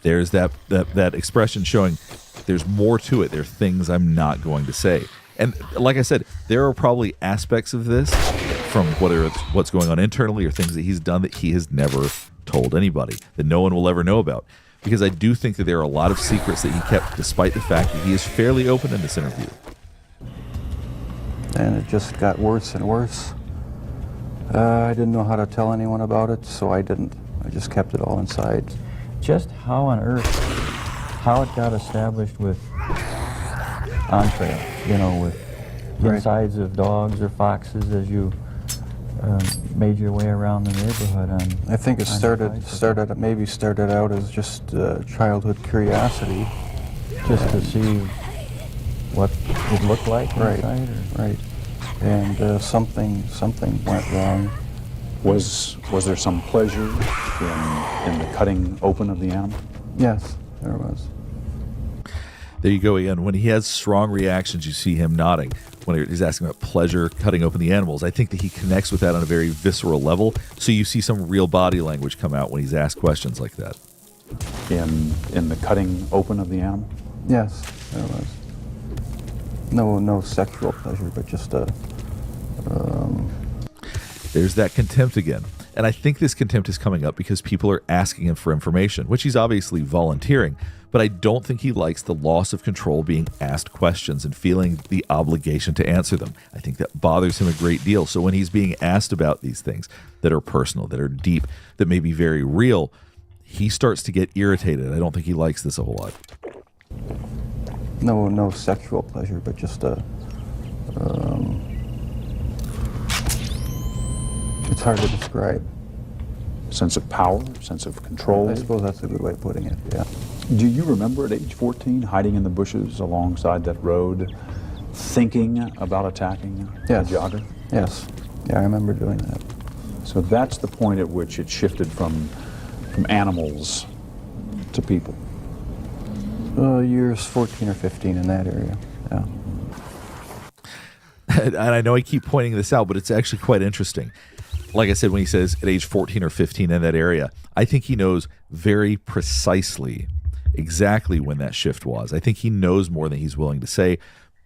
There's that expression showing there's more to it. There are things I'm not going to say. And like I said, there are probably aspects of this from whether it's what's going on internally or things that he's done that he has never told anybody, that no one will ever know about. Because I do think that there are a lot of secrets that he kept despite the fact that he is fairly open in this interview.
And it just got worse and worse. I didn't know how to tell anyone about it, so I didn't. I just kept it all inside.
Just how on earth, how it got established with Entree, with insides of dogs or foxes as you made your way around the neighborhood.
I think it started out as just childhood curiosity,
just to see what it looked like inside.
Right. And something went wrong.
Was there some pleasure in the cutting open of the animal?
Yes, there was.
There you go again. When he has strong reactions, you see him nodding. When he's asking about pleasure, cutting open the animals, I think that he connects with that on a very visceral level. So you see some real body language come out when he's asked questions like that.
In the cutting open of the animal?
Yes, there was. No sexual pleasure, but just a...
There's that contempt again. And I think this contempt is coming up because people are asking him for information, which he's obviously volunteering, but I don't think he likes the loss of control being asked questions and feeling the obligation to answer them. I think that bothers him a great deal. So when he's being asked about these things that are personal, that are deep, that may be very real, he starts to get irritated. I don't think he likes this a whole lot.
No sexual pleasure, but just a... it's hard to describe.
Sense of power, sense of control?
I suppose that's a good way of putting it, yeah.
Do you remember at age 14 hiding in the bushes alongside that road, thinking about attacking a jogger?
Yes. Yeah, I remember doing that.
So that's the point at which it shifted from animals to people?
Years 14 or 15 in that area, yeah.
And I know I keep pointing this out, but it's actually quite interesting. Like I said, when he says at age 14 or 15 in that area, I think he knows very precisely exactly when that shift was. I think he knows more than he's willing to say,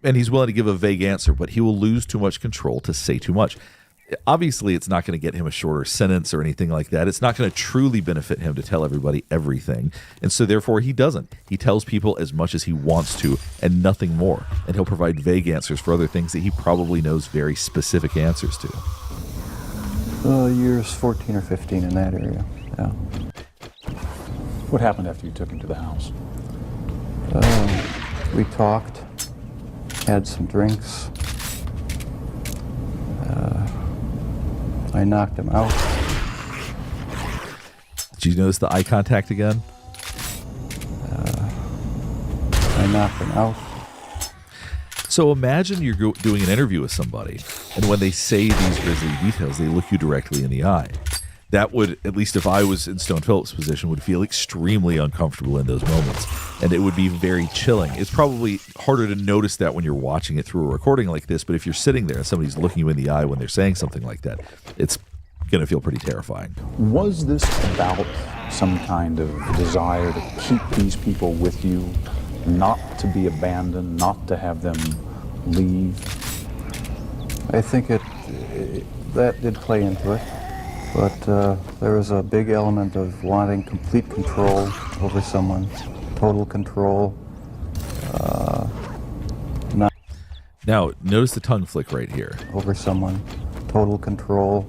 and he's willing to give a vague answer, but he will lose too much control to say too much. Obviously, it's not going to get him a shorter sentence or anything like that. It's not going to truly benefit him to tell everybody everything. And so therefore, he doesn't. He tells people as much as he wants to and nothing more. And he'll provide vague answers for other things that he probably knows very specific answers to.
Years 14 or 15 in that area, yeah.
What happened after you took him to the house?
We talked, had some drinks. I knocked him out.
Did you notice the eye contact again?
I knocked him out.
So imagine you're doing an interview with somebody, and when they say these grisly details, they look you directly in the eye. That would, at least if I was in Stone Phillip's position, would feel extremely uncomfortable in those moments. And it would be very chilling. It's probably harder to notice that when you're watching it through a recording like this, but if you're sitting there and somebody's looking you in the eye when they're saying something like that, it's going to feel pretty terrifying.
Was this about some kind of desire to keep these people with you, not to be abandoned, not to have them leave?
I think that did play into it. But there was a big element of wanting complete control over someone, total control.
Now, notice the tongue flick right here.
Over someone, total control.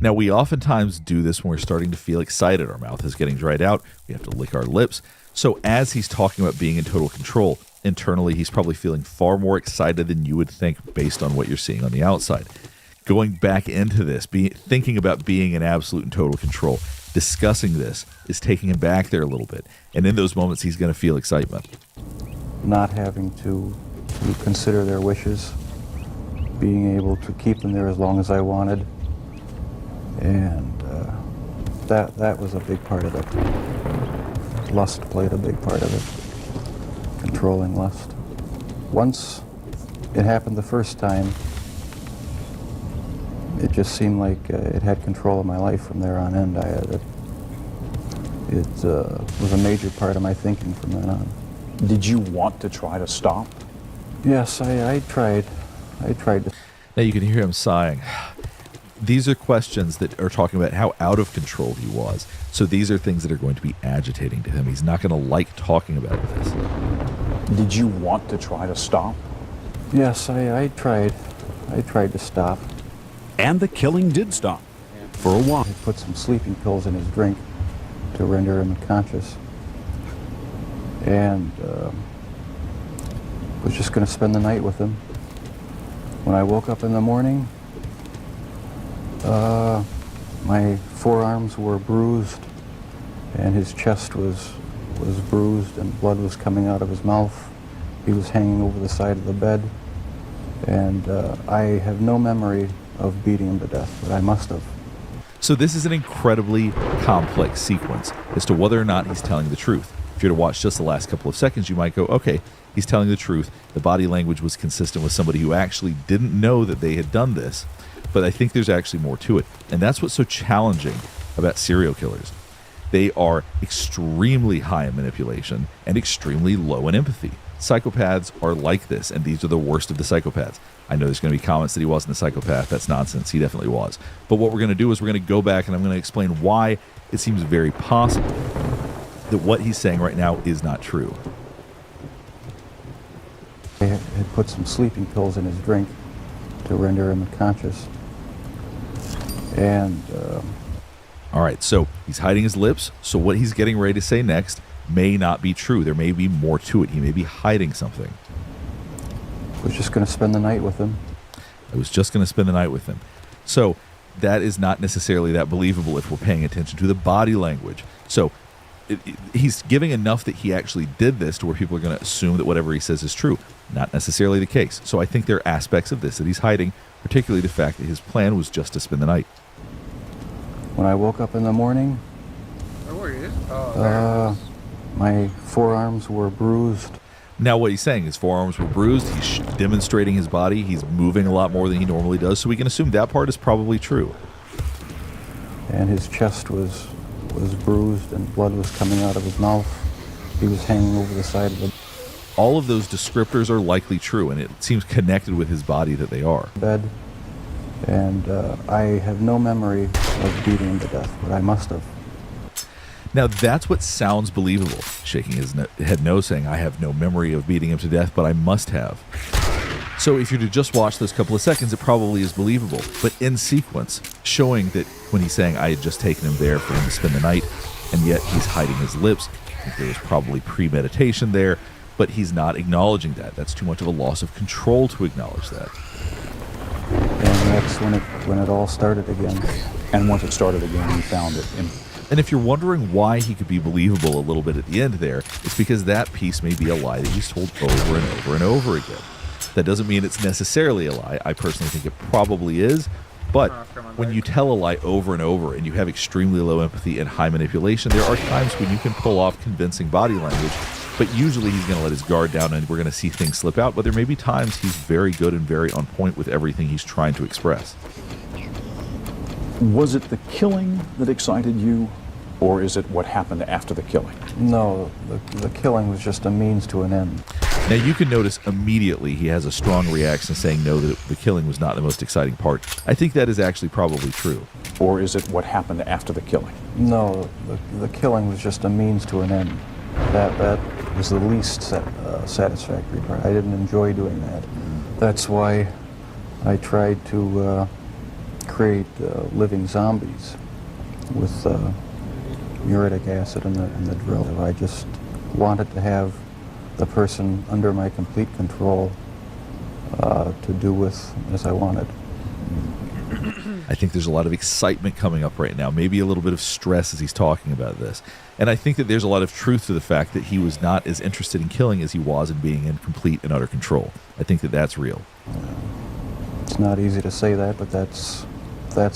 Now, we oftentimes do this when we're starting to feel excited. Our mouth is getting dried out. We have to lick our lips. So as he's talking about being in total control, internally he's probably feeling far more excited than you would think based on what you're seeing on the outside. Going back into this, thinking about being in absolute and total control, discussing this is taking him back there a little bit. And in those moments, he's going to feel excitement.
Not having to consider their wishes, being able to keep them there as long as I wanted. And that was a big part of it. Lust played a big part of it. Controlling lust. Once it happened the first time, it just seemed like it had control of my life from there on end. It was a major part of my thinking from then on.
Did you want to try to stop?
Yes, I tried. I tried to.
Now you can hear him sighing. These are questions that are talking about how out of control he was. So these are things that are going to be agitating to him. He's not going to like talking about this.
Did you want to try to stop?
Yes, I tried. I tried to stop.
And the killing did stop. For a while.
I put some sleeping pills in his drink to render him unconscious. And Was just going to spend the night with him. When I woke up in the morning, my forearms were bruised, and his chest was bruised, and blood was coming out of his mouth. He was hanging over the side of the bed, and I have no memory of beating him to death, but I must have.
So this is an incredibly complex sequence as to whether or not he's telling the truth. If you were to watch just the last couple of seconds, you might go, okay, he's telling the truth. The body language was consistent with somebody who actually didn't know that they had done this. But I think there's actually more to it. And that's what's so challenging about serial killers. They are extremely high in manipulation and extremely low in empathy. Psychopaths are like this, and these are the worst of the psychopaths. I know there's going to be comments that he wasn't a psychopath. That's nonsense. He definitely was. But what we're going to do is we're going to go back and I'm going to explain why it seems very possible that what he's saying right now is not true.
They had put some sleeping pills in his drink to render him unconscious. And
all right, so he's hiding his lips. So what he's getting ready to say next may not be true. There may be more to it. He may be hiding something.
Was just going to spend the night with him.
I was just going to spend the night with him. So that is not necessarily that believable if we're paying attention to the body language. So he's giving enough that he actually did this to where people are going to assume that whatever he says is true. Not necessarily the case. So I think there are aspects of this that he's hiding, particularly the fact that his plan was just to spend the night.
When I woke up in the morning, my forearms were bruised.
Now what he's saying, his forearms were bruised, he's demonstrating his body, he's moving a lot more than he normally does, so we can assume that part is probably true.
And his chest was bruised and blood was coming out of his mouth. He was hanging over the side of the
all of those descriptors are likely true, and it seems connected with his body that they are.
Bed, and I have no memory of beating him to death, but I must have.
Now that's what sounds believable, shaking his head no, saying, I have no memory of beating him to death, but I must have. So if you're to just watch those couple of seconds, it probably is believable, but in sequence, showing that when he's saying, I had just taken him there for him to spend the night, and yet he's hiding his lips, I think there was probably premeditation there, but he's not acknowledging that. That's too much of a loss of control to acknowledge that.
And that's when it all started again.
And once it started again, he found it.
And if you're wondering why he could be believable a little bit at the end there, it's because that piece may be a lie that he's told over and over and over again. That doesn't mean it's necessarily a lie. I personally think it probably is. But when you tell a lie over and over and you have extremely low empathy and high manipulation, there are times when you can pull off convincing body language, but usually he's going to let his guard down and we're going to see things slip out. But there may be times he's very good and very on point with everything he's trying to express.
Was it the killing that excited you, or is it what happened after the killing?
No, the killing was just a means to an end.
Now you can notice immediately he has a strong reaction saying no, that the killing was not the most exciting part. I think that is actually probably true.
Or is it what happened after the killing?
No, the killing was just a means to an end. That was the least satisfactory part. I didn't enjoy doing that. That's why I tried to create living zombies with uric acid in the drill. I just wanted to have the person under my complete control to do with as I wanted.
I think there's a lot of excitement coming up right now, maybe a little bit of stress as he's talking about this. And I think that there's a lot of truth to the fact that he was not as interested in killing as he was in being in complete and utter control. I think that that's real.
It's not easy to say that, but that's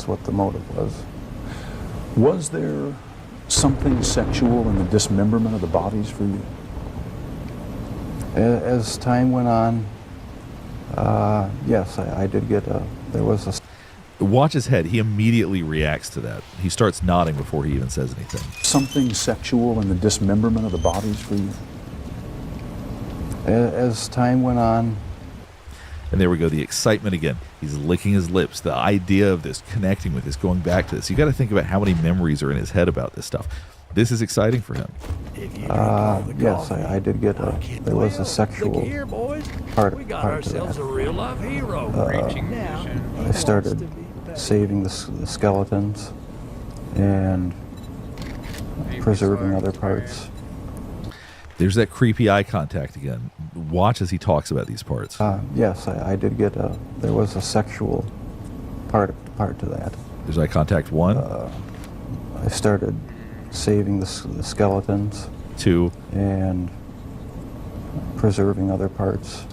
what the motive was.
Was there something sexual in the dismemberment of the bodies for you?
As time went on, yes, I did get there was a...
Watch his head. He immediately reacts to that. He starts nodding before he even says anything.
Something sexual in the dismemberment of the bodies for you?
As time went on.
And there we go, the excitement again. He's licking his lips. The idea of this, connecting with this, going back to this. You got to think about how many memories are in his head about this stuff. This is exciting for him.
Yes, I did get there was a sexual part to that. I started saving the skeletons and preserving other parts.
There's that creepy eye contact again. Watch as he talks about these parts.
Yes, I did get there was a sexual part to that.
There's eye contact 1.
I started saving the skeletons.
2.
And preserving other parts.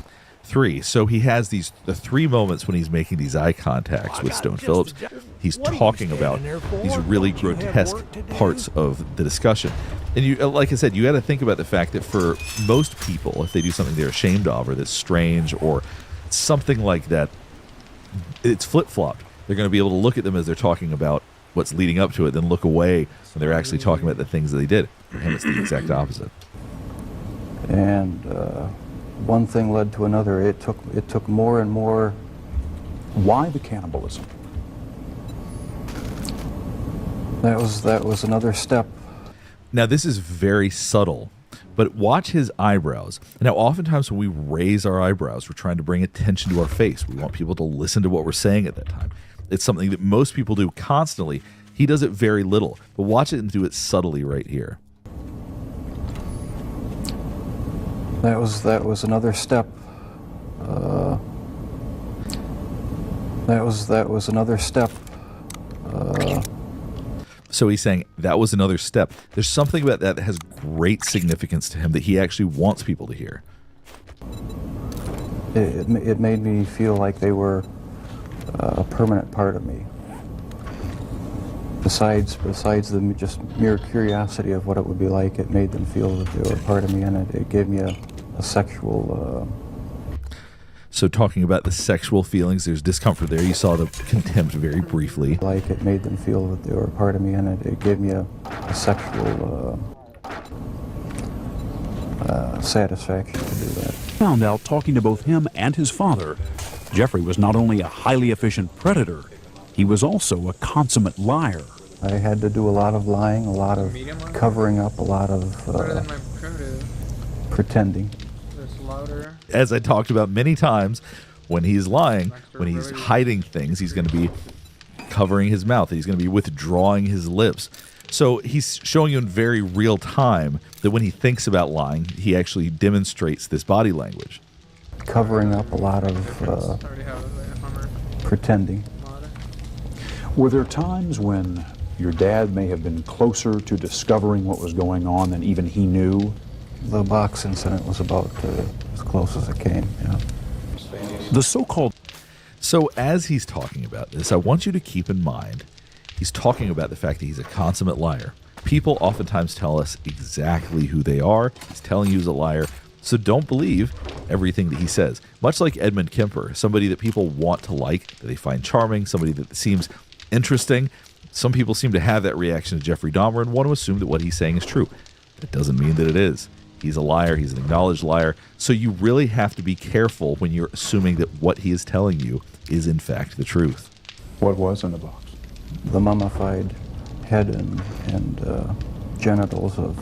3. So he has the 3 moments when he's making these eye contacts with Stone Phillips. He's talking about these really grotesque parts of the discussion. And you, like I said, you got to think about the fact that for most people, if they do something they're ashamed of or that's strange or something like that, it's flip-flopped. They're going to be able to look at them as they're talking about what's leading up to it, then look away when they're actually talking about the things that they did. For him, it's the exact opposite.
And one thing led to another. It took more and more.
Why the cannibalism?
That was another step.
Now, this is very subtle, but watch his eyebrows. Now, oftentimes when we raise our eyebrows, we're trying to bring attention to our face. We want people to listen to what we're saying at that time. It's something that most people do constantly. He does it very little, but watch it and do it subtly right here.
That was another step. That was another step.
So he's saying that was another step. There's something about that has great significance to him that he actually wants people to hear.
It made me feel like they were a permanent part of me. Besides the just mere curiosity of what it would be like, it made them feel that they were part of me, and it gave me a sexual...
So talking about the sexual feelings, there's discomfort there. You saw the contempt very briefly.
Like it made them feel that they were part of me, and it gave me a sexual satisfaction to do that.
Found out talking to both him and his father, Jeffrey was not only a highly efficient predator, he was also a consummate liar.
I had to do a lot of lying, a lot of covering up, a lot of pretending.
As I talked about many times, when he's lying, when he's hiding things, he's going to be covering his mouth. He's going to be withdrawing his lips. So he's showing you in very real time that when he thinks about lying, he actually demonstrates this body language.
Covering up a lot of pretending.
Were there times when your dad may have been closer to discovering what was going on than even he knew?
The box incident was about as close as it came, yeah.
The so-called...
So as he's talking about this, I want you to keep in mind, he's talking about the fact that he's a consummate liar. People oftentimes tell us exactly who they are. He's telling you he's a liar. So don't believe everything that he says. Much like Edmund Kemper, somebody that people want to like, that they find charming, somebody that seems interesting. Some people seem to have that reaction to Jeffrey Dahmer and want to assume that what he's saying is true. That doesn't mean that it is. He's a liar. He's an acknowledged liar. So you really have to be careful when you're assuming that what he is telling you is in fact the truth.
What was in the box?
The mummified head and genitals of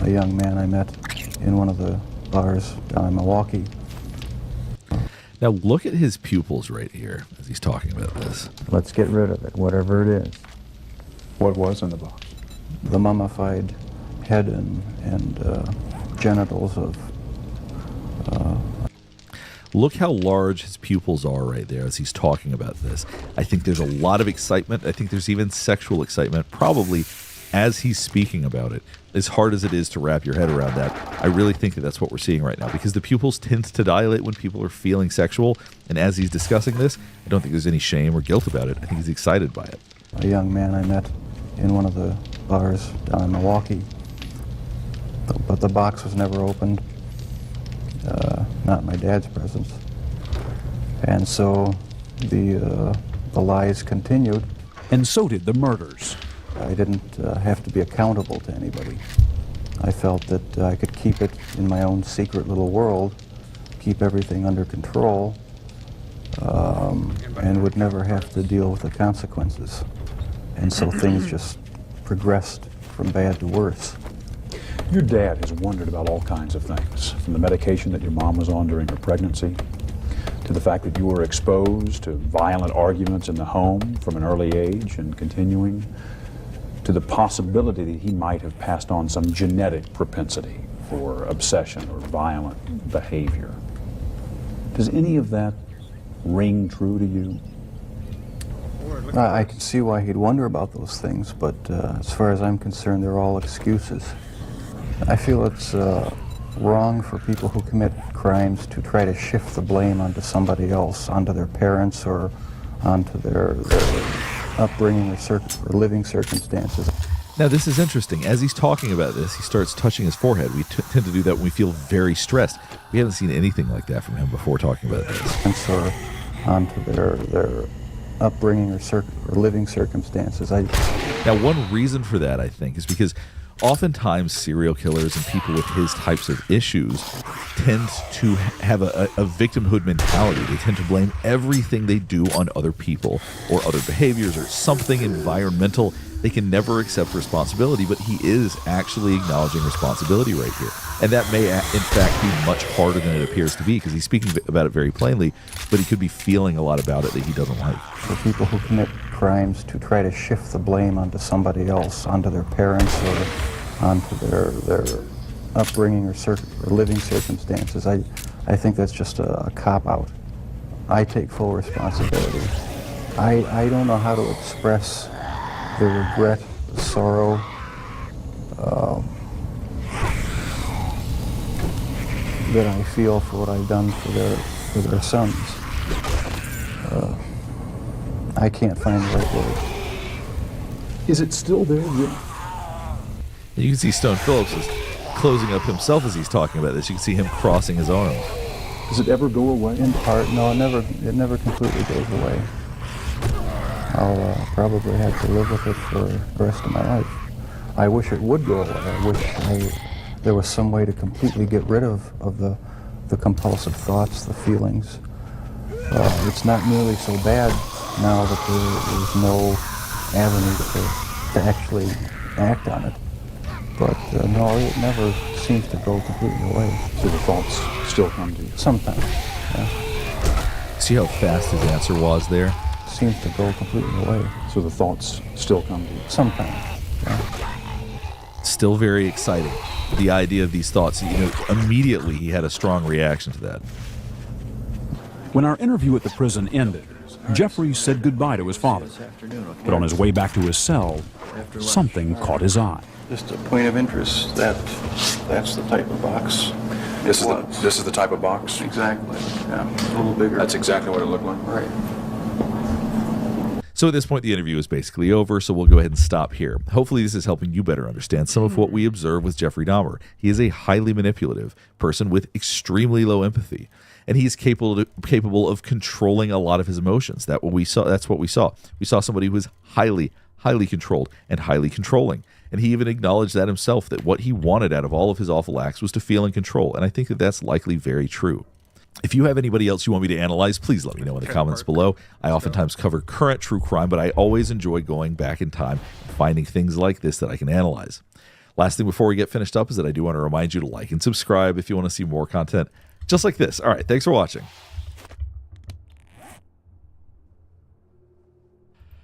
a young man I met in one of the bars down in Milwaukee.
Now look at his pupils right here as he's talking about this.
Let's get rid of it, whatever it is.
What was in the box?
The mummified head and genitals of...
Look how large his pupils are right there as he's talking about this. I think there's a lot of excitement. I think there's even sexual excitement, probably as he's speaking about it. As hard as it is to wrap your head around that, I really think that that's what we're seeing right now, because the pupils tend to dilate when people are feeling sexual, and as he's discussing this, I don't think there's any shame or guilt about it. I think he's excited by it.
A young man I met in one of the bars down in Milwaukee, but the box was never opened, not in my dad's presence. And so the lies continued.
And so did the murders.
I didn't have to be accountable to anybody. I felt that I could keep it in my own secret little world, keep everything under control, and would never have to deal with the consequences. And so things just progressed from bad to worse.
Your dad has wondered about all kinds of things, from the medication that your mom was on during her pregnancy, to the fact that you were exposed to violent arguments in the home from an early age and continuing, to to the possibility that he might have passed on some genetic propensity for obsession or violent behavior. Does any of that ring true to you?
I can see why he'd wonder about those things, but as far as I'm concerned, they're all excuses. I feel it's wrong for people who commit crimes to try to shift the blame onto somebody else, onto their parents or onto their upbringing or living circumstances.
Now, this is interesting. As he's talking about this, he starts touching his forehead. We tend to do that when we feel very stressed. We haven't seen anything like that from him before talking about this.
Or onto their upbringing or living circumstances.
Now, one reason for that, I think, is because oftentimes serial killers and people with his types of issues tend to have a victimhood mentality. They tend to blame everything they do on other people or other behaviors or something environmental. They can never accept responsibility, but he is actually acknowledging responsibility right here. And that may, in fact, be much harder than it appears to be, because he's speaking about it very plainly, but he could be feeling a lot about it that he doesn't like.
For people who commit crimes to try to shift the blame onto somebody else, onto their parents or onto their upbringing or living circumstances, I think that's just a cop-out. I take full responsibility. I don't know how to express the regret, the sorrow, that I feel for what I've done for their sons. I can't find the right word.
Is it still there?
You can see Stone Phillips is closing up himself as he's talking about this. You can see him crossing his arms.
Does it ever go away?
In part, no, it never completely goes away. I'll probably have to live with it for the rest of my life. I wish it would go away. I wish there was some way to completely get rid of the compulsive thoughts, the feelings. It's not nearly so bad now that there's no avenue to actually act on it. But no, it never seems to go completely away.
So the thoughts still come to you?
Sometimes, yeah.
See how fast his answer was there?
Seems to go completely away.
So the thoughts still come to you?
Sometimes, yeah.
Still very exciting. The idea of these thoughts, immediately he had a strong reaction to that.
When our interview at the prison ended, Jeffrey said goodbye to his father. But on his way back to his cell, something caught his eye.
Just a point of interest, that's the type of box.
This is the type of box?
Exactly, yeah, a little bigger.
That's exactly what it looked like?
Right.
So at this point, the interview is basically over, so we'll go ahead and stop here. Hopefully this is helping you better understand some of what we observe with Jeffrey Dahmer. He is a highly manipulative person with extremely low empathy, and he is capable of controlling a lot of his emotions. That's what we saw. We saw somebody who was highly controlled and highly controlling. And he even acknowledged that himself, that what he wanted out of all of his awful acts was to feel in control. And I think that that's likely very true. If you have anybody else you want me to analyze, please let me know in the comments below. I oftentimes cover current true crime, but I always enjoy going back in time and finding things like this that I can analyze. Last thing before we get finished up is that I do want to remind you to like and subscribe if you want to see more content just like this. All right, thanks for watching.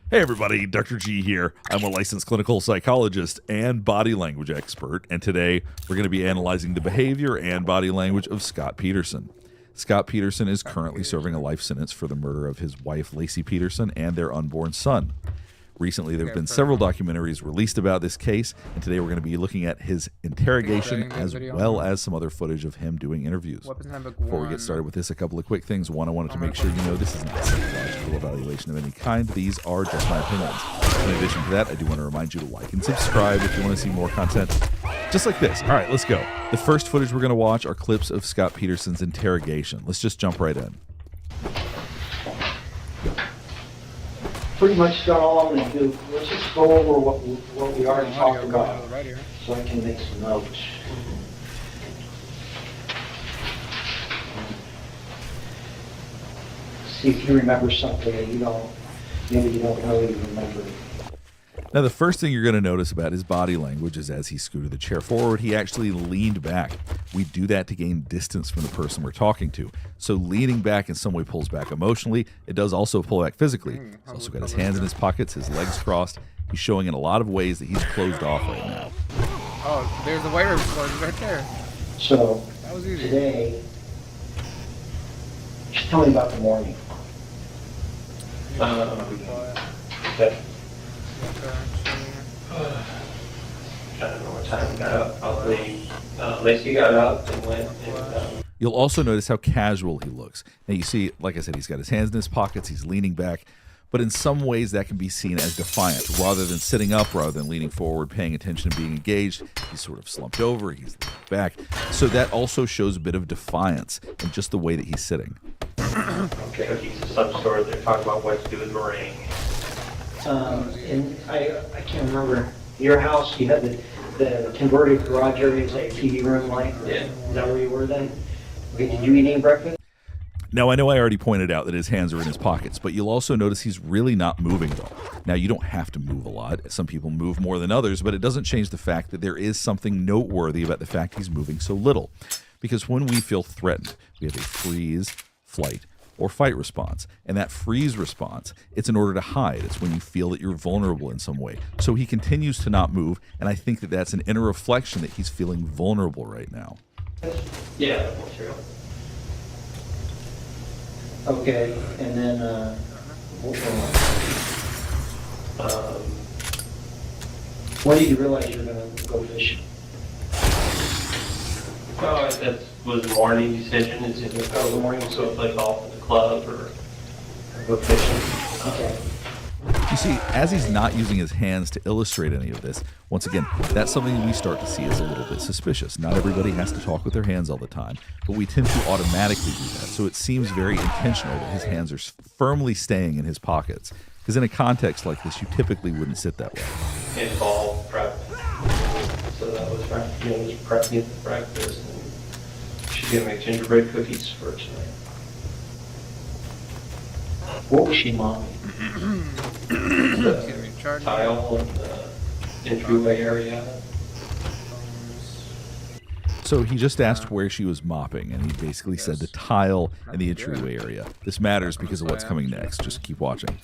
Hey everybody, Dr. G here. I'm a licensed clinical psychologist and body language expert, and today we're going to be analyzing the behavior and body language of Scott Peterson. Scott Peterson is currently serving a life sentence for the murder of his wife, Lacey Peterson, and their unborn son. Recently, there have been several documentaries released about this case, and today we're going to be looking at his interrogation as well as some other footage of him doing interviews. Before we get started with this, a couple of quick things. One, I wanted to make sure you know this is not a psychological evaluation of any kind. These are just my opinions. In addition to that, I do want to remind you to like and subscribe if you want to see more content just like this. All right, let's go. The first footage we're going to watch are clips of Scott Peterson's interrogation. Let's just jump right in.
Pretty much done all I'm going to do. Let's just go over what we already talked about so I can make some notes. See if you remember something that maybe you don't really remember.
Now, the first thing you're going to notice about his body language is as he scooted the chair forward, he actually leaned back. We do that to gain distance from the person we're talking to. So leaning back in some way pulls back emotionally. It does also pull back physically. He's also got his hands in his pockets, his legs crossed, He's showing in a lot of ways that he's closed off right now.
Oh, there's the white room explosion right there.
So,
That was easy.
today, just tell me about the morning.
Okay. I don't know what time we got up. Probably Lacey got up and went and
You'll also notice how casual he looks. Now you see, like I said, he's got his hands in his pockets, he's leaning back, but in some ways that can be seen as defiant. Rather than sitting up, rather than leaning forward, paying attention and being engaged, he's sort of slumped over, he's leaning back. So that also shows a bit of defiance in just the way that he's sitting.
okay, cookies of some sort. They're talking about what to do with meringue.
And I can't remember, your house, you had the converted garage area, is like a TV room like?
Yeah.
Is that where you were then? Okay, did you eat any breakfast?
Now, I know I already pointed out that his hands are in his pockets, but you'll also notice he's really not moving at all. Now, you don't have to move a lot. Some people move more than others, but it doesn't change the fact that there is something noteworthy about the fact he's moving so little. Because when we feel threatened, we have a freeze, flight, or fight response. And that freeze response, it's in order to hide. It's when you feel that you're vulnerable in some way. So he continues to not move, and I think that that's an inner reflection that he's feeling vulnerable right now.
Yeah, that's true.
Okay, and then, when did you realize you were gonna go fishing?
Well, that was a morning decision. Is it the morning, so play golf at the club or go fishing?
Okay.
You see, as he's not using his hands to illustrate any of this, once again, that's something we start to see as a little bit suspicious. Not everybody has to talk with their hands all the time, but we tend to automatically do that. So it seems very intentional that his hands are firmly staying in his pockets. Because in a context like this, you typically wouldn't sit that way.
And fall prep. So that was prepping for breakfast. And she's gonna make gingerbread cookies for tonight.
What was she momming?
The tile in the entryway area.
So he just asked where she was mopping, and he basically said the tile in the entryway area. This matters because of what's coming next. Just keep watching.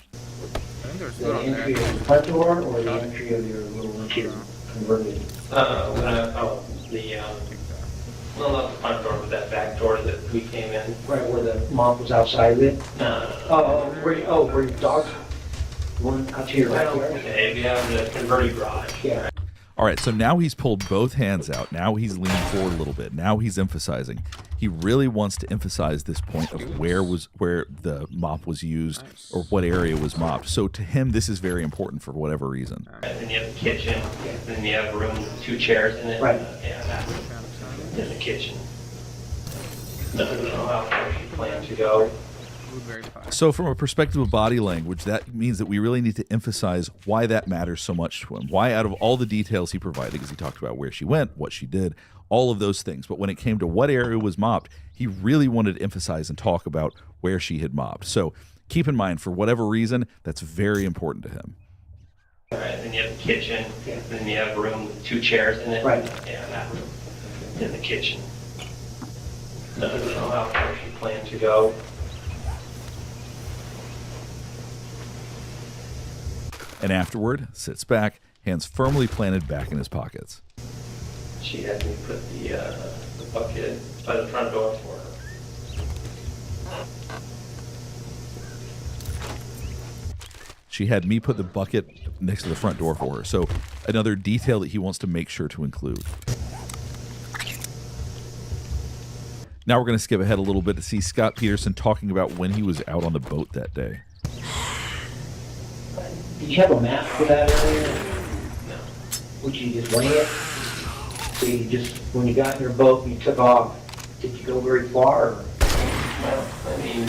The entry of the front door or the entry of your little converted?
Well, not the front door, but that back door that we came in.
Right where the mop was outside of it?
No.
Where your dog? One out to your right there?
Okay, we have the converted garage.
Yeah.
All right, so now he's pulled both hands out. Now he's leaning forward a little bit. Now he's emphasizing. He really wants to emphasize this point of where the mop was used or what area was mopped. So to him, this is very important for whatever reason.
And then you have the kitchen, and then you have a room with 2 chairs in it.
Right.
Yeah, that's in the kitchen. Doesn't know how far she plans to go.
So from a perspective of body language, that means that we really need to emphasize why that matters so much to him. Why, out of all the details he provided, because he talked about where she went, what she did, all of those things. But when it came to what area was mopped, he really wanted to emphasize and talk about where she had mopped. So keep in mind, for whatever reason, that's very important to him.
All right, then you have the kitchen, and then you have a room with 2 chairs in it.
Right.
Yeah, that room in the kitchen. Doesn't know how far she plans to go.
And afterward, sits back, hands firmly planted back in his pockets.
She had me put the bucket by the front door for her.
She had me put the bucket next to the front door for her. So another detail that he wants to make sure to include. Now we're going to skip ahead a little bit to see Scott Peterson talking about when he was out on the boat that day.
Did you have a map for that area? No. Would you just wing it? So you just, when you got in your boat and you took off, did you go very far? Or?
Well, I mean,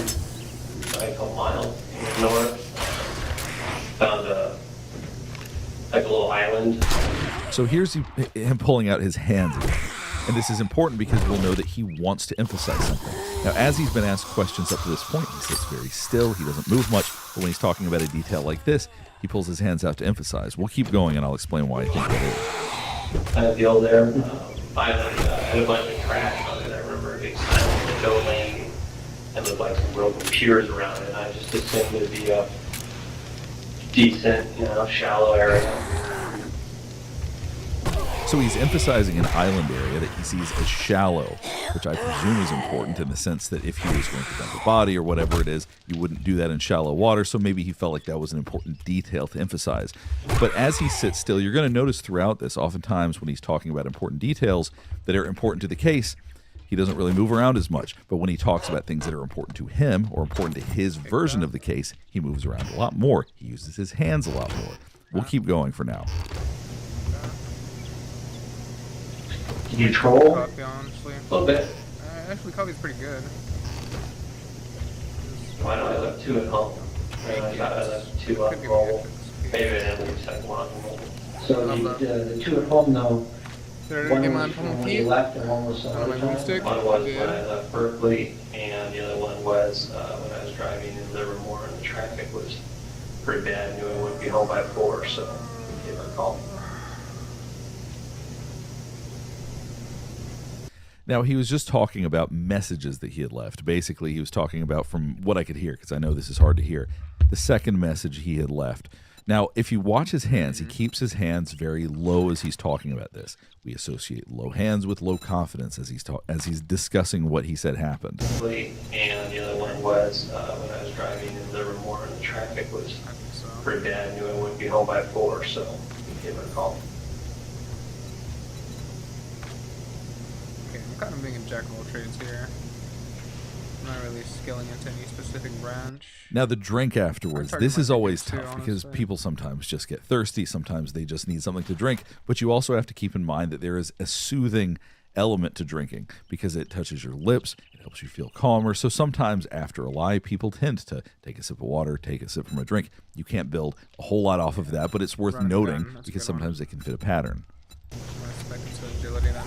like a couple miles north. Found like a little island.
So here's him pulling out his hands again. And this is important because we'll know that he wants to emphasize something. Now, as he's been asked questions up to this point, he sits very still. He doesn't move much. But when he's talking about a detail like this, he pulls his hands out to emphasize. We'll keep going, and I'll explain why I think that is.
I had the old there. Island had a bunch of trash on it. I remember a big sign with no lane and looked like some broken piers around it. And I just assumed it'd be decent, shallow area.
So he's emphasizing an island area that he sees as shallow, which I presume is important in the sense that if he was going to dump a body or whatever it is, you wouldn't do that in shallow water, so maybe he felt like that was an important detail to emphasize. But as he sits still, you're going to notice throughout this, oftentimes when he's talking about important details that are important to the case, he doesn't really move around as much. But when he talks about things that are important to him or important to his version of the case, he moves around a lot more. He uses his hands a lot more. We'll keep going for now.
Can you troll?
Copy, honestly.
A little bit.
Actually, copy's pretty good.
Why don't I left 2 at home? I left 2 on mobile. Maybe I didn't leave the second one on mobile.
So the 2 at home though, one was
from
when you left and one was some other time?
One was when I left Berkeley, and the other one was when I was driving in Livermore, and the traffic was pretty bad. I knew I wouldn't be home by 4, so I gave her a call.
Now, he was just talking about messages that he had left. Basically, he was talking about, from what I could hear, because I know this is hard to hear, the second message he had left. Now, if you watch his hands, he keeps his hands very low as he's talking about this. We associate low hands with low confidence as he's discussing what he said happened.
And the other one was when I was driving in Livermore, and the traffic was pretty bad. I knew I wouldn't be home by 4, so I gave her a call.
I'm kind of being jack of all trades here. I'm not really skilling into any specific branch.
Now, the drink afterwards, this is always tough because people sometimes just get thirsty. Sometimes they just need something to drink. But you also have to keep in mind that there is a soothing element to drinking because it touches your lips. It helps you feel calmer. So sometimes after a lie, people tend to take a sip of water, take a sip from a drink. You can't build a whole lot off of that, but it's worth noting because sometimes it can fit a pattern.
Agility then.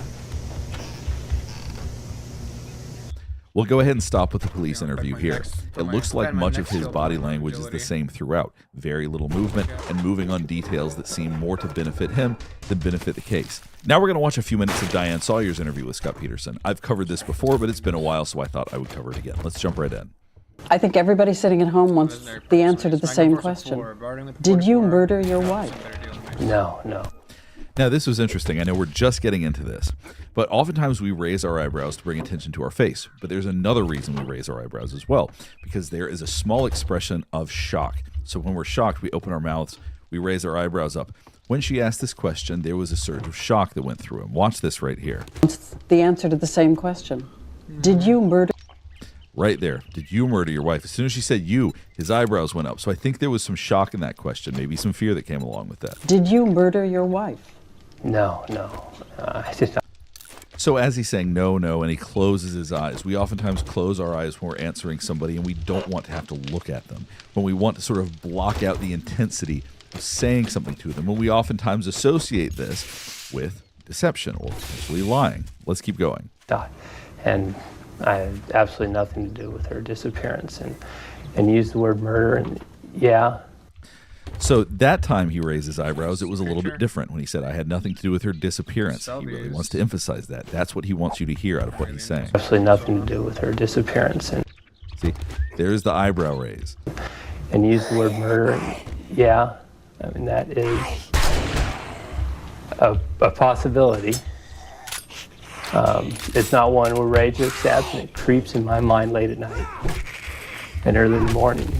We'll go ahead and stop with the police interview here. It looks like much of his body language is the same throughout. Very little movement and moving on details that seem more to benefit him than benefit the case. Now we're going to watch a few minutes of Diane Sawyer's interview with Scott Peterson. I've covered this before, but it's been a while, so I thought I would cover it again. Let's jump right in.
I think everybody sitting at home wants the answer to the same question. Did you murder your wife?
No.
Now, this was interesting. I know we're just getting into this, but oftentimes we raise our eyebrows to bring attention to our face. But there's another reason we raise our eyebrows as well, because there is a small expression of shock. So when we're shocked, we open our mouths, we raise our eyebrows up. When she asked this question, there was a surge of shock that went through him. Watch this right here.
The answer to the same question. Did you murder?
Right there. Did you murder your wife? As soon as she said you, his eyebrows went up. So I think there was some shock in that question, maybe some fear that came along with that.
Did you murder your wife?
No. I did not.
So as he's saying no, and he closes his eyes, we oftentimes close our eyes when we're answering somebody and we don't want to have to look at them. When we want to sort of block out the intensity of saying something to them, when we oftentimes associate this with deception or potentially lying. Let's keep going.
And I had absolutely nothing to do with her disappearance, and used the word murder, and yeah.
So that time he raised his eyebrows, it was a little bit different when he said, I had nothing to do with her disappearance. He really wants to emphasize that. That's what he wants you to hear out of what he's saying.
Absolutely nothing to do with her disappearance. And
see, there's the eyebrow raise.
And used the word murder, and yeah. I mean, that is a possibility. It's not one we're ready to accept, and it creeps in my mind late at night and early in the morning.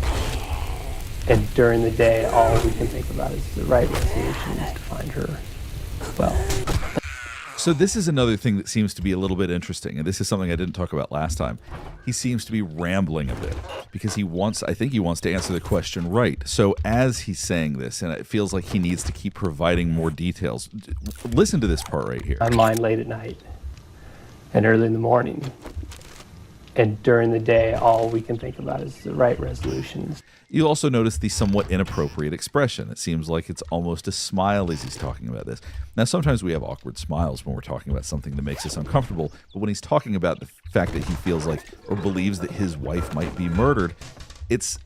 And during the day, all we can think about is the right resolution is to find her well.
So this is another thing that seems to be a little bit interesting, and this is something I didn't talk about last time. He seems to be rambling a bit because I think he wants to answer the question right. So as he's saying this, and it feels like he needs to keep providing more details. Listen to this part right here.
My mind late at night and early in the morning. And during the day, all we can think about is the right resolutions.
You also notice the somewhat inappropriate expression. It seems like it's almost a smile as he's talking about this. Now, sometimes we have awkward smiles when we're talking about something that makes us uncomfortable, but when he's talking about the fact that he feels like or believes that his wife might be murdered, it's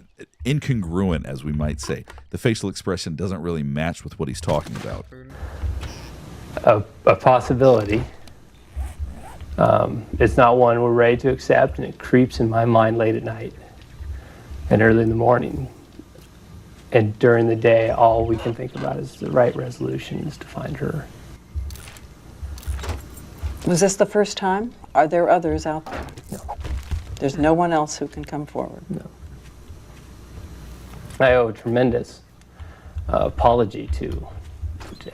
incongruent, as we might say. The facial expression doesn't really match with what he's talking about.
A possibility. It's not one we're ready to accept, and it creeps in my mind late at night and early in the morning. And during the day, all we can think about is the right resolution is to find her.
Was this the first time? Are there others out there?
No.
There's no one else who can come forward?
No. I owe a tremendous apology to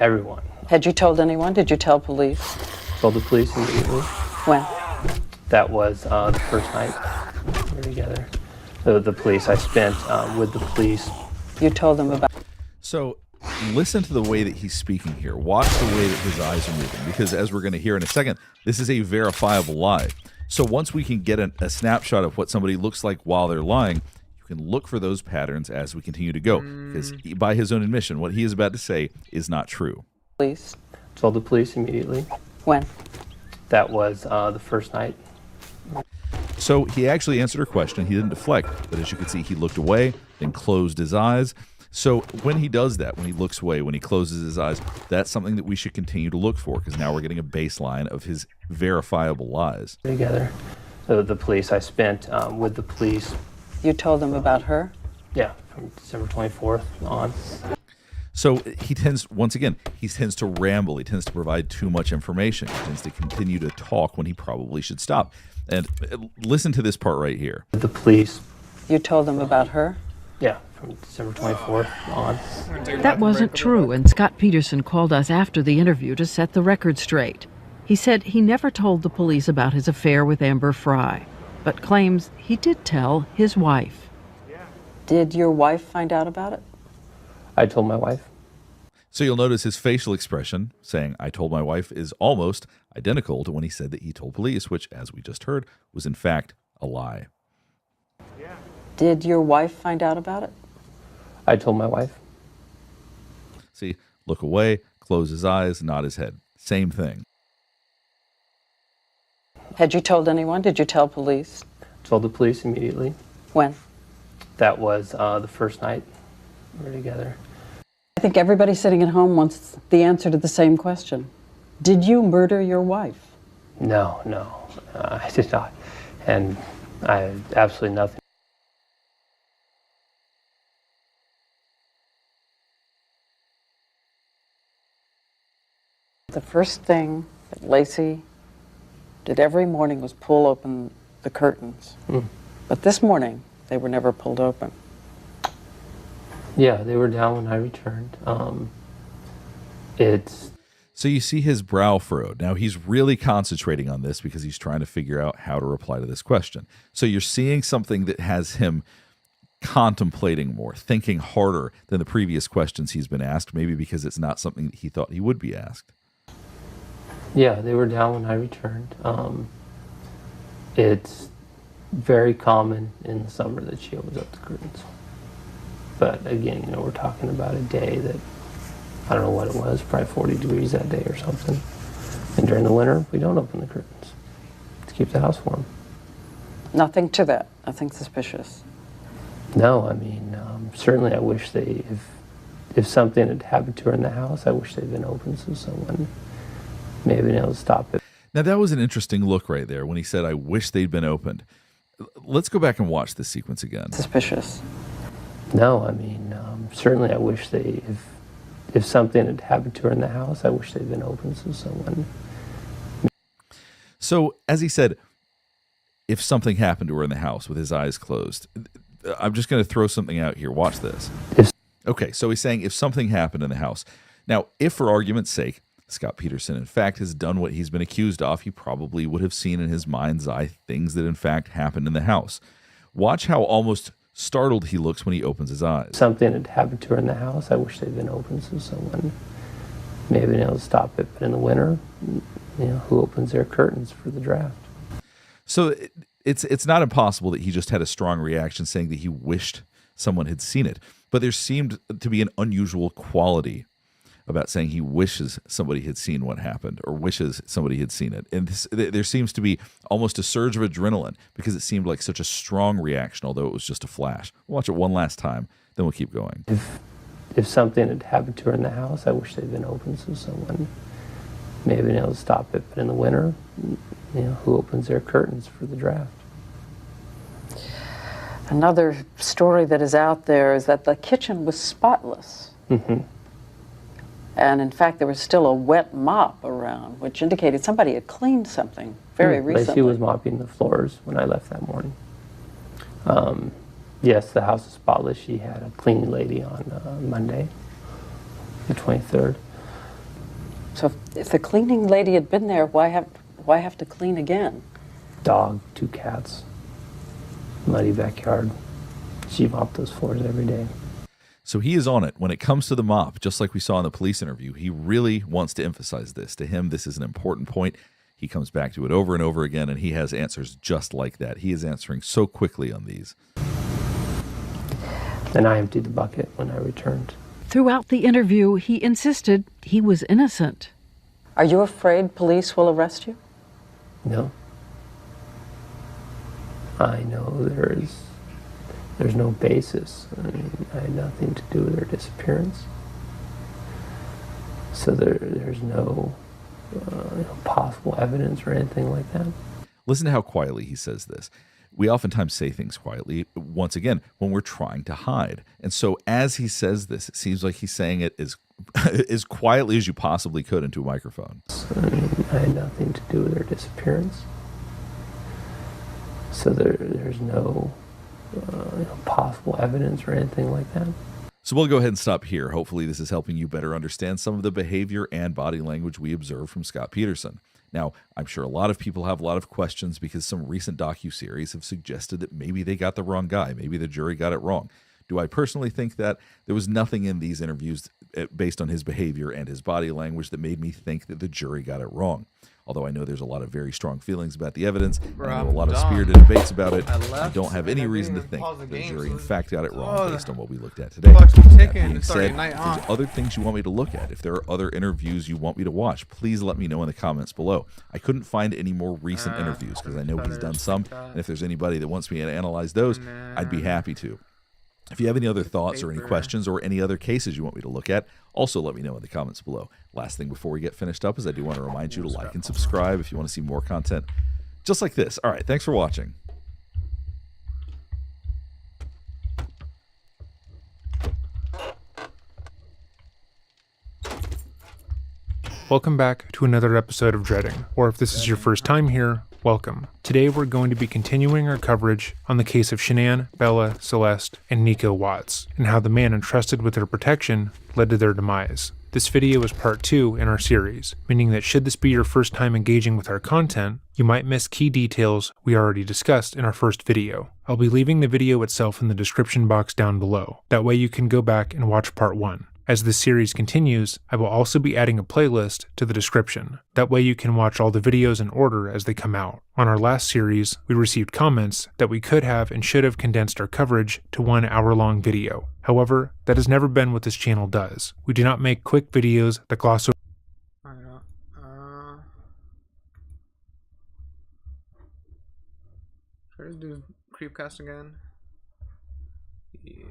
everyone.
Had you told anyone? Did you tell police?
Told the police immediately.
When?
That was the first night we were together. So the police, I spent with the police.
You told them about...
So listen to the way that he's speaking here. Watch the way that his eyes are moving, because as we're going to hear in a second, this is a verifiable lie. So once we can get a snapshot of what somebody looks like while they're lying, you can look for those patterns as we continue to go. Because by his own admission, what he is about to say is not true.
Police. Told the police immediately.
When?
That was the first night.
So he actually answered her question. He didn't deflect, but as you can see, he looked away, then closed his eyes. So when he does that, when he looks away, when he closes his eyes, that's something that we should continue to look for, because now we're getting a baseline of his verifiable lies.
Together. So the police, I spent with the police.
You told them about her?
Yeah, from December 24th on.
So he tends, once again, he tends to ramble. He tends to provide too much information. He tends to continue to talk when he probably should stop. And listen to this part right here.
The police.
You told them about her?
Yeah, from December 24th on.
That wasn't true, and Scott Peterson called us after the interview to set the record straight. He said he never told the police about his affair with Amber Fry, but claims he did tell his wife.
Did your wife find out about it?
I told my wife.
So you'll notice his facial expression saying, I told my wife, is almost identical to when he said that he told police, which, as we just heard, was in fact a lie.
Did your wife find out about it?
I told my wife.
See, look away, close his eyes, nod his head. Same thing.
Had you told anyone? Did you tell police?
Told the police immediately.
When?
That was the first night we were together.
I think everybody sitting at home wants the answer to the same question. Did you murder your wife?
No, I did not. And I had absolutely nothing.
The first thing that Lacey did every morning was pull open the curtains. But this morning, they were never pulled open.
Yeah, they were down when I returned.
So you see his brow furrowed. Now he's really concentrating on this because he's trying to figure out how to reply to this question. So you're seeing something that has him contemplating more, thinking harder than the previous questions he's been asked, maybe because it's not something that he thought he would be asked.
Yeah, they were down when I returned. It's very common in the summer that she opens up the curtains. But again, we're talking about a day that, I don't know what it was, probably 40 degrees that day or something. And during the winter, we don't open the curtains to keep the house warm.
Nothing to that, nothing suspicious.
No, I mean, certainly I wish if something had happened to her in the house, I wish they'd been open so someone may have been able to stop it.
Now that was an interesting look right there when he said, I wish they'd been opened. Let's go back and watch this sequence again.
Suspicious.
No, I mean, certainly I wish if something had happened to her in the house, I wish they'd been open so someone.
So, as he said, if something happened to her in the house with his eyes closed, I'm just going to throw something out here. Watch this. Okay, so he's saying if something happened in the house. Now, if for argument's sake, Scott Peterson, in fact, has done what he's been accused of, he probably would have seen in his mind's eye things that, in fact, happened in the house. Watch how almost startled he looks when he opens his eyes.
Something had happened to her in the house. I wish they'd been open so someone may have been able to stop it. But in the winter, who opens their curtains for the draft?
So it's not impossible that he just had a strong reaction saying that he wished someone had seen it. But there seemed to be an unusual quality about saying he wishes somebody had seen what happened or wishes somebody had seen it. And there seems to be almost a surge of adrenaline because it seemed like such a strong reaction, although it was just a flash. We'll watch it one last time, then we'll keep going.
If something had happened to her in the house, I wish they'd been open so someone may have been able to stop it. But in the winter, who opens their curtains for the draft?
Another story that is out there is that the kitchen was spotless.
Mm-hmm.
And in fact, there was still a wet mop around, which indicated somebody had cleaned something very recently.
Lacey was mopping the floors when I left that morning. Yes, the house is spotless. She had a cleaning lady on Monday, the 23rd.
So if the cleaning lady had been there, why have to clean again?
Dog, 2 cats, muddy backyard. She mopped those floors every day.
So he is on it. When it comes to the mop, just like we saw in the police interview, he really wants to emphasize this. To him, this is an important point. He comes back to it over and over again, and he has answers just like that. He is answering so quickly on these.
And I emptied the bucket when I returned.
Throughout the interview, he insisted he was innocent.
Are you afraid police will arrest you?
No. I know there's no basis. I mean, I had nothing to do with her disappearance. So there's no possible evidence or anything like that.
Listen to how quietly he says this. We oftentimes say things quietly, once again, when we're trying to hide. And so as he says this, it seems like he's saying it as quietly as you possibly could into a microphone.
I mean, I had nothing to do with her disappearance. So there's no possible evidence or anything like that.
So we'll go ahead and stop here. Hopefully this is helping you better understand some of the behavior and body language we observed from Scott Peterson. Now, I'm sure a lot of people have a lot of questions because some recent docuseries have suggested that maybe they got the wrong guy. Maybe the jury got it wrong. Do I personally think that? There was nothing in these interviews based on his behavior and his body language that made me think that the jury got it wrong. Although I know there's a lot of very strong feelings about the evidence, and I know a lot of spirited debates about it, I don't have any reason to think that the jury in fact got it wrong based on what we looked at today. That being said, if there's other things you want me to look at, if there are other interviews you want me to watch, please let me know in the comments below. I couldn't find any more recent interviews because I know he's done some, and if there's anybody that wants me to analyze those, I'd be happy to. If you have any other thoughts or any questions or any other cases you want me to look at, also let me know in the comments below. Last thing before we get finished up is I do want to remind you to like and subscribe if you want to see more content just like this. All right, thanks for watching.
Welcome back to another episode of Dreading, or if this is your first time here, welcome. Today we're going to be continuing our coverage on the case of Shanann, Bella, Celeste, and Nico Watts, and how the man entrusted with their protection led to their demise. This video is part 2 in our series, meaning that should this be your first time engaging with our content, you might miss key details we already discussed in our first video. I'll be leaving the video itself in the description box down below. That way you can go back and watch part 1. As this series continues, I will also be adding a playlist to the description. That way you can watch all the videos in order as they come out. On our last series, we received comments that we could have and should have condensed our coverage to 1 hour-long video. However, that has never been what this channel does. We do not make quick videos that gloss over.
Should I just do CreepCast again? Yeah.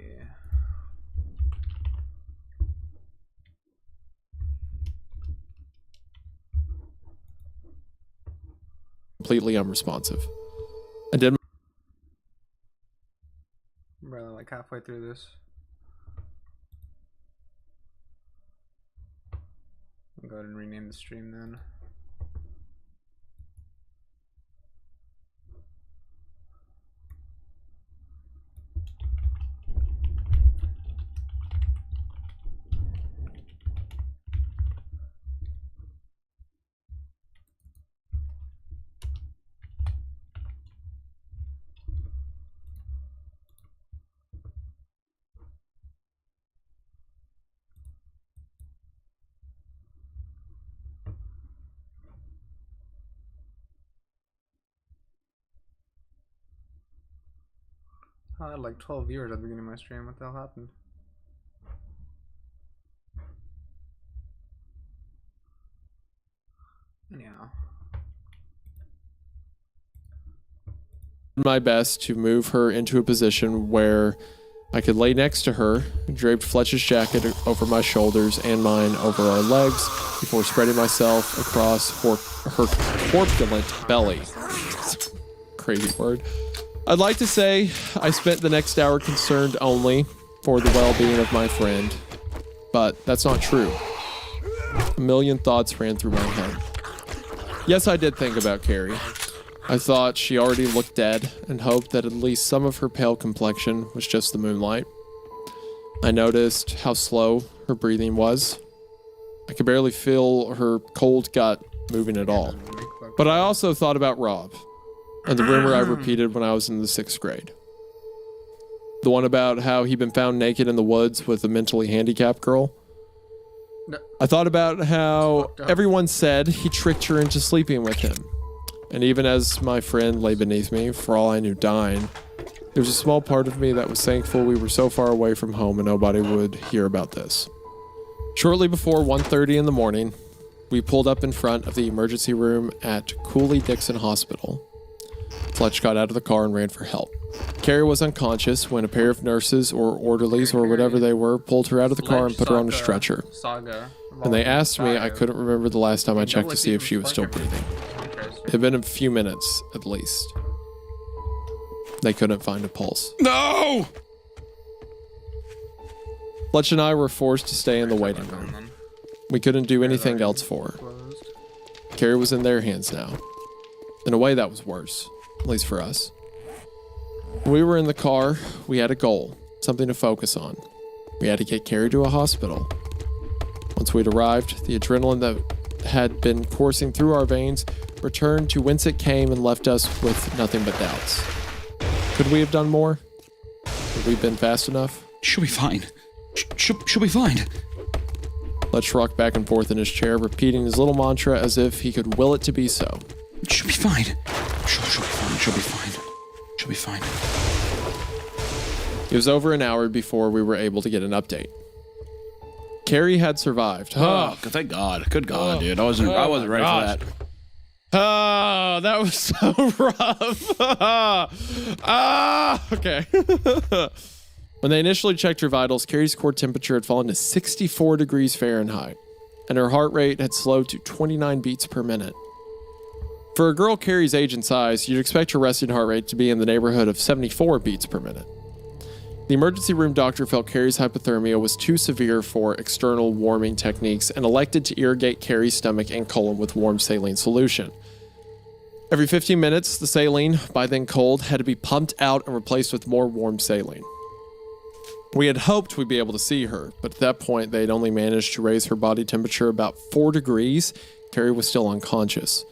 Completely unresponsive. I did.
Bro, like halfway through this. I'll go ahead and rename the stream then. I had like 12 viewers at the beginning of my stream. What the hell happened? Anyhow.
My best to move her into a position where I could lay next to her, draped Fletch's jacket over my shoulders and mine over our legs before spreading myself across her corpulent belly. Crazy word. I'd like to say I spent the next hour concerned only for the well-being of my friend, but that's not true. A million thoughts ran through my head. Yes, I did think about Carrie. I thought she already looked dead and hoped that at least some of her pale complexion was just the moonlight. I noticed how slow her breathing was. I could barely feel her cold gut moving at all. But I also thought about Rob and the rumor I repeated when I was in the 6th grade. The one about how he'd been found naked in the woods with a mentally handicapped girl.
No.
I thought about how everyone said he tricked her into sleeping with him. And even as my friend lay beneath me, for all I knew dying, there was a small part of me that was thankful we were so far away from home and nobody would hear about this. Shortly before 1:30 in the morning, we pulled up in front of the emergency room at Cooley-Dixon Hospital. Fletch got out of the car and ran for help. Carrie was unconscious when a pair of nurses or orderlies or whatever they were pulled her out of the car and put her on a stretcher. And they asked me, I couldn't remember the last time I checked to see if she was still breathing. It had been a few minutes, at least. They couldn't find a pulse.
No!
Fletch and I were forced to stay in the waiting room. We couldn't do anything else for her. Carrie was in their hands now. In a way, that was worse, at least for us. When we were in the car, we had a goal, something to focus on. We had to get Carrie to a hospital. Once we'd arrived, the adrenaline that had been coursing through our veins returned to whence it came and left us with nothing but doubts. Could we have done more? Had we been fast enough?
She'll be fine. She'll be fine.
Let's rock back and forth in his chair, repeating his little mantra as if he could will it to be so.
She'll be fine. She'll be fine. She'll be fine. She'll be fine.
It was over an hour before we were able to get an update. Carrie had survived.
Oh, thank God. Good God, dude. I wasn't ready for that.
Oh, that was so rough. Okay. When they initially checked her vitals, Carrie's core temperature had fallen to 64 degrees Fahrenheit, and her heart rate had slowed to 29 beats per minute. For a girl Carrie's age and size, you'd expect her resting heart rate to be in the neighborhood of 74 beats per minute. The emergency room doctor felt Carrie's hypothermia was too severe for external warming techniques and elected to irrigate Carrie's stomach and colon with warm saline solution. Every 15 minutes, the saline, by then cold, had to be pumped out and replaced with more warm saline. We had hoped we'd be able to see her, but at that point, they'd only managed to raise her body temperature about 4 degrees. Carrie was still unconscious.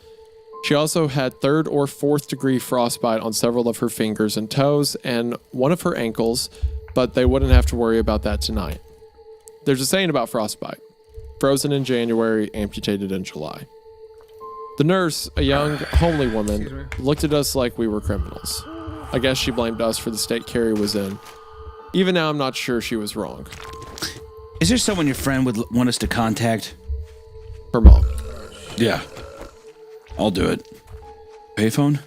She also had 3rd or 4th degree frostbite on several of her fingers and toes and one of her ankles, but they wouldn't have to worry about that tonight. There's a saying about frostbite: frozen in January, amputated in July. The nurse, a young, homely woman, looked at us like we were criminals. I guess she blamed us for the state Carrie was in. Even now, I'm not sure she was wrong.
Is there someone your friend would want us to contact?
Her mom.
Yeah. I'll do it. Payphone?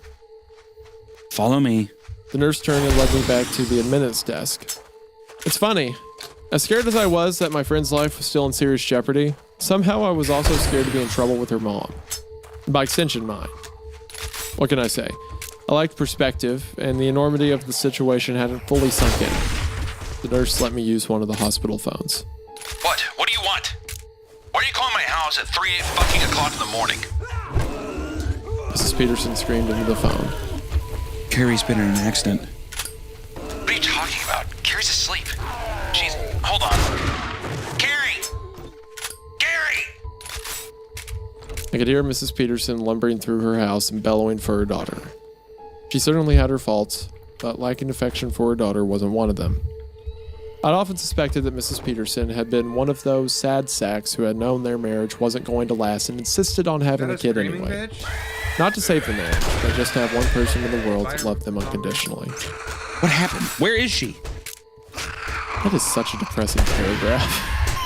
Follow me.
The nurse turned and led me back to the admittance desk. It's funny. As scared as I was that my friend's life was still in serious jeopardy, somehow I was also scared to be in trouble with her mom. By extension, mine. What can I say? I liked perspective, and the enormity of the situation hadn't fully sunk in. The nurse let me use one of the hospital phones.
What? What do you want? Why are you calling my house at 3 fucking o'clock in the morning?
Mrs. Peterson screamed into the phone.
Carrie's been in an accident. What are you talking about? Carrie's asleep. She's... Hold on. Carrie! Carrie!
I could hear Mrs. Peterson lumbering through her house and bellowing for her daughter. She certainly had her faults, but lacking affection for her daughter wasn't one of them. I'd often suspected that Mrs. Peterson had been one of those sad sacks who had known their marriage wasn't going to last and insisted on having a kid anyway.
Bitch?
Not to save the man, but just to have one person in the world that loved them unconditionally.
What happened? Where is she?
That is such a depressing paragraph.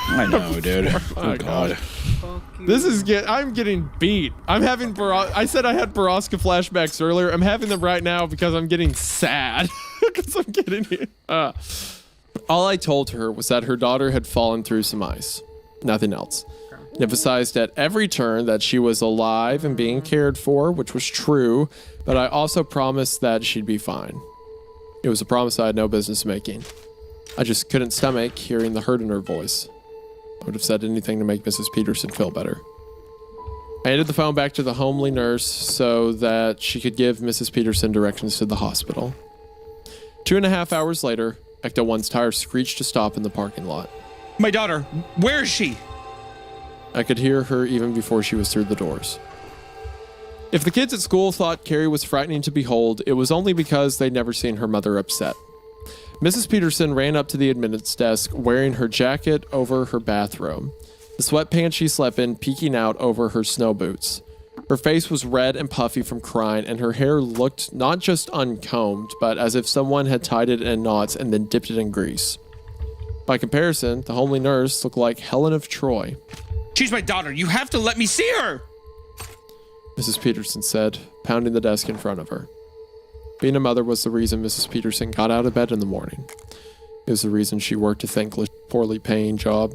I know, dude. Oh, God.
This is I'm getting beat. I'm having I said I had Baraska flashbacks earlier. I'm having them right now because I'm getting sad. Because I'm getting all I told her was that her daughter had fallen through some ice. Nothing else. Emphasized at every turn that she was alive and being cared for, which was true, but I also promised that she'd be fine. It was a promise I had no business making. I just couldn't stomach hearing the hurt in her voice. I would have said anything to make Mrs. Peterson feel better. I handed the phone back to the homely nurse so that she could give Mrs. Peterson directions to the hospital. 2.5 hours later, Ecto 1's tires screeched to stop in the parking lot.
My daughter, where is she?
I could hear her even before she was through the doors. If the kids at school thought Carrie was frightening to behold, it was only because they'd never seen her mother upset. Mrs. Peterson ran up to the admittance desk wearing her jacket over her bathrobe, the sweatpants she slept in peeking out over her snow boots. Her face was red and puffy from crying, and her hair looked not just uncombed, but as if someone had tied it in knots and then dipped it in grease. By comparison, the homely nurse looked like Helen of Troy.
She's my daughter. You have to let me see her.
Mrs. Peterson said, pounding the desk in front of her. Being a mother was the reason Mrs. Peterson got out of bed in the morning. It was the reason she worked a thankless, poorly paying job.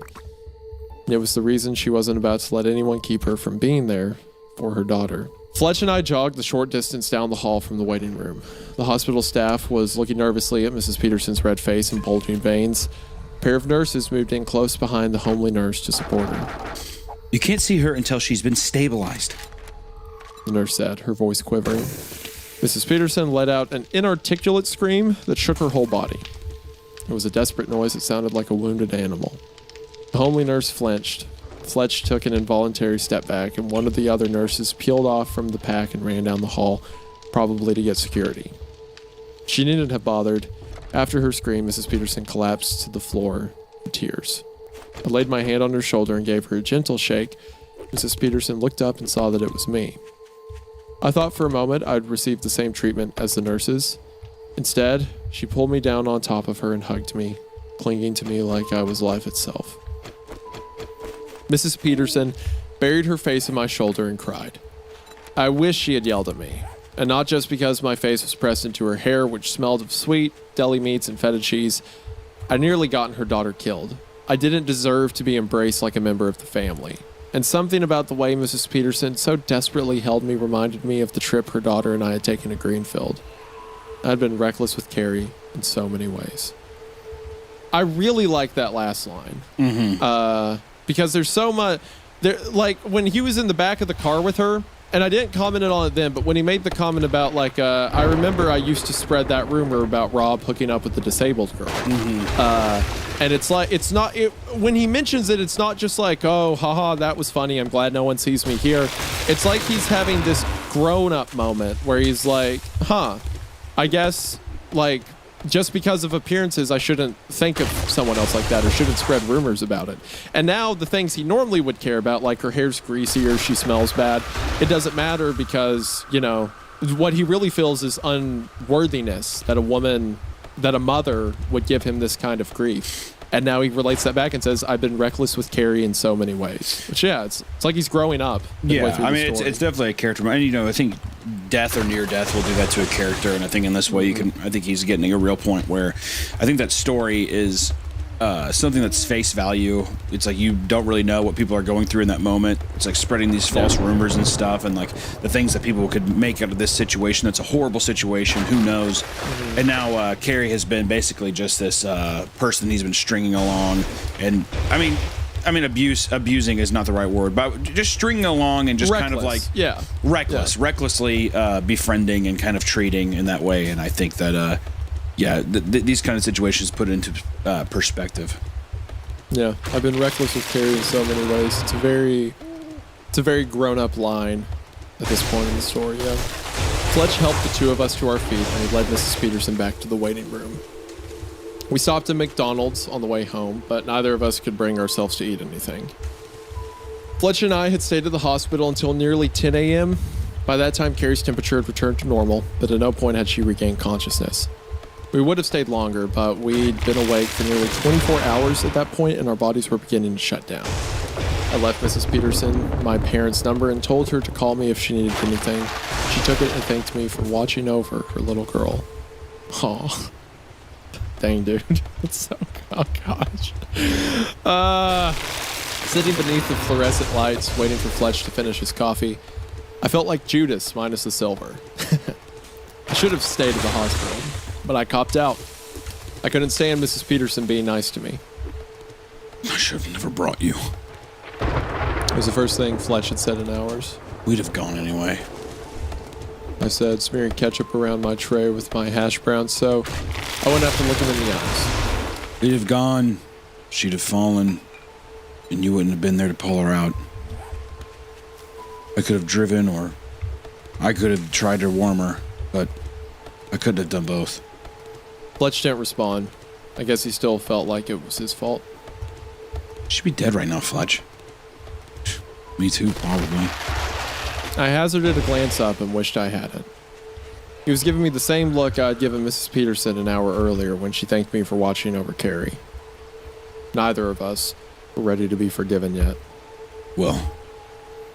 And it was the reason she wasn't about to let anyone keep her from being there for her daughter. Fletch and I jogged the short distance down the hall from the waiting room. The hospital staff was looking nervously at Mrs. Peterson's red face and bulging veins. A pair of nurses moved in close behind the homely nurse to support her.
You can't see her until she's been stabilized,
the nurse said, her voice quivering. Mrs. Peterson let out an inarticulate scream that shook her whole body. It was a desperate noise that sounded like a wounded animal. The homely nurse flinched. Fletch took an involuntary step back, and one of the other nurses peeled off from the pack and ran down the hall, probably to get security. She needn't have bothered. After her scream, Mrs. Peterson collapsed to the floor in tears. I laid my hand on her shoulder and gave her a gentle shake. Mrs. Peterson looked up and saw that it was me. I thought for a moment I'd received the same treatment as the nurses. Instead, she pulled me down on top of her and hugged me, clinging to me like I was life itself. Mrs. Peterson buried her face in my shoulder and cried. I wish she had yelled at me, and not just because my face was pressed into her hair, which smelled of sweet, deli meats, and feta cheese. I'd nearly gotten her daughter killed. I didn't deserve to be embraced like a member of the family. And something about the way Mrs. Peterson so desperately held me reminded me of the trip her daughter and I had taken to Greenfield. I'd been reckless with Carrie in so many ways. I really like that last line. Because there's so much... like, when he was in the back of the car with her, and I didn't comment on it then, but when he made the comment about, like, I remember I used to spread that rumor about Rob hooking up with the disabled girl. And it's like, it's not... when he mentions it, it's not just like, oh, haha, that was funny, I'm glad no one sees me here. It's like he's having this grown-up moment where he's like, I guess, like... just because of appearances, I shouldn't think of someone else like that or shouldn't spread rumors about it. And now the things he normally would care about, like her hair's greasy or she smells bad, it doesn't matter because, you know, what he really feels is unworthiness that a mother would give him this kind of grief. And now he relates that back and says, I've been reckless with Carrie in so many ways. Which, yeah, it's like he's growing up.
Yeah, I mean, it's definitely a character. And, you know, I think death or near death will do that to a character. And I think in this way, I think he's getting a real point where I think that story is something that's face value. It's like you don't really know what people are going through in that moment. It's like spreading these false rumors and stuff, and like the things that people could make out of this situation. That's a horrible situation. Who knows? And now Carrie has been basically just this person he's been stringing along. And I mean, abusing is not the right word, but just stringing along and just
reckless.
Kind of like
reckless,
recklessly befriending and kind of treating in that way. And I think that. These kind of situations put it into perspective.
Yeah, I've been reckless with Carrie in so many ways. It's a very grown-up line at this point in the story, yeah. Fletch helped the two of us to our feet, and he led Mrs. Peterson back to the waiting room. We stopped at McDonald's on the way home, but neither of us could bring ourselves to eat anything. Fletch and I had stayed at the hospital until nearly 10 a.m. By that time, Carrie's temperature had returned to normal, but at no point had she regained consciousness. We would have stayed longer, but we'd been awake for nearly 24 hours at that point, and our bodies were beginning to shut down. I left Mrs. Peterson my parents' number and told her to call me if she needed anything. She took it and thanked me for watching over her little girl. Aw. Dang, dude. That's so... oh, gosh. Sitting beneath the fluorescent lights, waiting for Fletch to finish his coffee, I felt like Judas minus the silver. I should have stayed at the hospital. but I copped out. I couldn't stand Mrs. Peterson being nice to me.
I should have never brought you.
It was the first thing Fletch had said in hours.
We'd have gone anyway.
I said, smearing ketchup around my tray with my hash browns, so I wouldn't have to look him in the eyes.
We'd have gone, she'd have fallen, and you wouldn't have been there to pull her out. I could have driven, or I could have tried to warm her, but I couldn't have done both.
Fletch didn't respond. I guess he still felt like it was his fault.
She'd be dead right now, Fletch. Me too, probably.
I hazarded a glance up and wished I hadn't. He was giving me the same look I'd given Mrs. Peterson an hour earlier when she thanked me for watching over Carrie. Neither of us were ready to be forgiven yet.
Well,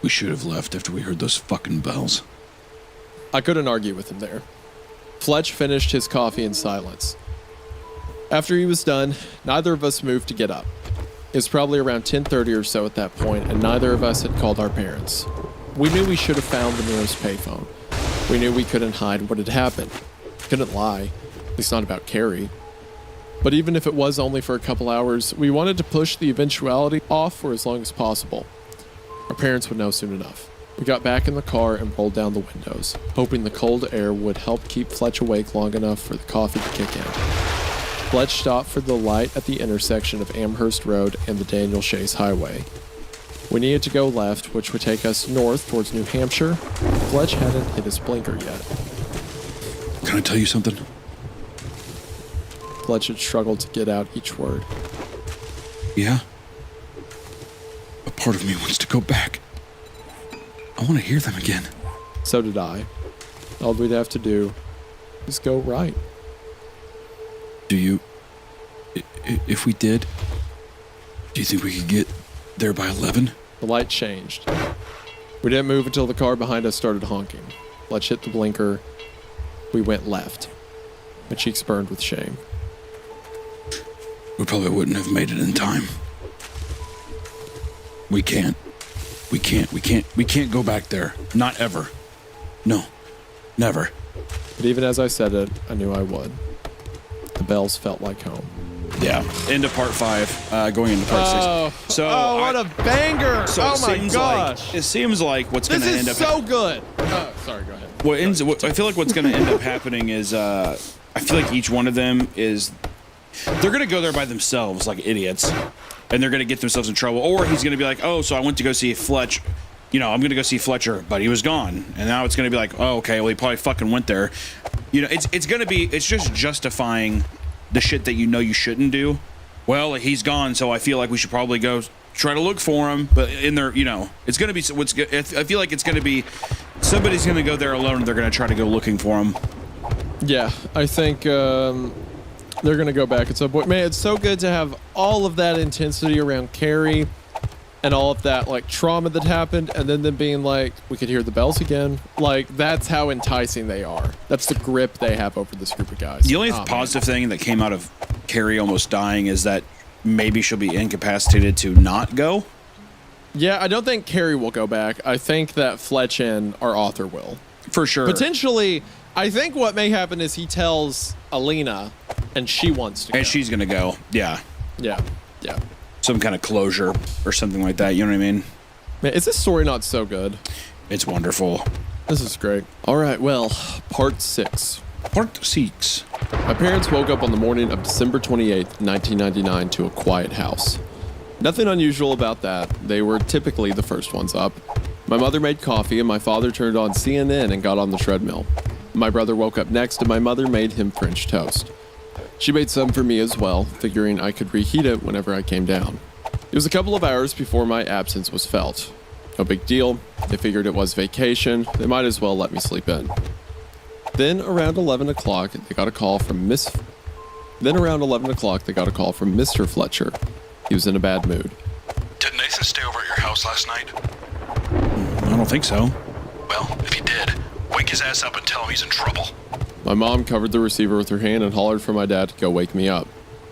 we should have left after we heard those fucking bells.
I couldn't argue with him there. Fletch finished his coffee in silence. After he was done, neither of us moved to get up. It was probably around 10:30 or so at that point, and neither of us had called our parents. We knew we should have found the nearest payphone. We knew we couldn't hide what had happened. Couldn't lie, at least not about Carrie. But even if it was only for a couple hours, we wanted to push the eventuality off for as long as possible. Our parents would know soon enough. We got back in the car and rolled down the windows, hoping the cold air would help keep Fletch awake long enough for the coffee to kick in. Fletch stopped for the light at the intersection of Amherst Road and the Daniel Chase Highway. We needed to go left, which would take us north towards New Hampshire. Fletch hadn't hit his blinker yet.
Can I tell you something?
Fletch had struggled to get out each word.
Yeah? A part of me wants to go back. I want to hear them again.
So did I. All we'd have to do is go right.
Do you... If we did, do you think we could get there by 11?
The light changed. We didn't move until the car behind us started honking. Fletch hit the blinker. We went left. My cheeks burned with shame.
We probably wouldn't have made it in time. We can't go back there. Not ever. No. Never.
But even as I said it, I knew I would. The bells felt like home.
Yeah. Into part 5, going into part 6. So
what a banger!
So
oh my gosh!
It seems like what's going to end up...
This is so good! Sorry, go ahead.
I feel like what's going to end up happening is, I feel like each one of them is... They're going to go there by themselves like idiots. And they're going to get themselves in trouble. Or he's going to be like, oh, so I went to go see Fletch. You know, I'm going to go see Fletcher, but he was gone. And now it's going to be like, oh, okay, well, he probably fucking went there. You know, it's going to be... It's just justifying the shit that you know you shouldn't do. Well, he's gone, so I feel like we should probably go try to look for him. But in there, you know, it's going to be... I feel like it's going to be... Somebody's going to go there alone and they're going to try to go looking for him.
Yeah, I think they're going to go back at some point. Man, it's so good to have all of that intensity around Carrie and all of that, like, trauma that happened, and then them being like, we could hear the bells again. Like, that's how enticing they are. That's the grip they have over this group of guys.
The only positive thing that came out of Carrie almost dying is that maybe she'll be incapacitated to not go.
Yeah, I don't think Carrie will go back. I think that Fletch and our author will.
For sure.
Potentially, I think what may happen is he tells Alina, and she wants to go.
And she's going to go. Yeah.
Yeah. Yeah.
Some kind of closure or something like that. You know what I mean?
Man, is this story not so good?
It's wonderful.
This is great. All right, well, part 6.
Part 6.
My parents woke up on the morning of December 28th, 1999 to a quiet house. Nothing unusual about that. They were typically the first ones up. My mother made coffee and my father turned on CNN and got on the treadmill. My brother woke up next and my mother made him French toast. She made some for me as well, figuring I could reheat it whenever I came down. It was a couple of hours before my absence was felt. No big deal. They figured it was vacation. They might as well let me sleep in. Then around 11 o'clock, they got a call from Mr. Fletcher. He was in a bad mood.
Did Nathan stay over at your house last night?
I don't think so.
Well, if he did, wake his ass up and tell him he's in trouble.
My mom covered the receiver with her hand and hollered for my dad to go wake me up.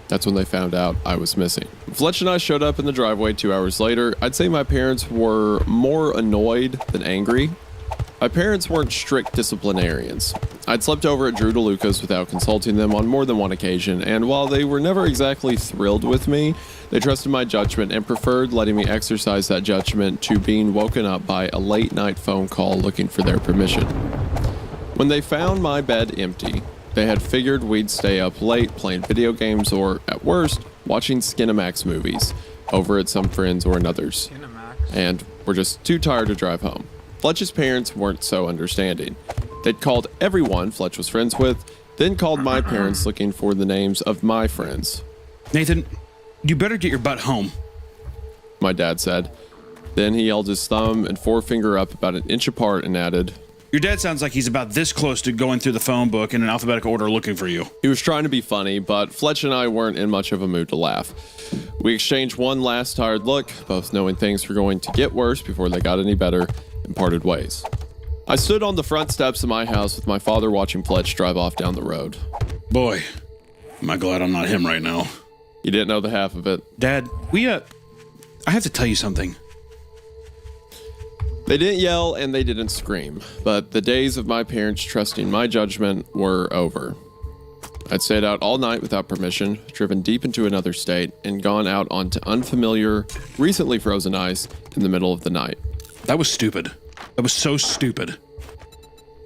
That's when they found out I was missing. Fletch and I showed up in the driveway 2 hours later. I'd say my parents were more annoyed than angry. My parents weren't strict disciplinarians. I'd slept over at Drew DeLuca's without consulting them on more than one occasion, and while they were never exactly thrilled with me, they trusted my judgment and preferred letting me exercise that judgment to being woken up by a late-night phone call looking for their permission. When they found my bed empty, they had figured we'd stay up late playing video games or, at worst, watching Skinamax movies over at some friends or another's, and were just too tired to drive home. Fletch's parents weren't so understanding. They'd called everyone Fletch was friends with, then called my parents looking for the names of my friends.
Nathan, you better get your butt home,
my dad said. Then he held his thumb and forefinger up about an inch apart and added,
Your dad sounds like he's about this close to going through the phone book in an alphabetical order looking for you.
He was trying to be funny, but Fletch and I weren't in much of a mood to laugh. We exchanged one last tired look, both knowing things were going to get worse before they got any better, and parted ways. I stood on the front steps of my house with my father watching Fletch drive off down the road.
Boy, am I glad I'm not him right now.
You didn't know the half of it.
Dad, I have to tell you something.
They didn't yell and they didn't scream, but the days of my parents trusting my judgment were over. I'd stayed out all night without permission, driven deep into another state, and gone out onto unfamiliar, recently frozen ice in the middle of the night.
That was stupid. That was so stupid.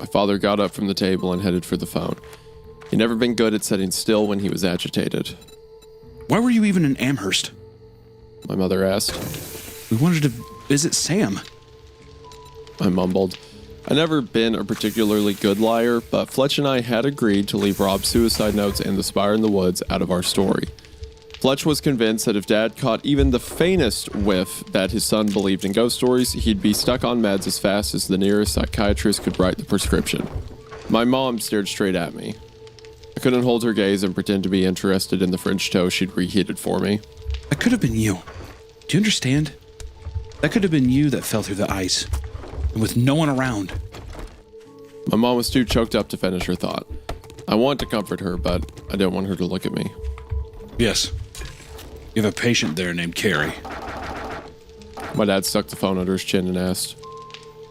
My father got up from the table and headed for the phone. He'd never been good at sitting still when he was agitated.
Why were you even in Amherst?
My mother asked.
We wanted to visit Sam.
I mumbled. I'd never been a particularly good liar, but Fletch and I had agreed to leave Rob's suicide notes and the Spire in the Woods out of our story. Fletch was convinced that if Dad caught even the faintest whiff that his son believed in ghost stories, he'd be stuck on meds as fast as the nearest psychiatrist could write the prescription. My mom stared straight at me. I couldn't hold her gaze and pretend to be interested in the French toast she'd reheated for me.
That could have been you. Do you understand? That could have been you that fell through the ice. And with no one around.
My mom was too choked up to finish her thought. I wanted to comfort her, but I didn't want her to look at me.
Yes. You have a patient there named Carrie.
My dad stuck the phone under his chin and asked,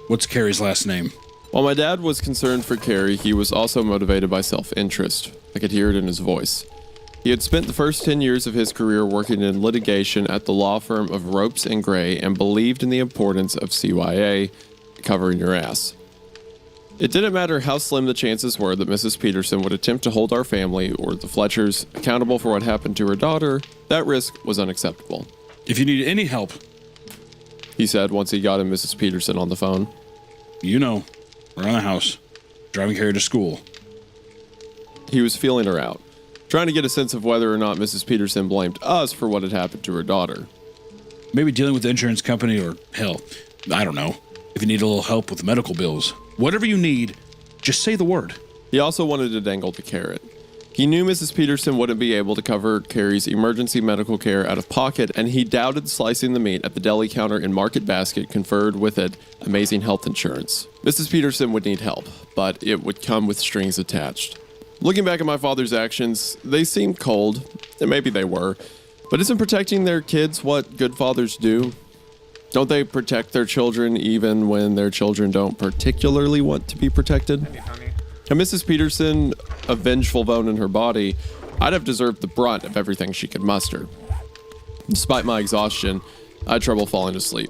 What's Carrie's last name?
While my dad was concerned for Carrie, he was also motivated by self-interest. I could hear it in his voice. He had spent the first 10 years of his career working in litigation at the law firm of Ropes and Gray and believed in the importance of CYA, covering your ass. It didn't matter how slim the chances were that Mrs. Peterson would attempt to hold our family or the Fletchers accountable for what happened to her daughter. That risk was unacceptable.
If you need any help,
he said once he got Mrs. Peterson on the phone.
You know, around the house, driving Carrie to school.
He was feeling her out, trying to get a sense of whether or not Mrs. Peterson blamed us for what had happened to her daughter.
Maybe dealing with the insurance company or, hell, I don't know. If you need a little help with medical bills. Whatever you need, just say the word.
He also wanted to dangle the carrot. He knew Mrs. Peterson wouldn't be able to cover Carrie's emergency medical care out of pocket, and he doubted slicing the meat at the deli counter in Market Basket conferred with it amazing health insurance. Mrs. Peterson would need help, but it would come with strings attached. Looking back at my father's actions, they seemed cold, and maybe they were, but isn't protecting their kids what good fathers do? Don't they protect their children even when their children don't particularly want to be protected? Had Mrs. Peterson a vengeful bone in her body, I'd have deserved the brunt of everything she could muster. Despite my exhaustion, I had trouble falling asleep.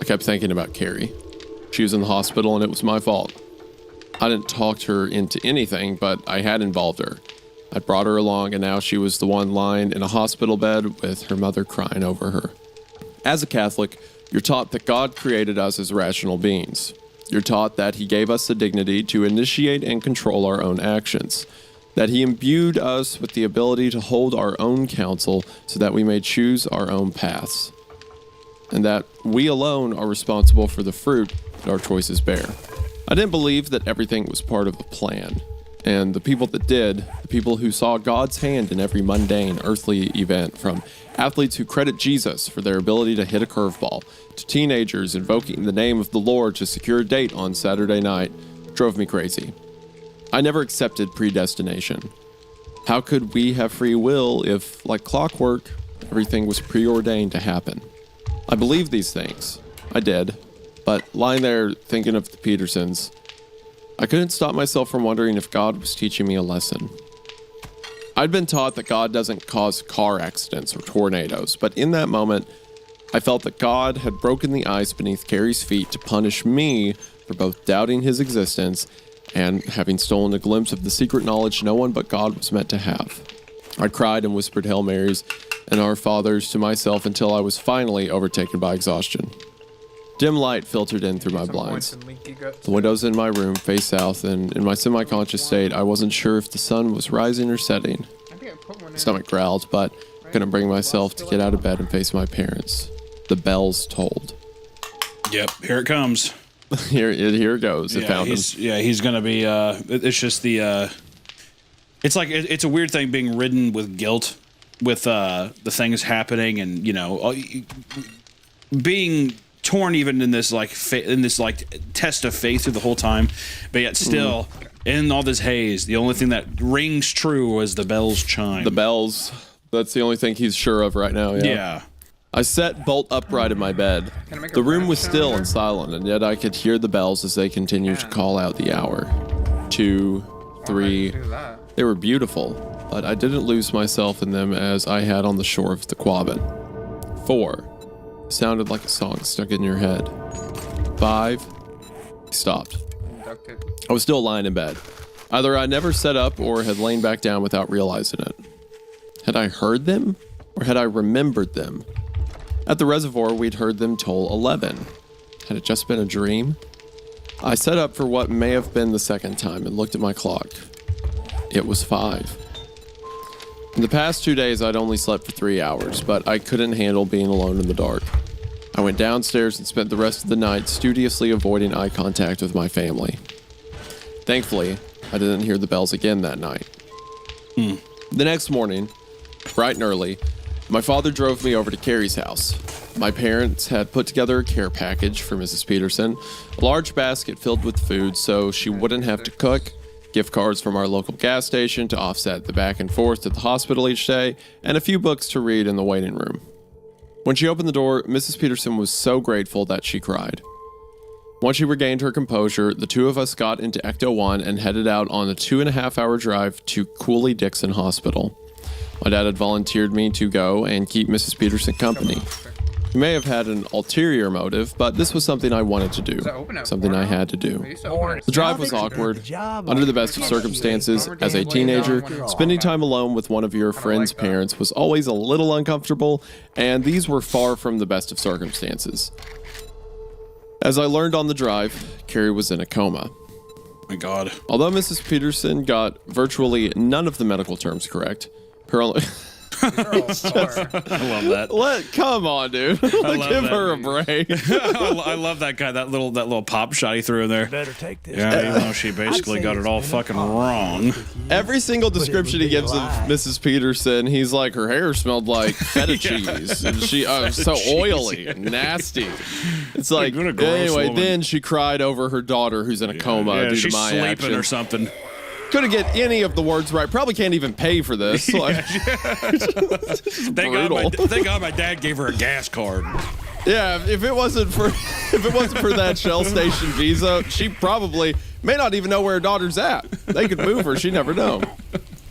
I kept thinking about Carrie. She was in the hospital and it was my fault. I didn't talk her into anything, but I had involved her. I'd brought her along and now she was the one lying in a hospital bed with her mother crying over her. As a Catholic, you're taught that God created us as rational beings. You're taught that He gave us the dignity to initiate and control our own actions, that He imbued us with the ability to hold our own counsel so that we may choose our own paths, and that we alone are responsible for the fruit that our choices bear. I didn't believe that everything was part of the plan, and the people that did, the people who saw God's hand in every mundane earthly event, from athletes who credit Jesus for their ability to hit a curveball, to teenagers invoking the name of the Lord to secure a date on Saturday night, drove me crazy. I never accepted predestination. How could we have free will if, like clockwork, everything was preordained to happen? I believed these things. I did. but lying there thinking of the Petersons, I couldn't stop myself from wondering if God was teaching me a lesson. I'd been taught that God doesn't cause car accidents or tornadoes, but in that moment, I felt that God had broken the ice beneath Carrie's feet to punish me for both doubting his existence and having stolen a glimpse of the secret knowledge no one but God was meant to have. I cried and whispered Hail Marys and Our Fathers to myself until I was finally overtaken by exhaustion. Dim light filtered in through my blinds. The windows in my room face south, and in my semi-conscious state, I wasn't sure if the sun was rising or setting. My stomach growled, but I couldn't bring myself to get out of bed and face my parents. The bells tolled.
Yep, here it comes.
Here it goes. It found him.
He's gonna be. It's just the. It's like it's a weird thing being ridden with guilt, with the things happening, and being torn even in this test of faith through the whole time, but yet still in all this haze, the only thing that rings true was the bells chime.
The bells. That's the only thing he's sure of right now. Yeah. I sat bolt upright in my bed. The room was still and silent, and yet I could hear the bells as they continued to call out the hour. 2, 3. They were beautiful, but I didn't lose myself in them as I had on the shore of the Quabbin. 4. It sounded like a song stuck in your head. 5. He stopped. I was still lying in bed. Either I never sat up or had lain back down without realizing it. Had I heard them, or had I remembered them? At the reservoir, we'd heard them toll 11. Had it just been a dream? I sat up for what may have been the second time and looked at my clock. It was 5. In the past 2 days, I'd only slept for 3 hours, but I couldn't handle being alone in the dark. I went downstairs and spent the rest of the night studiously avoiding eye contact with my family. Thankfully, I didn't hear the bells again that night. The next morning, bright and early, my father drove me over to Carrie's house. My parents had put together a care package for Mrs. Peterson, a large basket filled with food so she wouldn't have to cook, gift cards from our local gas station to offset the back and forth to the hospital each day, and a few books to read in the waiting room. When she opened the door, Mrs. Peterson was so grateful that she cried. Once she regained her composure, the two of us got into Ecto 1 and headed out on a 2.5-hour drive to Cooley-Dixon Hospital. My dad had volunteered me to go and keep Mrs. Peterson company. He may have had an ulterior motive, but this was something I wanted to do, something I had to do. The drive was awkward. Under the best of circumstances, as a teenager, spending time alone with one of your friend's parents was always a little uncomfortable, and these were far from the best of circumstances. As I learned on the drive, Carrie was in a coma.
My God.
Although Mrs. Peterson got virtually none of the medical terms correct, her only...
I love that.
Come on, dude. Give her a break.
I love that guy. That little pop shot he threw in there.
Better take this.
Yeah, even though she basically got it all fucking wrong.
Every single description he gives of Mrs. Peterson, he's like, her hair smelled like feta cheese, and she was so oily and nasty. It's like, anyway,
woman.
then she cried over her daughter who's in a coma due
she's
to my
sleeping
action.
or something.
Couldn't get any of the words right. Probably can't even pay for this. Like,
Thank God my dad gave her a gas card.
Yeah, if it wasn't for that Shell Station visa, she probably may not even know where her daughter's at. They could move her. She'd never know.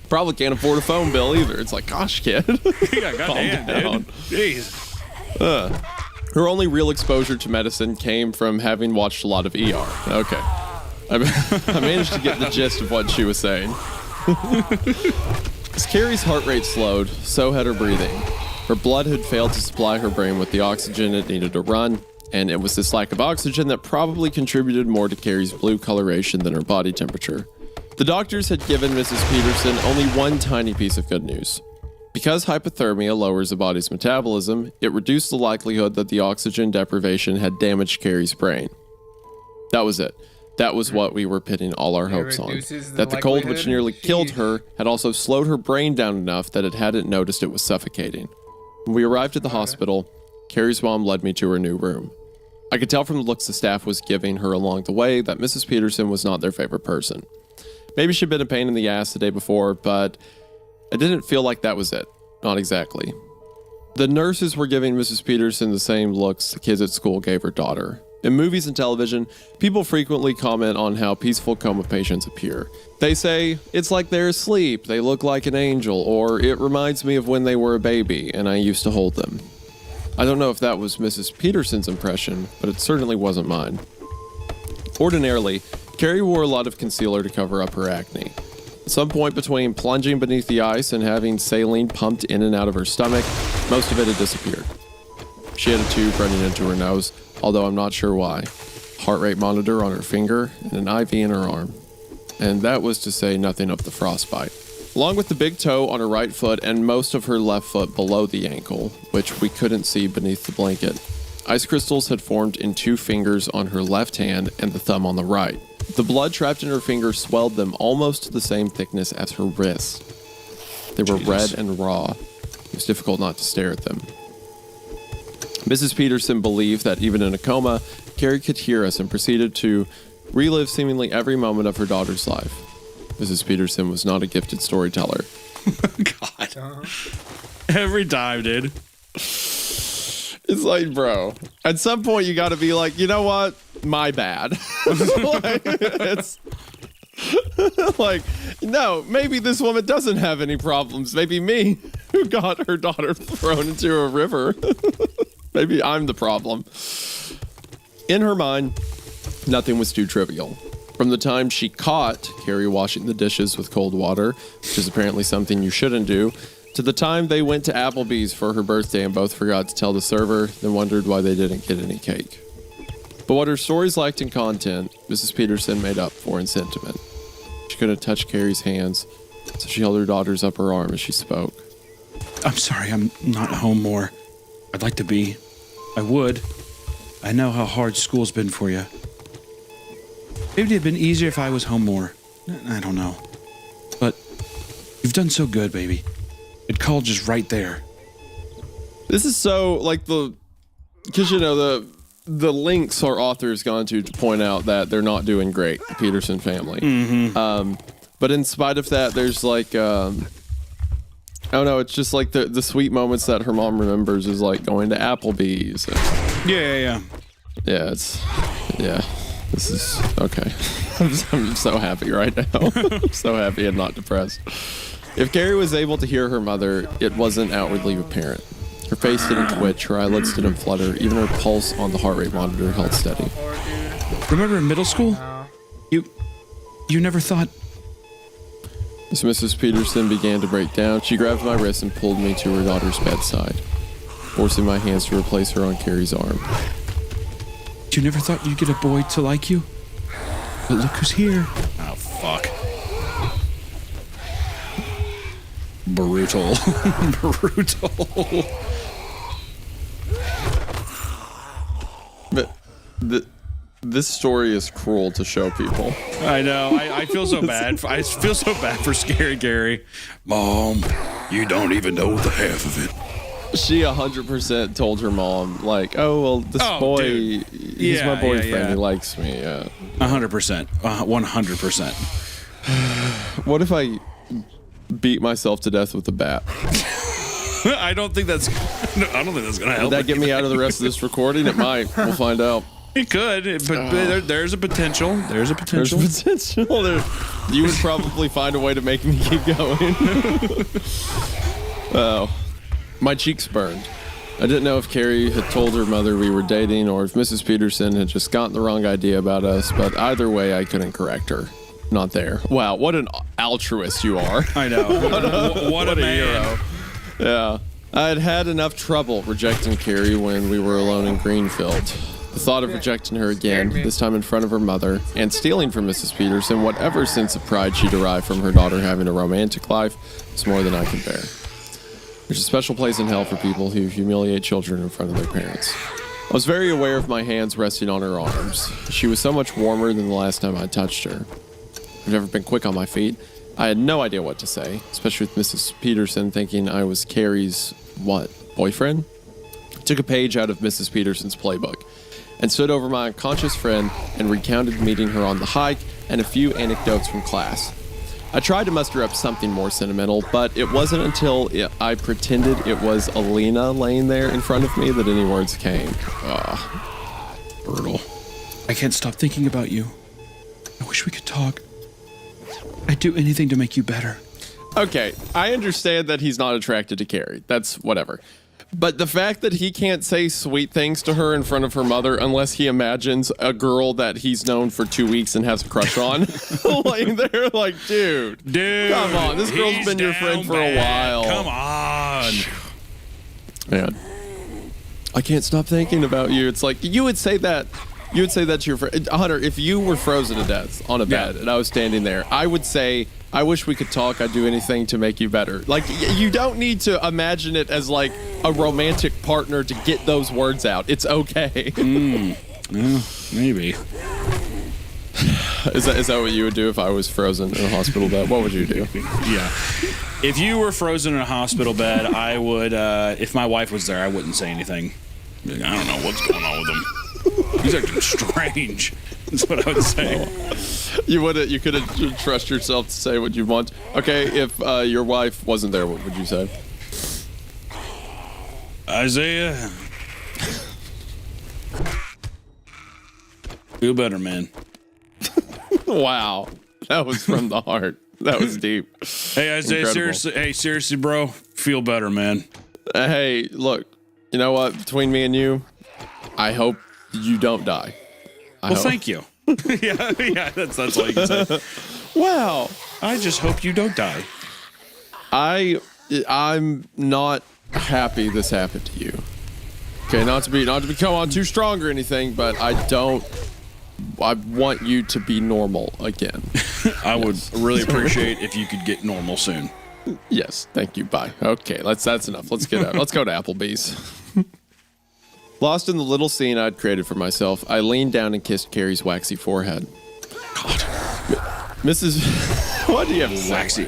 Probably can't afford a phone bill either. It's like, gosh, kid.
Yeah, goddamn, dude. Jeez.
Her only real exposure to medicine came from having watched a lot of ER. Okay. I managed to get the gist of what she was saying. As Carrie's heart rate slowed, so had her breathing. Her blood had failed to supply her brain with the oxygen it needed to run, and it was this lack of oxygen that probably contributed more to Carrie's blue coloration than her body temperature. The doctors had given Mrs. Peterson only one tiny piece of good news. Because hypothermia lowers the body's metabolism, it reduced the likelihood that the oxygen deprivation had damaged Carrie's brain. That was it. That was what we were pinning all our hopes on. That the cold which nearly killed her had also slowed her brain down enough that it hadn't noticed it was suffocating. When we arrived at the hospital, Carrie's mom led me to her new room. I could tell from the looks the staff was giving her along the way that Mrs. Peterson was not their favorite person. Maybe she'd been a pain in the ass the day before, but I didn't feel like that was it. Not exactly. The nurses were giving Mrs. Peterson the same looks the kids at school gave her daughter. In movies and television, people frequently comment on how peaceful coma patients appear. They say, it's like they're asleep, they look like an angel, or it reminds me of when they were a baby and I used to hold them. I don't know if that was Mrs. Peterson's impression, but it certainly wasn't mine. Ordinarily, Carrie wore a lot of concealer to cover up her acne. At some point between plunging beneath the ice and having saline pumped in and out of her stomach, most of it had disappeared. She had a tube running into her nose, although I'm not sure why. Heart rate monitor on her finger and an IV in her arm. And that was to say nothing of the frostbite. Along with the big toe on her right foot and most of her left foot below the ankle, which we couldn't see beneath the blanket, ice crystals had formed in 2 fingers on her left hand and the thumb on the right. The blood trapped in her fingers swelled them almost to the same thickness as her wrists. They were red and raw. It was difficult not to stare at them. Mrs. Peterson believed that even in a coma, Carrie could hear us and proceeded to relive seemingly every moment of her daughter's life. Mrs. Peterson was not a gifted storyteller.
God. Every time, dude.
It's like, bro, at some point you got to be like, you know what? My bad. Like, it's like, no, maybe this woman doesn't have any problems. Maybe me, who got her daughter thrown into a river. Maybe I'm the problem. In her mind, nothing was too trivial. From the time she caught Carrie washing the dishes with cold water, which is apparently something you shouldn't do, to the time they went to Applebee's for her birthday and both forgot to tell the server, then wondered why they didn't get any cake. But what her stories lacked in content, Mrs. Peterson made up for in sentiment. She couldn't touch Carrie's hands, so she held her daughter's upper arm as she spoke.
I'm sorry, I'm not home more. I'd like to be. I would. I know how hard school's been for you. Maybe it'd been easier if I was home more. I don't know. But you've done so good, baby. And college is right there.
This is so, like, because, you know, the links our author's gone to point out that they're not doing great, the Peterson family.
Mm-hmm.
But in spite of that, there's like, I don't know, it's just like the sweet moments that her mom remembers is like going to Applebee's.
Yeah.
Yeah, this is, okay. I'm so happy right now. I'm so happy and not depressed. If Carrie was able to hear her mother, it wasn't outwardly apparent. Her face didn't twitch, her eyelids didn't flutter, even her pulse on the heart rate monitor held steady.
Remember in middle school? You never thought...
As Mrs. Peterson began to break down, she grabbed my wrist and pulled me to her daughter's bedside, forcing my hands to replace her on Carrie's arm.
You never thought you'd get a boy to like you? But look who's here. Oh, fuck. Brutal. Brutal.
But this story is cruel to show people.
I know. I feel so bad. I feel so bad for Scary Gary. Mom, you don't even know the half of it.
She 100% told her mom, like, oh, well, this boy,
dude.
he's my boyfriend. He likes me.
100%. 100%.
What if I beat myself to death with a bat?
I don't think that's going to help.
Would that get me out of the rest of this recording? It might. We'll find out.
It could, but there's a potential. There's a potential.
There's potential. You would probably find a way to make me keep going. Oh. My cheeks burned. I didn't know if Carrie had told her mother we were dating or if Mrs. Peterson had just gotten the wrong idea about us, but either way, I couldn't correct her. Not there. Wow, what an altruist you are.
I know. What a man.
Hero. Yeah. I had had enough trouble rejecting Carrie when we were alone in Greenfield. The thought of rejecting her again, this time in front of her mother, and stealing from Mrs. Peterson whatever sense of pride she derived from her daughter having a romantic life was more than I could bear. There's a special place in hell for people who humiliate children in front of their parents. I was very aware of my hands resting on her arms. She was so much warmer than the last time I touched her. I've never been quick on my feet. I had no idea what to say, especially with Mrs. Peterson thinking I was Carrie's, boyfriend? I took a page out of Mrs. Peterson's playbook and stood over my unconscious friend and recounted meeting her on the hike and a few anecdotes from class. I tried to muster up something more sentimental, but it wasn't until I pretended it was Alina laying there in front of me that any words came. Brutal.
I can't stop thinking about you. I wish we could talk. I'd do anything to make you better.
Okay, I understand that he's not attracted to Carrie. That's whatever. But the fact that he can't say sweet things to her in front of her mother unless he imagines a girl that he's known for 2 weeks and has a crush on. Like, they're like, dude, come on. This girl's been your friend for a while.
Come on.
Man, I can't stop thinking about you. It's like, you would say that to your friend. Hunter, if you were frozen to death on a bed and I was standing there, I would say, I wish we could talk. I'd do anything to make you better. Like, you don't need to imagine it as like a romantic partner to get those words out. It's okay.
Maybe.
Is that what you would do if I was frozen in a hospital bed? What would you do?
Yeah. If you were frozen in a hospital bed, I would, if my wife was there, I wouldn't say anything. I don't know what's going on with him. He's acting strange. That's what I would say.
You couldn't trust yourself to say what you want. Okay, if your wife wasn't there, what would you say?
Isaiah. Feel better, man.
Wow. That was from the heart. That was deep.
Hey, Isaiah, seriously, bro. Feel better, man.
Hey, look. You know what? Between me and you, I hope you don't die.
Well, thank you. yeah, that's all you can say.
Wow.
I just hope you don't die.
I'm not happy this happened to you. Okay, not to become on too strong or anything, but I want you to be normal again.
I would really appreciate if you could get normal soon.
Yes, thank you. Bye. Okay, that's enough. Let's get out. Let's go to Applebee's. Lost in the little scene I'd created for myself, I leaned down and kissed Carrie's waxy forehead. God. Mrs. Why do you have waxy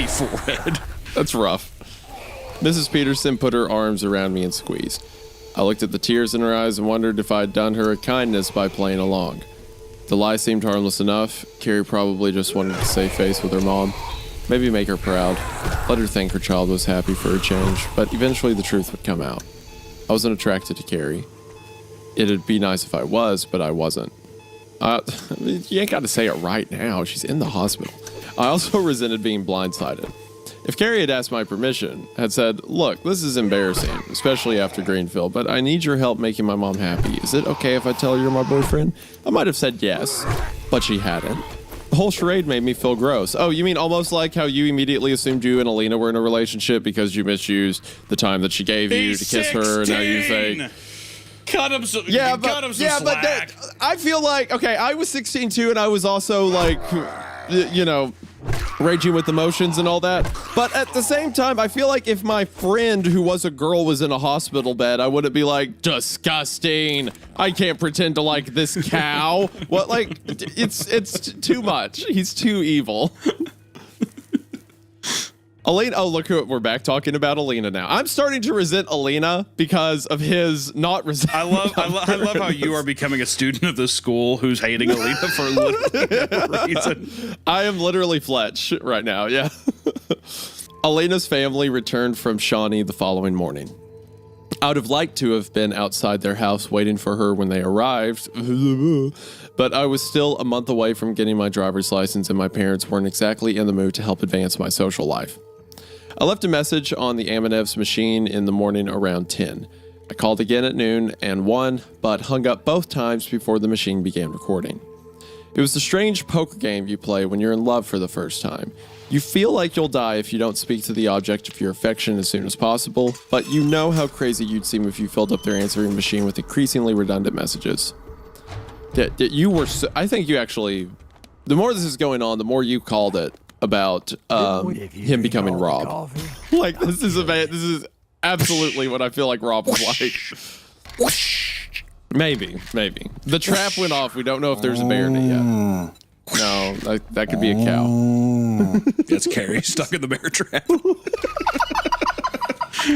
forehead?
That's rough. Mrs. Peterson put her arms around me and squeezed. I looked at the tears in her eyes and wondered if I'd done her a kindness by playing along. The lie seemed harmless enough. Carrie probably just wanted to save face with her mom. Maybe make her proud. Let her think her child was happy for a change, but eventually the truth would come out. I wasn't attracted to Carrie. It'd be nice if I was, but I wasn't. You ain't got to say it right now. She's in the hospital. I also resented being blindsided. If Carrie had asked my permission, had said, look, this is embarrassing, especially after Greenville, but I need your help making my mom happy. Is it okay if I tell her you're my boyfriend? I might have said yes, but she hadn't. The whole charade made me feel gross. Oh, you mean almost like how you immediately assumed you and Alina were in a relationship because you misused the time that she gave you to kiss her, and now you think...
Cut him some
slack.
But
I feel like, okay, I was 16 too, and I was also like, you know, raging with emotions and all that. But at the same time, I feel like if my friend who was a girl was in a hospital bed, I wouldn't be like, disgusting. I can't pretend to like this cow. What, like, it's too much. He's too evil. Alina, oh, look who we're back talking about Alina now. I'm starting to resent Alina because of his not resent.
I love how you are becoming a student of the school who's hating Alina for literally no reason.
I am literally Fletch right now, yeah. Alina's family returned from Shawnee the following morning. I would have liked to have been outside their house waiting for her when they arrived, but I was still a month away from getting my driver's license and my parents weren't exactly in the mood to help advance my social life. I left a message on the Aminev's machine in the morning around 10. I called again at noon and 1, but hung up both times before the machine began recording. It was the strange poker game you play when you're in love for the first time. You feel like you'll die if you don't speak to the object of your affection as soon as possible, but you know how crazy you'd seem if you filled up their answering machine with increasingly redundant messages. I think you actually, the more this is going on, the more you called it about him becoming Rob. Like, this is absolutely what I feel like Rob was like. Maybe. The trap went off. We don't know if there's a bear in it yet. No, that could be a cow.
That's Carrie stuck in the bear trap.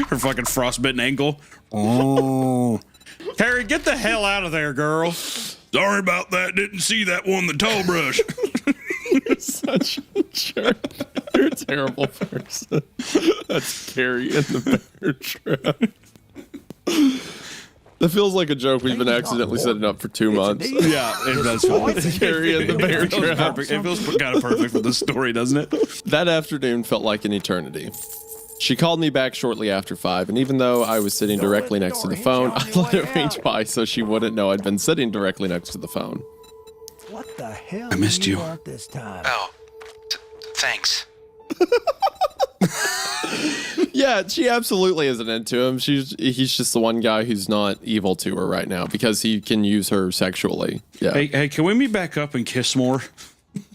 Her fucking frostbitten ankle. Carrie, get the hell out of there, girl. Sorry about that. Didn't see that one, the tall brush.
You're such a jerk. You're a terrible person. That's Carrie in the bear trap. That feels like a joke we've been accidentally setting up for 2 months.
Yeah, it does feel like
Carrie and the bear trap.
perfect. It feels kind of perfect for the story, doesn't it?
That afternoon felt like an eternity. She called me back shortly after 5, and even though I was sitting directly next to the phone, I let it reach by so she wouldn't know I'd been sitting directly next to the phone.
What the hell
I missed
do
you.
want this time?
Oh, thanks.
Yeah, she absolutely isn't into him. He's just the one guy who's not evil to her right now because he can use her sexually. Yeah.
Hey, can we meet back up and kiss more?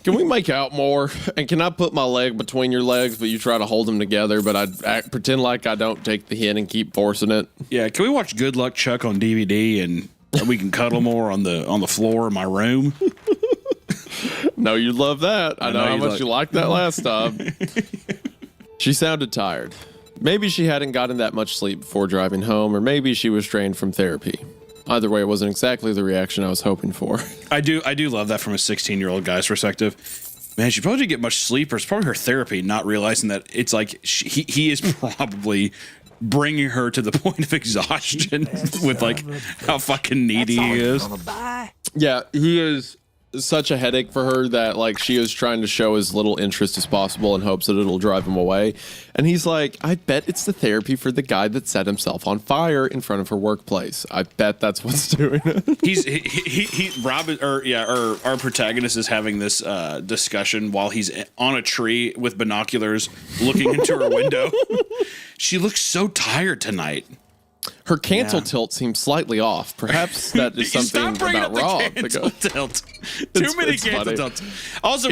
Can we make out more? And can I put my leg between your legs, but you try to hold them together, but I pretend like I don't take the hint and keep forcing it?
Yeah, can we watch Good Luck Chuck on DVD and we can cuddle more on the floor of my room?
No, you'd love that. I know how much you liked that last time. She sounded tired. Maybe she hadn't gotten that much sleep before driving home, or maybe she was drained from therapy. Either way, it wasn't exactly the reaction I was hoping for.
I do love that from a 16-year-old guy's perspective. Man, she probably didn't get much sleep, or it's probably her therapy not realizing that it's like he is probably bringing her to the point of exhaustion with like how fucking needy he is.
Yeah, he is such a headache for her that like she is trying to show as little interest as possible in hopes that it'll drive him away. And he's like, I bet it's the therapy for the guy that set himself on fire in front of her workplace. I bet that's what's doing it. Our protagonist is having this discussion while he's on a tree with binoculars looking into her window. She looks so tired tonight. Her cancel tilt seems slightly off. Perhaps that is something about Raw.
Tilt. Too many cancel tilts. Also,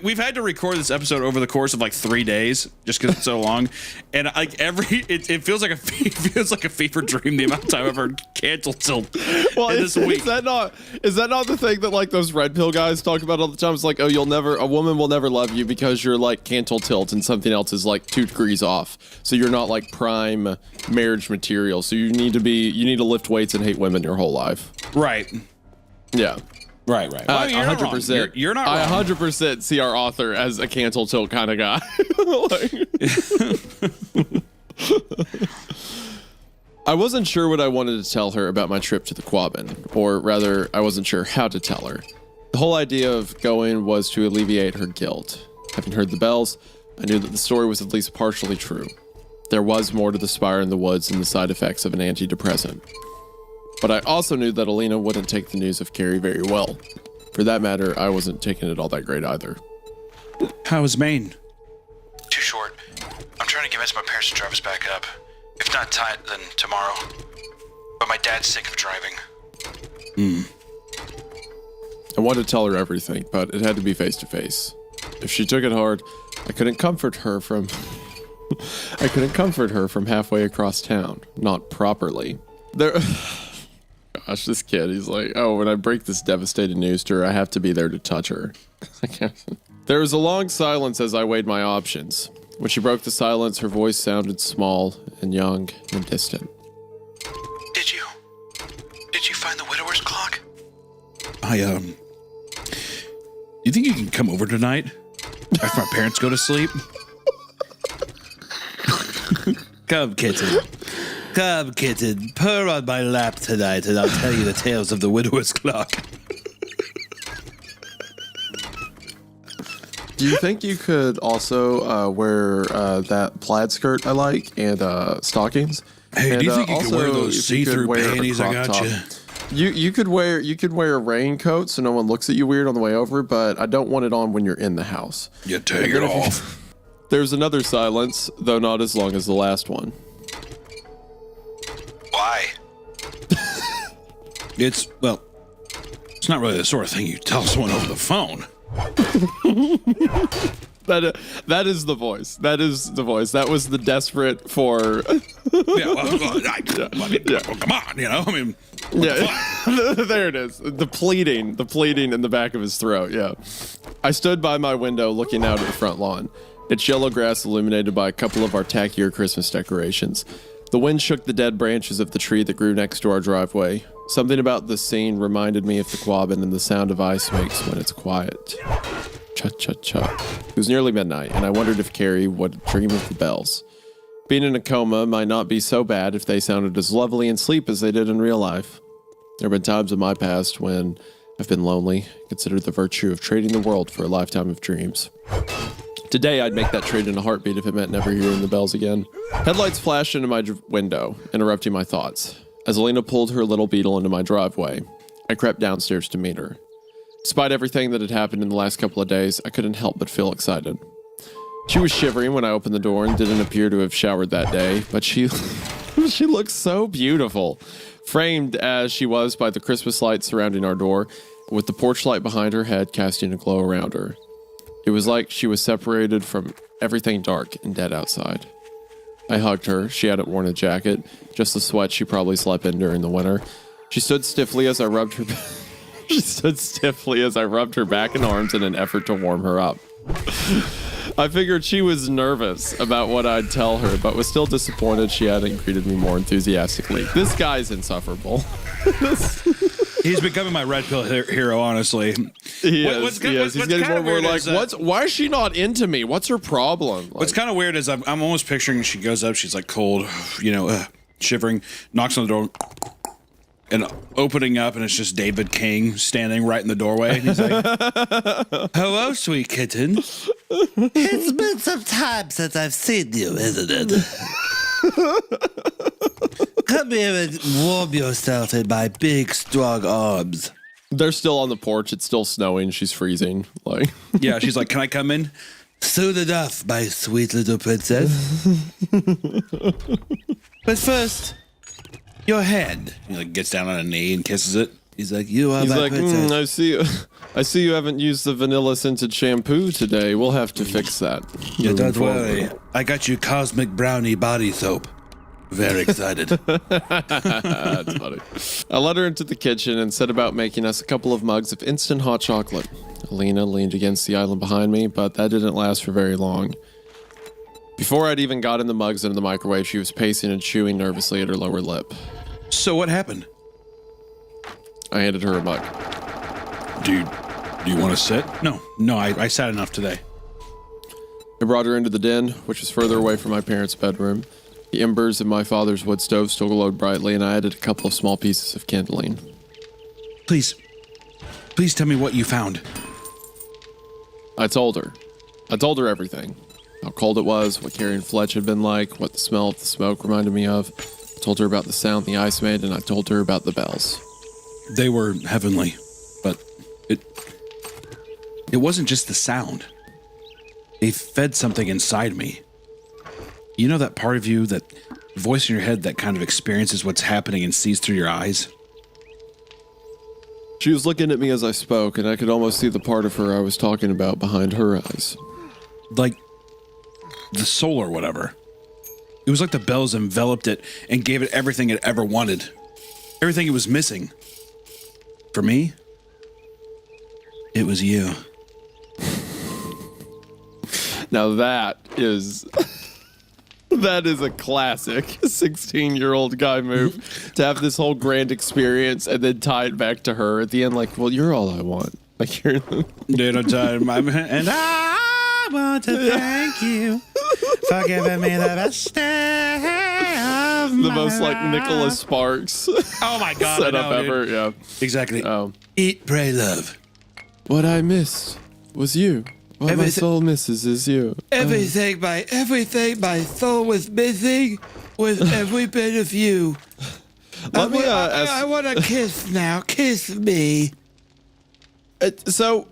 we've had to record this episode over the course of like 3 days just because it's so long, and like it feels like a fever dream the amount of time I've heard cancel tilt.
Well, is that not the thing that like those red pill guys talk about all the time? It's like, oh, a woman will never love you because you're like cancel tilt and something else is like 2 degrees off, so you're not like prime marriage material. So you need to lift weights and hate women your whole life.
Right.
Yeah.
Right. Well, 100%. You're not wrong.
I 100% see our author as a cancel tilt kind of guy. I wasn't sure what I wanted to tell her about my trip to the Quabbin, or rather, I wasn't sure how to tell her. The whole idea of going was to alleviate her guilt. Having heard the bells, I knew that the story was at least partially true. There was more to the spire in the woods and the side effects of an antidepressant. But I also knew that Alina wouldn't take the news of Carrie very well. For that matter, I wasn't taking it all that great either.
How was Maine?
Too short. I'm trying to convince my parents to drive us back up. If not tonight, then tomorrow. But my dad's sick of driving.
I wanted to tell her everything, but it had to be face to face. If she took it hard, I couldn't comfort her from halfway across town. Not properly. Gosh, this kid, he's like, oh, when I break this devastating news to her, I have to be there to touch her. There was a long silence as I weighed my options. When she broke the silence, her voice sounded small and young and distant.
Did you find the widower's clock?
You think you can come over tonight after my parents go to sleep? Come, kitten. Come, kitten. Purr on my lap tonight, and I'll tell you the tales of the widower's clock.
Do you think you could also wear that plaid skirt I like and stockings?
Hey,
and,
do you think you can wear
also,
those
if you could
see-through
wear a
panties I
crop
got
top.
you?
You could wear a raincoat so no one looks at you weird on the way over, but I don't want it on when you're in the house.
You take it off.
There's another silence, though not as long as the last one.
Why?
It's not really the sort of thing you tell someone over the phone.
That is the voice. That is the voice. That was the desperate for.
Come on, I mean.
Yeah, there it is. The pleading in the back of his throat. Yeah. I stood by my window looking out at the front lawn. Its yellow grass illuminated by a couple of our tackier Christmas decorations. The wind shook the dead branches of the tree that grew next to our driveway. Something about the scene reminded me of the Quabbin and the sound of ice makes when it's quiet. Cha-cha-cha. It was nearly midnight, and I wondered if Carrie would dream of the bells. Being in a coma might not be so bad if they sounded as lovely in sleep as they did in real life. There have been times in my past when I've been lonely, considered the virtue of trading the world for a lifetime of dreams. Today, I'd make that trade in a heartbeat if it meant never hearing the bells again. Headlights flashed into my window, interrupting my thoughts. As Alina pulled her little Beetle into my driveway, I crept downstairs to meet her. Despite everything that had happened in the last couple of days, I couldn't help but feel excited. She was shivering when I opened the door and didn't appear to have showered that day, but she looked so beautiful, framed as she was by the Christmas lights surrounding our door, with the porch light behind her head casting a glow around her. It was like she was separated from everything dark and dead outside. I hugged her. She hadn't worn a jacket, just the sweat she probably slept in during the winter. She stood stiffly as I rubbed her back and arms in an effort to warm her up. I figured she was nervous about what I'd tell her, but was still disappointed she hadn't greeted me more enthusiastically. This guy's insufferable.
He's becoming my red pill hero, honestly.
He is. He's getting more and more like, why is she not into me? What's her problem? Like,
what's kind of weird is I'm almost picturing she goes up, she's like cold, shivering, knocks on the door, and opening up, and it's just David King standing right in the doorway. And he's like, hello, sweet kitten.
It's been some time since I've seen you, isn't it? Come here and warm yourself in my big, strong arms.
They're still on the porch. It's still snowing. She's freezing.
Yeah, she's like, can I come in?
Soon enough, my sweet little princess.
But first, your hand. He gets down on a knee and kisses it.
He's like, you are my princess.
I see you haven't used the vanilla scented shampoo today. We'll have to fix that.
Yeah, don't worry. I got you cosmic brownie body soap. Very excited.
That's funny. I led her into the kitchen and set about making us a couple of mugs of instant hot chocolate. Alina leaned against the island behind me, but that didn't last for very long. Before I'd even gotten the mugs into the microwave, she was pacing and chewing nervously at her lower lip.
So what happened?
I handed her a mug.
Do you want to sit? No, I sat enough today.
I brought her into the den, which was further away from my parents' bedroom. The embers in my father's wood stove still glowed brightly, and I added a couple of small pieces of kindling.
Please tell me what you found.
I told her everything. How cold it was, what carrying Fletch had been like, what the smell of the smoke reminded me of. I told her about the sound the ice made, and I told her about the bells.
They were heavenly, but it wasn't just the sound. They fed something inside me. You know that part of you, that voice in your head that kind of experiences what's happening and sees through your eyes?
She was looking at me as I spoke, and I could almost see the part of her I was talking about behind her eyes.
Like the soul or whatever. It was like the bells enveloped it and gave it everything it ever wanted. Everything it was missing. For me, it was you.
Now that is a classic 16-year-old guy move, to have this whole grand experience and then tie it back to her at the end, like, well, you're all I want. Like, you're
dinner time, and I want to thank you for giving me the best day of
the most like Nicholas Sparks.
Oh my God!
setup ever. Yeah,
exactly.
Eat, pray, love.
What I missed was you. What my soul misses is you.
Everything my soul was missing was every bit of you.
Let me ask.
I want a kiss now. Kiss me.
So,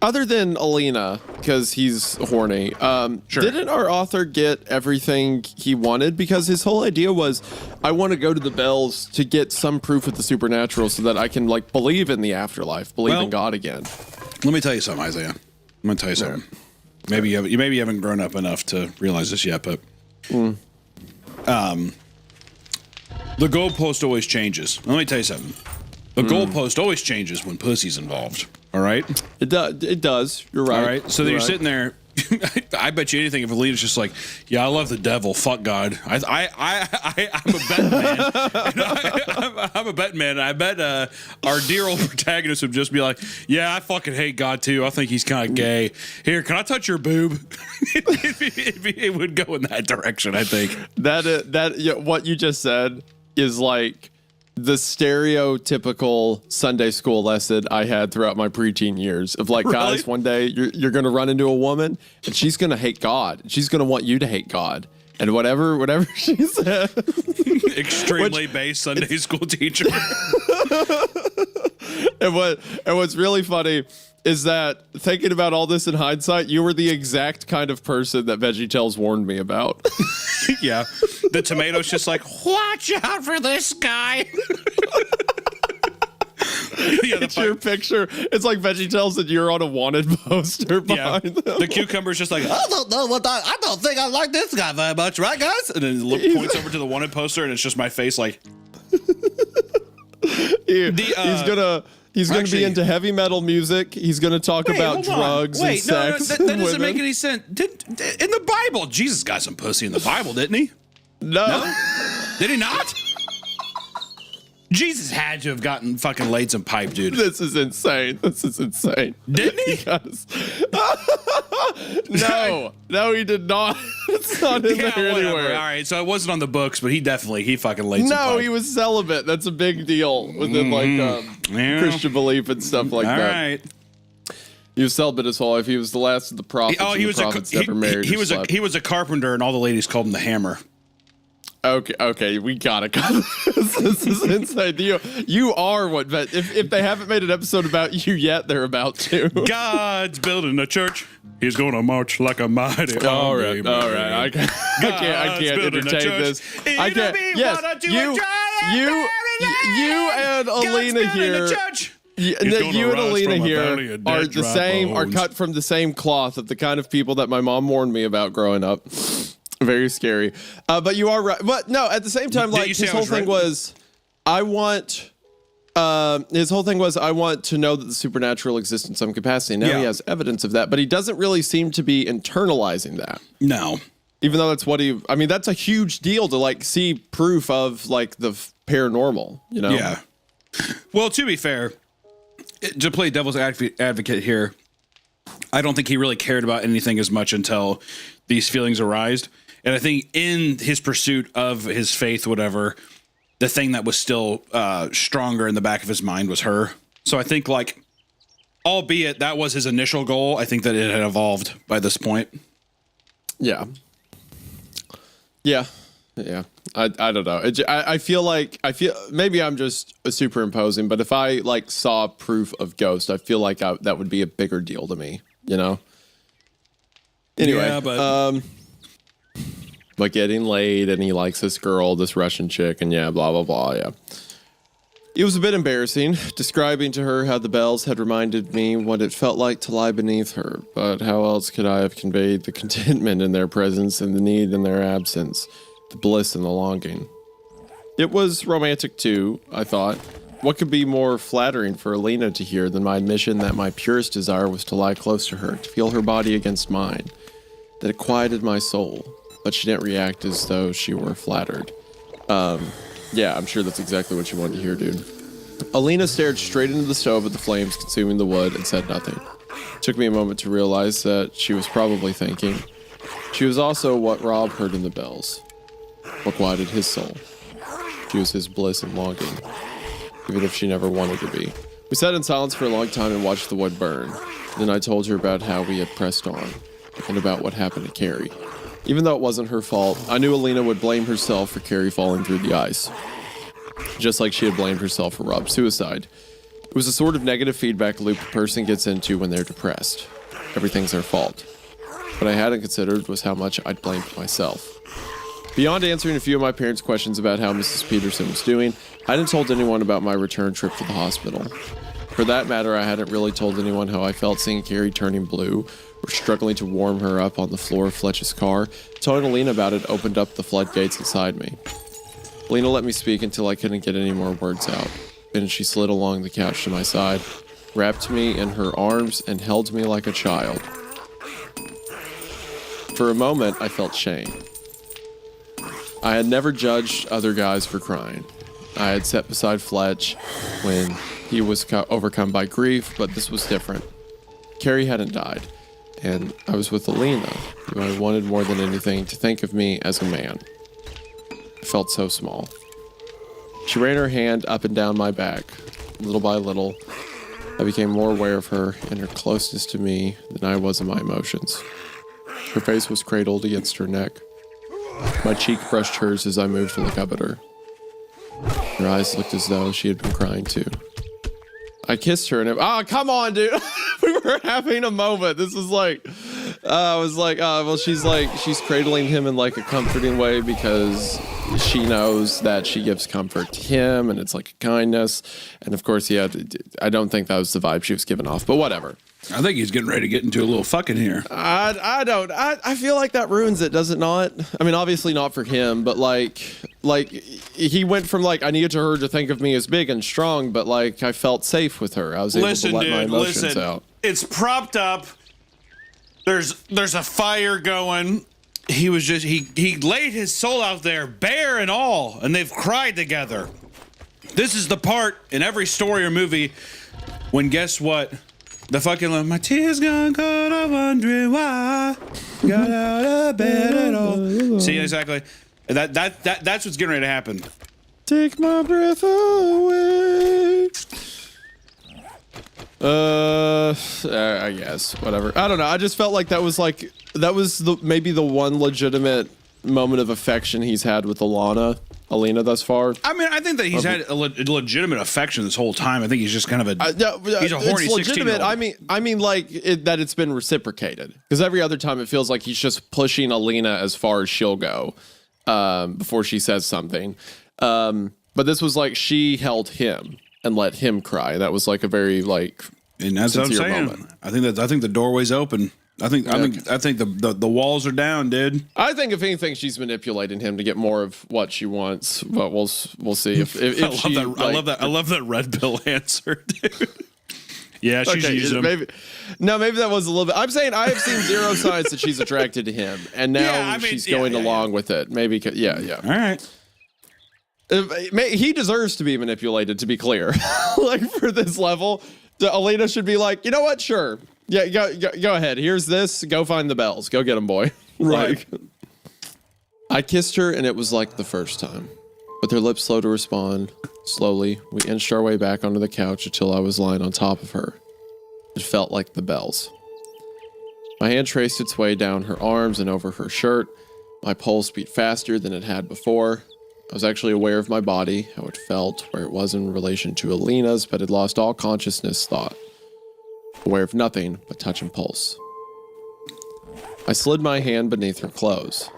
other than Alina, because he's horny, didn't our author get everything he wanted? Because his whole idea was, I want to go to the bells to get some proof of the supernatural so that I can like believe in the afterlife, believe in God again.
Let me tell you something, Isaiah. I'm going to tell you something. Maybe you haven't grown up enough to realize this yet, but the goalpost always changes. Let me tell you something. The goalpost always changes when pussy's involved. All right?
It does. You're right.
All right. So you're sitting there. I bet you anything if Alina's just like, yeah, I love the devil, fuck God. I'm a betting man. I'm a betting man. And I bet our dear old protagonist would just be like, yeah, I fucking hate God too. I think he's kind of gay. Here, can I touch your boob? It would go in that direction, I think.
What you just said is like the stereotypical Sunday school lesson I had throughout my preteen years of like, guys, one day you're going to run into a woman and she's going to hate God. She's going to want you to hate God. And whatever she said.
Extremely based Sunday school teacher.
And what's really funny is that thinking about all this in hindsight, you were the exact kind of person that VeggieTales warned me about.
Yeah. The tomato's just like, watch out for this guy. Yeah,
it's your picture. It's like VeggieTales and you're on a wanted poster behind them.
The cucumber's just like, I don't know I don't think I like this guy very much, right, guys? And then points over to the wanted poster, and it's just my face, like.
He's gonna be into heavy metal music. He's gonna talk about drugs and sex.
That doesn't make any sense. In the Bible, Jesus got some pussy in the Bible, didn't he?
No.
Did he not? Jesus had to have gotten fucking laid some pipe, dude.
This is insane.
Didn't he?
No, he did not. It's not in there anywhere.
All right, so it wasn't on the books, but he fucking laid some pipe.
No, he was celibate. That's a big deal within Christian belief and stuff like that.
All right.
He was celibate his whole life. He was the last of the prophets.
He was
never married.
He was a carpenter, and all the ladies called him the Hammer.
Okay, we gotta cover this. This is insane. You are what? If they haven't made an episode about you yet, they're about to.
God's building a church. He's gonna march like a mighty.
All right. I can't entertain this. I can't. Yes, you and Alina here. You and Alina here are the same. Are cut from the same cloth of the kind of people that my mom warned me about growing up. Very scary. But you are right. But no, at the same time, like his whole thing was, I want to know that the supernatural exists in some capacity. Now he has evidence of that, but he doesn't really seem to be internalizing that.
No.
Even though that's a huge deal to like see proof of like the paranormal, you know?
Yeah. Well, to be fair, to play devil's advocate here, I don't think he really cared about anything as much until these feelings arised. And I think in his pursuit of his faith, whatever, the thing that was still stronger in the back of his mind was her. So I think, like, albeit that was his initial goal, I think that it had evolved by this point.
Yeah. I don't know. I feel maybe I'm just superimposing, but if I like saw proof of ghost, I feel like that would be a bigger deal to me, you know? Anyway, but getting laid and he likes this girl, this Russian chick, and blah, blah, blah, yeah. It was a bit embarrassing, describing to her how the bells had reminded me what it felt like to lie beneath her, but how else could I have conveyed the contentment in their presence and the need in their absence, the bliss and the longing? It was romantic too, I thought. What could be more flattering for Alina to hear than my admission that my purest desire was to lie close to her, to feel her body against mine, that it quieted my soul, but she didn't react as though she were flattered. Yeah, I'm sure that's exactly what you wanted to hear, dude. Alina stared straight into the stove at the flames consuming the wood and said nothing. It took me a moment to realize that she was probably thinking. She was also what Rob heard in the bells, what quieted his soul. She was his bliss and longing, even if she never wanted to be. We sat in silence for a long time and watched the wood burn. Then I told her about how we had pressed on, and about what happened to Carrie. Even though it wasn't her fault, I knew Alina would blame herself for Carrie falling through the ice, just like she had blamed herself for Rob's suicide. It was a sort of negative feedback loop a person gets into when they're depressed. Everything's their fault. What I hadn't considered was how much I'd blamed myself. Beyond answering a few of my parents' questions about how Mrs. Peterson was doing, I hadn't told anyone about my return trip to the hospital. For that matter, I hadn't really told anyone how I felt seeing Carrie turning blue, or struggling to warm her up on the floor of Fletch's car. Telling Alina about it opened up the floodgates inside me. Alina let me speak until I couldn't get any more words out. Then she slid along the couch to my side, wrapped me in her arms, and held me like a child. For a moment, I felt shame. I had never judged other guys for crying. I had sat beside Fletch when he was overcome by grief, but this was different. Carrie hadn't died, and I was with Alina, who I wanted more than anything to think of me as a man. I felt so small. She ran her hand up and down my back. Little by little, I became more aware of her and her closeness to me than I was of my emotions. Her face was cradled against her neck. My cheek brushed hers as I moved to look up at her. Her eyes looked as though she had been crying too. I kissed her and oh, come on, dude. We were having a moment. This was like, I was like, well, she's cradling him in like a comforting way because she knows that she gives comfort to him and it's like a kindness. And of course, yeah, I don't think that was the vibe she was giving off, but whatever.
I think he's getting ready to get into a little fucking here.
I feel like that ruins it, does it not? I mean, obviously not for him, but like he went from like, I needed her to think of me as big and strong, but like I felt safe with her. I was able to let my emotions out.
It's propped up. There's a fire going. He was just, he laid his soul out there, bare and all, and they've cried together. This is the part in every story or movie when, guess what? The fucking my tears gone cold, I'm wondering why got out of bed at all. See, exactly. That's what's getting ready to happen.
Take my breath away. I guess whatever. I don't know. I just felt like that was maybe the one legitimate moment of affection he's had with Alina thus far.
I mean, I think that he's had a legitimate affection this whole time. I think he's just kind of he's a horny 16-year-old.
I mean, like that it's been reciprocated, because every other time it feels like he's just pushing Alina as far as she'll go before she says something. But this was like she held him and let him cry. That was like a very
and that's what I'm saying. Moment. I think the doorway's open. I think the walls are down, dude.
I think if anything, she's manipulating him to get more of what she wants. But we'll see. If
I love that red pill answer, dude. Yeah, she's using him.
Maybe that was a little bit. I'm saying I have seen zero signs that she's attracted to him, and now she's going along with it. Maybe, yeah.
All right.
He deserves to be manipulated. To be clear, like for this level, Alina should be like, you know what? Sure. Yeah, go ahead. Here's this. Go find the bells. Go get them, boy.
Right.
I kissed her, and it was like the first time. With her lips slow to respond, slowly, we inched our way back onto the couch until I was lying on top of her. It felt like the bells. My hand traced its way down her arms and over her shirt. My pulse beat faster than it had before. I was actually aware of my body, how it felt, where it was in relation to Alina's, but had lost all consciousness thought. Aware of nothing but touch and pulse. I slid my hand beneath her clothes.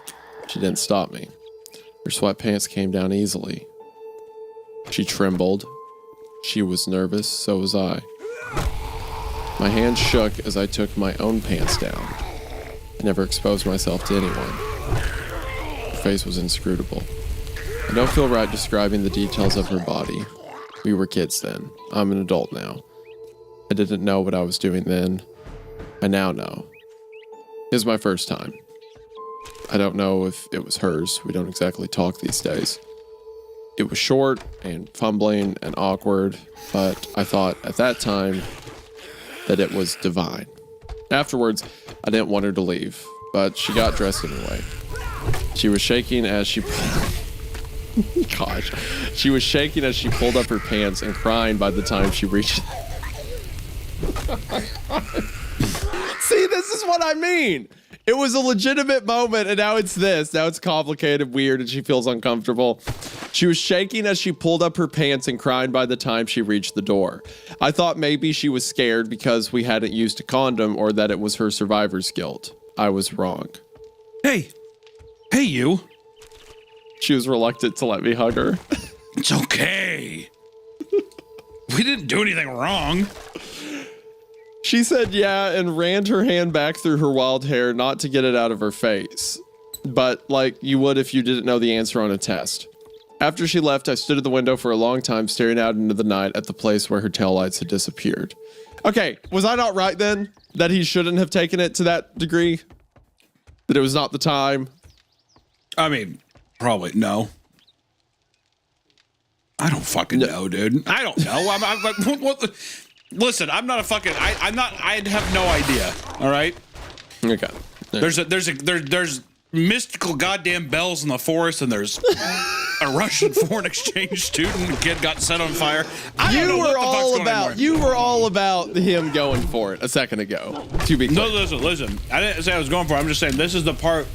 She didn't stop me. Her sweatpants came down easily. She trembled. She was nervous, so was I. My hand shook as I took my own pants down. I never exposed myself to anyone. Her face was inscrutable. I don't feel right describing the details of her body. We were kids then. I'm an adult now. I didn't know what I was doing then. I now know. It was my first time. I don't know if it was hers. We don't exactly talk these days. It was short and fumbling and awkward, but I thought at that time that it was divine. Afterwards, I didn't want her to leave, but she got dressed anyway. She was shaking as she... Gosh. She was shaking as she pulled up her pants and crying by the time she reached... See, this is what I mean. It was a legitimate moment, and now it's this. Now it's complicated, weird, and she feels uncomfortable. She was shaking as she pulled up her pants and crying by the time she reached the door. I thought maybe she was scared because we hadn't used a condom or that it was her survivor's guilt. I was wrong.
Hey, you.
She was reluctant to let me hug her.
It's okay. We didn't do anything wrong.
She said yeah and ran her hand back through her wild hair, not to get it out of her face, but like you would if you didn't know the answer on a test. After she left, I stood at the window for a long time, staring out into the night at the place where her taillights had disappeared. Okay, was I not right then that he shouldn't have taken it to that degree? That it was not the time?
I mean, probably no. I don't fucking know, dude. I don't know. I'm like, what listen, I'm not a fucking. I'm not. I have no idea. All right.
Okay.
There's mystical goddamn bells in the forest, and there's a Russian foreign exchange student kid got set on fire. I don't know what the fuck's going on anymore.
You were all about him going for it a second ago. To be clear.
No, listen. I didn't say I was going for it. I'm just saying this is the part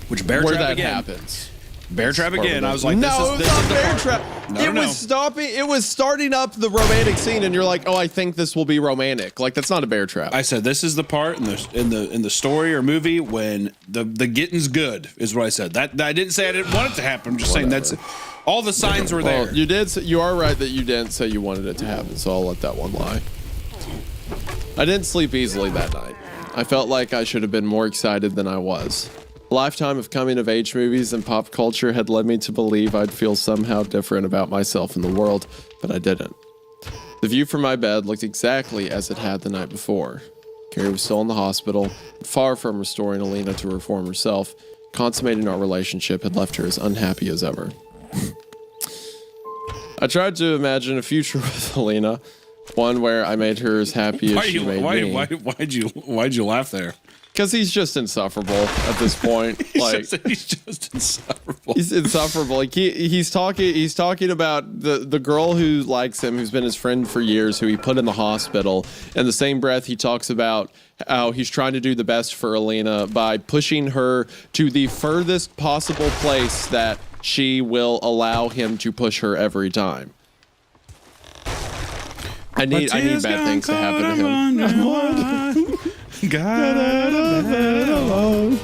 which bear
where
trap
that
again.
happens.
Bear trap again. I was like,
no,
this
it's
is
not bear
the
trap.
No,
it was stopping. It was starting up the romantic scene, and you're like, oh, I think this will be romantic. Like that's not a bear trap.
I said this is the part in the story or movie when the getting's good is what I said. That I didn't say I didn't want it to happen. I'm just saying that's all the signs were there.
Well, you did. You are right that you didn't say you wanted it to happen. So I'll let that one lie. I didn't sleep easily that night. I felt like I should have been more excited than I was. A lifetime of coming-of-age movies and pop culture had led me to believe I'd feel somehow different about myself in the world, but I didn't. The view from my bed looked exactly as it had the night before. Carrie was still in the hospital, far from restoring Alina to her former self. Consummating our relationship had left her as unhappy as ever. I tried to imagine a future with Alina, one where I made her as happy as she made me.
Why'd you laugh there?
Because he's just insufferable at this point.
He's just insufferable.
He's insufferable. Like he's talking about the girl who likes him, who's been his friend for years, who he put in the hospital. In the same breath, he talks about how he's trying to do the best for Alina by pushing her to the furthest possible place that she will allow him to push her every time. I need bad things to happen to him.
Got out of bed alone.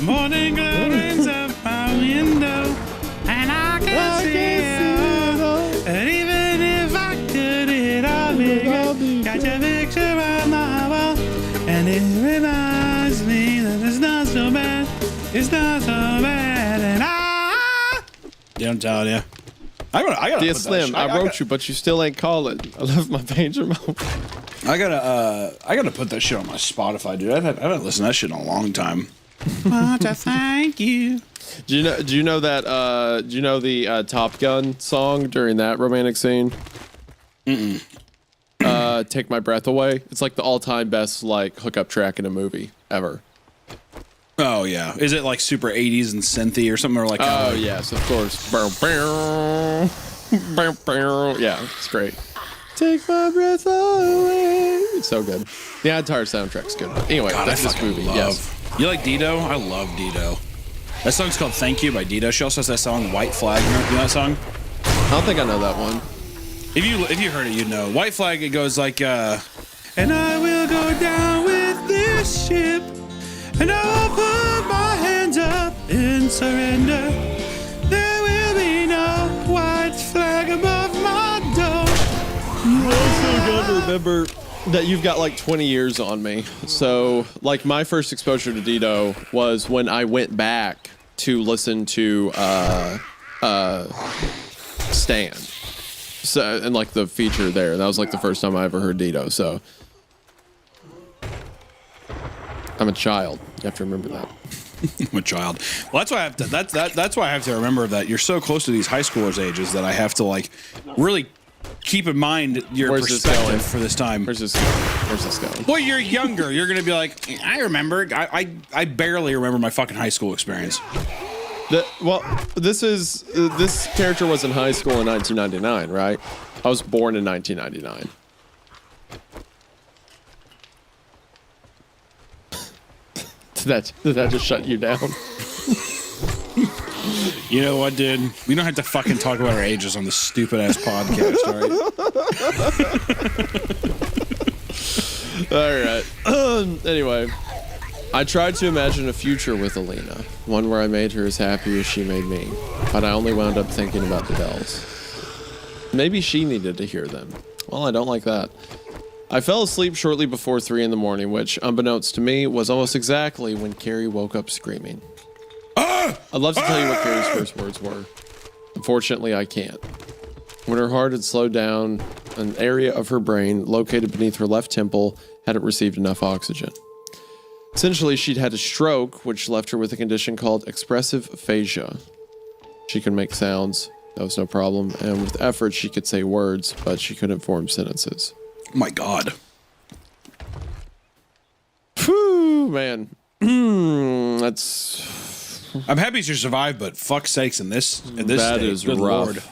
Morning glow rains up my window, and I can see it all. And even if I could, it all be got your picture on my wall, and it reminds me that it's not so bad. It's not so bad, and yeah, I'm telling you. I gotta
Dear Slim, I wrote you, but you still ain't calling. I left my pager mode.
I gotta put that shit on my Spotify, dude. I haven't listened to that shit in a long time. Want to thank you.
Do you know that? Do you know the Top Gun song during that romantic scene? Take My Breath Away. It's like the all-time best like hookup track in a movie ever.
Oh yeah, is it like super 80s and synthy or something, or like?
Oh yes, of course. Yeah, it's great. Take my breath away. It's so good. The entire soundtrack's good. Anyway,
God,
that's this movie. Yes.
You like Dido? I love Dido. That song's called "Thank You" by Dido. She also has that song "White Flag." You know that song?
I don't think I know that one.
If you heard it, you'd know. White Flag. It goes like, and I will go down with this ship, and I will put my hands up in surrender. There will be no white flag above my door.
You also gotta remember that you've got like 20 years on me. So, like, my first exposure to Dido was when I went back to listen to Stan. So, and like the feature there, that was like the first time I ever heard Dido. So, I'm a child. You have to remember that.
I'm a child. Well, that's why I have to. That's why I have to remember that you're so close to these high schoolers' ages that I have to like really keep in mind your perspective for this time.
Where's this going?
Well, you're younger. You're gonna be like, I remember. I barely remember my fucking high school experience.
This character was in high school in 1999, right? I was born in 1999. Did that just shut you down?
You know what, dude? We don't have to fucking talk about our ages on this stupid ass podcast,
all right? Anyway, I tried to imagine a future with Alina, one where I made her as happy as she made me, but I only wound up thinking about the bells. Maybe she needed to hear them. Well, I don't like that. I fell asleep shortly before 3 in the morning, which, unbeknownst to me, was almost exactly when Carrie woke up screaming. I'd love to tell you what Carrie's first words were. Unfortunately, I can't. When her heart had slowed down, an area of her brain located beneath her left temple hadn't received enough oxygen. Essentially, she'd had a stroke, which left her with a condition called expressive aphasia. She could make sounds, that was no problem, and with effort she could say words, but she couldn't form sentences.
Oh my God.
Whew, man. That's...
I'm happy she survived, but fuck's sakes, in this
that
state,
is
good
rough.
Lord.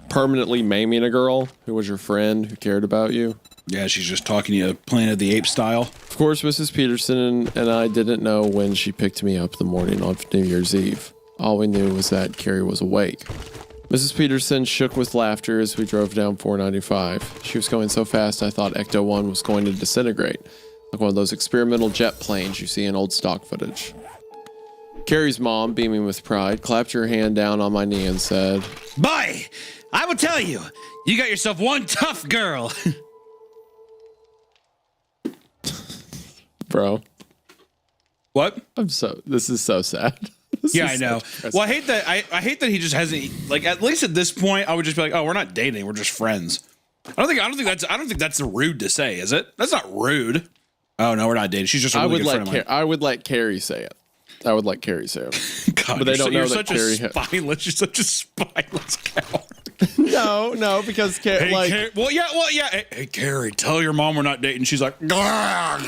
Permanently maiming a girl who was your friend, who cared about you.
Yeah, she's just talking to you Planet of the Apes style.
Of course, Mrs. Peterson and I didn't know when she picked me up the morning of New Year's Eve. All we knew was that Carrie was awake. Mrs. Peterson shook with laughter as we drove down 495. She was going so fast I thought Ecto 1 was going to disintegrate, like one of those experimental jet planes you see in old stock footage. Carrie's mom, beaming with pride, clapped her hand down on my knee and said,
"Boy, I will tell you, you got yourself one tough girl."
Bro.
What?
This is so sad.
Yeah, I know. Well, I hate that. I hate that he just hasn't, like, at least at this point, I would just be like, oh, we're not dating, we're just friends. I don't think that's rude to say, is it? That's not rude. Oh no, we're not dating. She's just a really good friend of mine.
I would let Carrie say it. I would let Carrie say it.
God,
but they don't know that Carrie.
You're such a spineless cow.
No, because Carrie.
Well, yeah. Hey, Carrie, tell your mom we're not dating. She's like,
They don't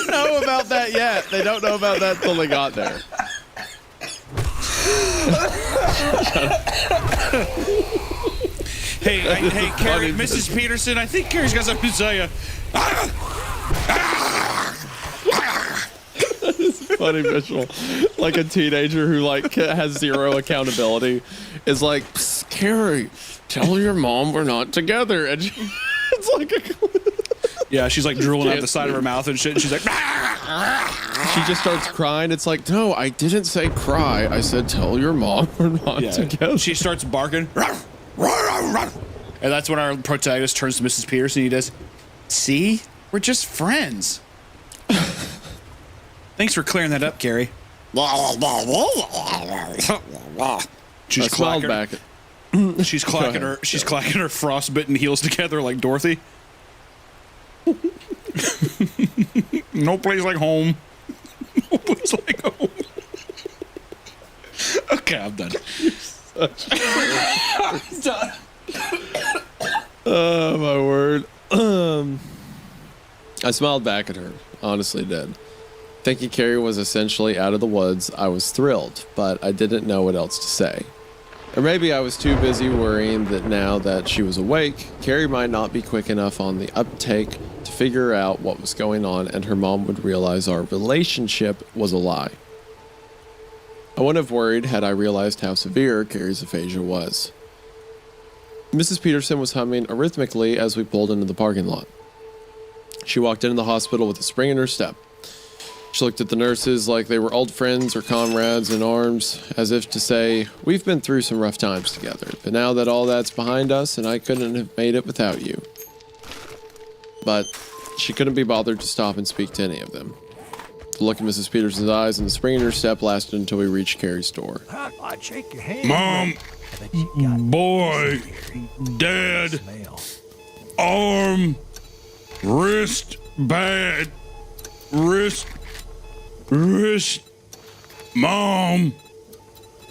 know about that yet. They don't know about that till they got there.
Hey, Carrie, Mrs. Peterson, I think Carrie's got something to tell you.
It's funny visual. Like a teenager who has zero accountability is like, Carrie, tell your mom we're not together. And it's like
yeah, she's like drooling out the side of her mouth and shit. And she's like,
she just starts crying. It's like, no, I didn't say cry. I said, tell your mom we're not together.
She starts barking. And that's when our protagonist turns to Mrs. Peterson. He does, see, we're just friends. Thanks for clearing that up, Carrie. She's clacking her frostbitten heels together like Dorothy. No place like home. No place like home. Okay, I'm done.
I'm done. Oh my word. I smiled back at her, honestly did. Thinking Carrie was essentially out of the woods, I was thrilled, but I didn't know what else to say. Or maybe I was too busy worrying that now that she was awake, Carrie might not be quick enough on the uptake to figure out what was going on and her mom would realize our relationship was a lie. I wouldn't have worried had I realized how severe Carrie's aphasia was. Mrs. Peterson was humming arrhythmically as we pulled into the parking lot. She walked into the hospital with a spring in her step. She looked at the nurses like they were old friends or comrades in arms, as if to say, we've been through some rough times together, but now that all that's behind us and I couldn't have made it without you. But she couldn't be bothered to stop and speak to any of them. The look in Mrs. Peterson's eyes and the spring in her step lasted until we reached Carrie's door.
I'd shake your hand.
Mom, boy, dad, arm, wrist, bad, wrist, mom,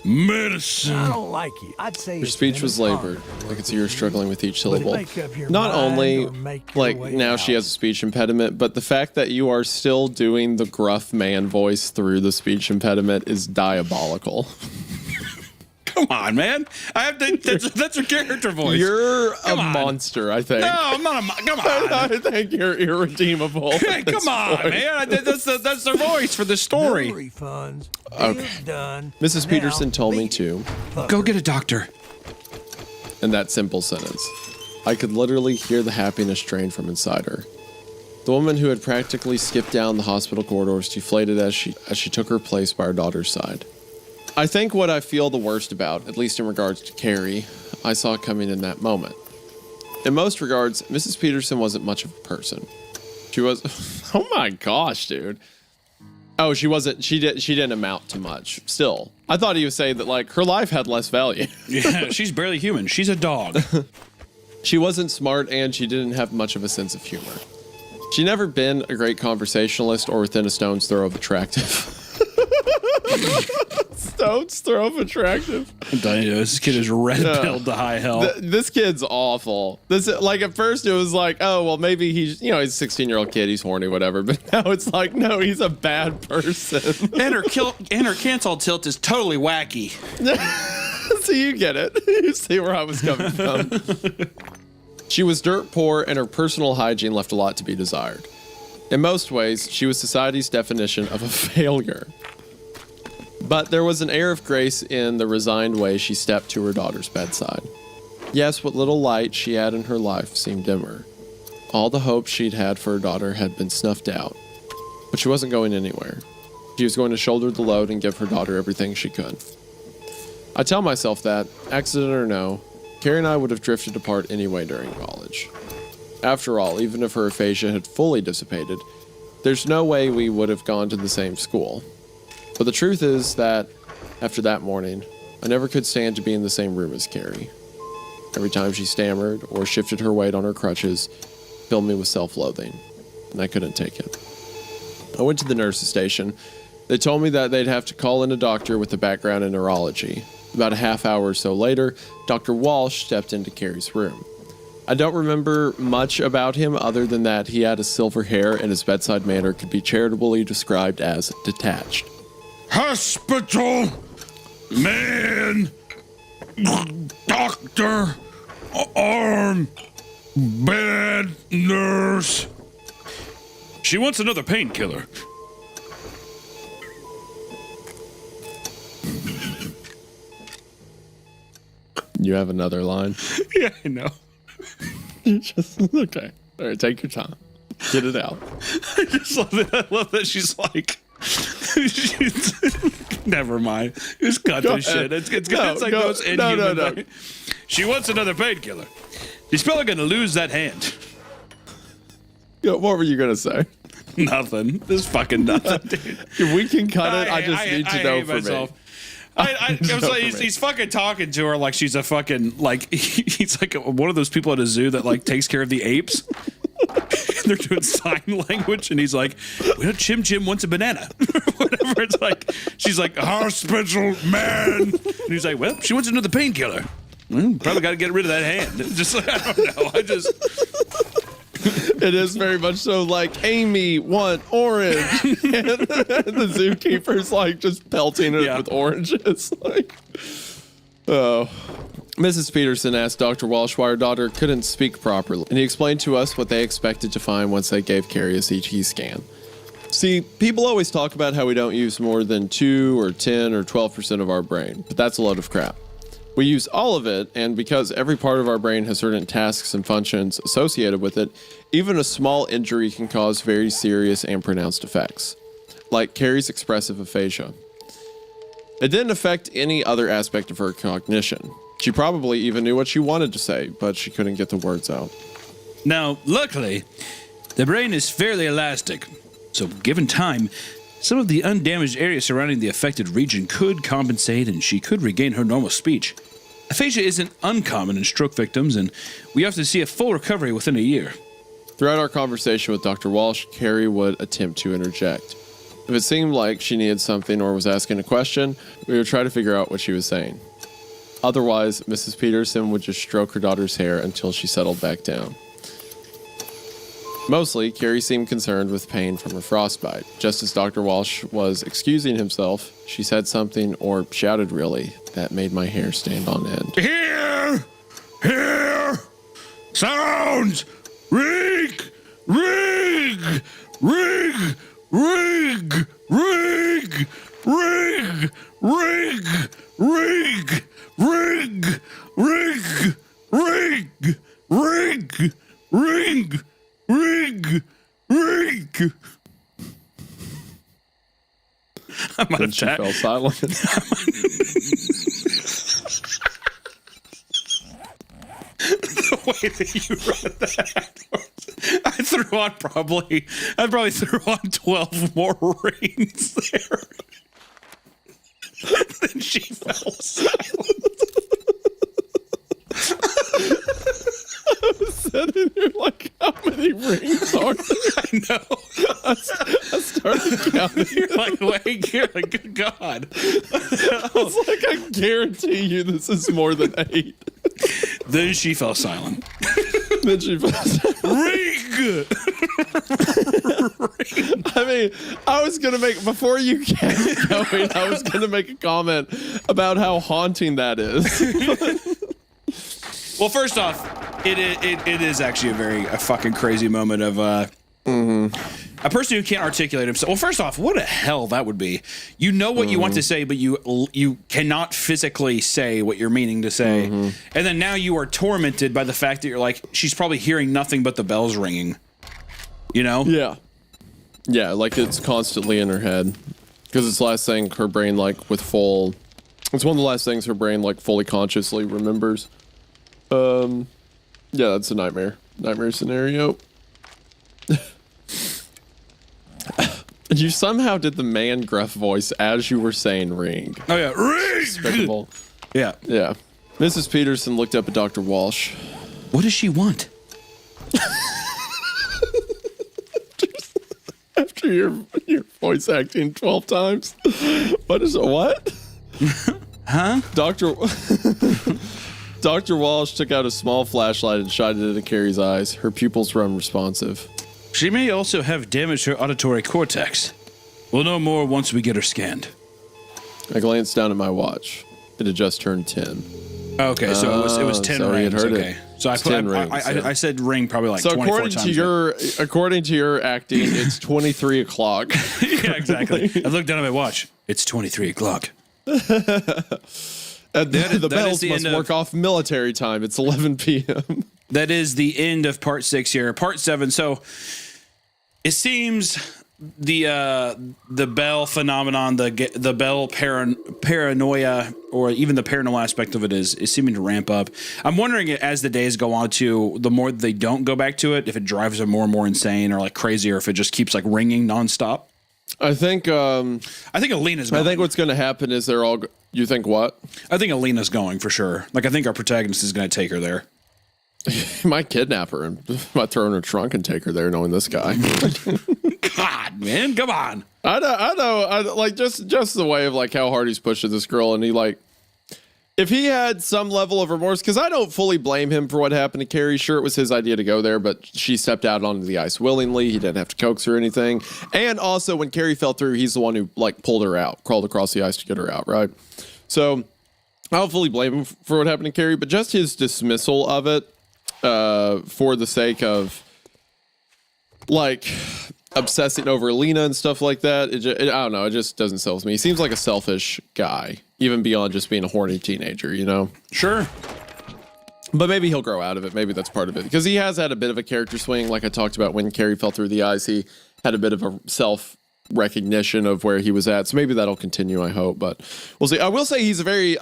medicine.
I don't like you. I'd say
her speech was labored. I could see her struggling with each syllable. Not only, now she has a speech impediment, but the fact that you are still doing the gruff man voice through the speech impediment is diabolical.
Come on, man. That's her character voice.
You're a monster, I think.
No, I'm not come on.
I think you're irredeemable.
Hey, come on, man. That's the voice for the story.
Refunds.
Okay.
Done.
Mrs. Peterson told me to
go get a doctor.
In that simple sentence, I could literally hear the happiness drain from inside her. The woman who had practically skipped down the hospital corridors deflated as she took her place by her daughter's side. I think what I feel the worst about, at least in regards to Carrie, I saw coming in that moment. In most regards, Mrs. Peterson wasn't much of a person. She was, oh my gosh, dude. Oh, she didn't amount to much. Still, I thought he was saying that like her life had less value.
Yeah, she's barely human. She's a dog.
She wasn't smart and she didn't have much of a sense of humor. She never been a great conversationalist or within a stone's throw of attractive. Stone's throw of attractive.
I'm telling you, this kid is red-pilled to high hell.
This kid's awful. This, like, at first it was like, oh, well, maybe he's, he's a 16-year-old kid, he's horny, whatever. But now it's like, no, he's a bad person.
And her cancel tilt is totally wacky.
So you get it. You see where I was coming from. She was dirt poor, and her personal hygiene left a lot to be desired. In most ways, she was society's definition of a failure. But there was an air of grace in the resigned way she stepped to her daughter's bedside. Yes, what little light she had in her life seemed dimmer. All the hope she'd had for her daughter had been snuffed out. But she wasn't going anywhere. She was going to shoulder the load and give her daughter everything she could. I tell myself that, accident or no, Carrie and I would have drifted apart anyway during college. After all, even if her aphasia had fully dissipated, there's no way we would have gone to the same school. But the truth is that, after that morning, I never could stand to be in the same room as Carrie. Every time she stammered or shifted her weight on her crutches, filled me with self-loathing, and I couldn't take it. I went to the nurse's station. They told me that they'd have to call in a doctor with a background in neurology. About a half hour or so later, Dr. Walsh stepped into Carrie's room. I don't remember much about him other than that he had a silver hair and his bedside manner could be charitably described as detached.
Hospital, man, doctor, arm, bed, nurse. She wants another painkiller.
You have another line?
Yeah, I know.
Just, okay. All right, take your time. Get it out.
I just love it. I love that she's like... Never mind. Just cut this shit. It's like those inhuman. No. She wants another painkiller. She's probably going to lose that hand.
Yeah, what were you going to say?
Nothing. This fucking nothing, dude.
If we can cut it, I just need to know for myself.
Me. I was like, he's fucking talking to her like she's a fucking, like, he's like one of those people at a zoo that, like, takes care of the apes. They're doing sign language, and he's like, well, Chim Chim wants a banana. Whatever. It's like, she's like, hospital, man. And he's like, well, she wants another painkiller. Probably got to get rid of that hand. It's just like, I don't know.
It is very much so like, Amy want orange. And the zookeeper's like just pelting it with oranges. Like, oh. Mrs. Peterson asked Dr. Walsh why her daughter couldn't speak properly, and he explained to us what they expected to find once they gave Carrie a CT scan. See, people always talk about how we don't use more than 2 or 10 or 12% of our brain, but that's a load of crap. We use all of it, and because every part of our brain has certain tasks and functions associated with it, even a small injury can cause very serious and pronounced effects, like Carrie's expressive aphasia. It didn't affect any other aspect of her cognition. She probably even knew what she wanted to say, but she couldn't get the words out.
Now, luckily, the brain is fairly elastic, so given time, some of the undamaged area surrounding the affected region could compensate and she could regain her normal speech. Aphasia isn't uncommon in stroke victims, and we often see a full recovery within a year.
Throughout our conversation with Dr. Walsh, Carrie would attempt to interject. If it seemed like she needed something or was asking a question, we would try to figure out what she was saying. Otherwise, Mrs. Peterson would just stroke her daughter's hair until she settled back down. Mostly, Carrie seemed concerned with pain from her frostbite. Just as Dr. Walsh was excusing himself, she said something, or shouted really, that made my hair stand on end.
Hear! Sounds! Rig! Rig! Rig! Rig! Rig! Rig! Rig! Rig! Rig! Rig! Rig! Rig! Rig! Rig! Rig! I might have chat.
Fell silent.
The way that you read that, I probably threw on 12 more rings there. Then she fell silent.
I was sitting here like, how How many rings are there?
I know.
I started counting.
You're like, good God.
I was like, I guarantee you this is more than 8.
Then she fell silent.
Then she fell silent.
Ring!
I mean, I was going to make, before you kept going, I was going to make a comment about how haunting that is.
Well, first off, it is actually a fucking crazy moment of a person who can't articulate himself. Well, first off, what a hell that would be. You know what you want to say, but you cannot physically say what you're meaning to say. And then now you are tormented by the fact that you're like, she's probably hearing nothing but the bells ringing. You know?
Yeah. Yeah, like it's constantly in her head. Because it's the last thing her brain, like, it's one of the last things her brain, like, fully consciously remembers. Yeah, that's a nightmare scenario. You somehow did the man gruff voice as you were saying ring.
Oh yeah, ring!
Despicable.
Yeah.
Yeah. Mrs. Peterson looked up at Dr. Walsh.
What does she want?
After your voice acting 12 times. What?
Huh?
Dr. Walsh took out a small flashlight and shined it into Carrie's eyes. Her pupils were unresponsive.
She may also have damaged her auditory cortex. We'll know more once we get her scanned.
I glanced down at my watch. It had just turned 10.
Okay, so it was 10
so
rings.
Heard
okay.
it.
So I said ring probably like 24 times.
According to your acting, it's 23 o'clock.
Yeah, exactly. I looked down at my watch. It's 23 o'clock.
The bells must work off military time. It's 11 p.m.
That is the end of part 6 here. Part 7. So it seems the bell phenomenon, the bell paranoia, or even the paranormal aspect of it is seeming to ramp up. I'm wondering, as the days go on, too, the more they don't go back to it, if it drives them more and more insane or like crazy, or if it just keeps like ringing nonstop.
I think
Alina's going.
I think what's going to happen is they're all. You think what?
I think Alina's going for sure. Like, I think our protagonist is going to take her there.
He might kidnap her and might throw her in her trunk and take her there, knowing this guy.
God, man, come on.
I know. I like just the way of like how hard he's pushing this girl, and he like, if he had some level of remorse, because I don't fully blame him for what happened to Carrie. Sure, it was his idea to go there, but she stepped out onto the ice willingly. He didn't have to coax her or anything. And also, when Carrie fell through, he's the one who like pulled her out, crawled across the ice to get her out, right? So I don't fully blame him for what happened to Carrie, but just his dismissal of it for the sake of like obsessing over Lena and stuff like that. I don't know. It just doesn't sell with me. He seems like a selfish guy, even beyond just being a horny teenager, you know?
Sure.
But maybe he'll grow out of it. Maybe that's part of it. Because he has had a bit of a character swing. Like I talked about when Carrie fell through the ice, he had a bit of a self-recognition of where he was at. So maybe that'll continue, I hope. But we'll see. I will say he's a very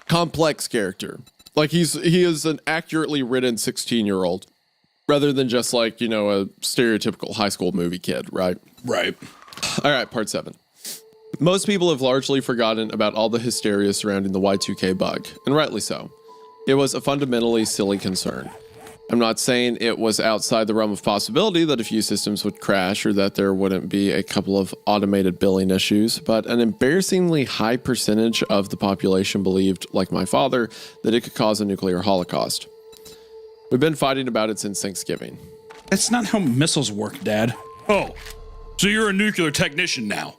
complex character. Like he is an accurately written 16-year-old. Rather than just like, you know, a stereotypical high school movie kid, right?
Right.
All right, part 7. Most people have largely forgotten about all the hysteria surrounding the Y2K bug, and rightly so. It was a fundamentally silly concern. I'm not saying it was outside the realm of possibility that a few systems would crash or that there wouldn't be a couple of automated billing issues, but an embarrassingly high percentage of the population believed, like my father, that it could cause a nuclear holocaust. We've been fighting about it since Thanksgiving.
That's not how missiles work, Dad. Oh, so you're a nuclear technician now.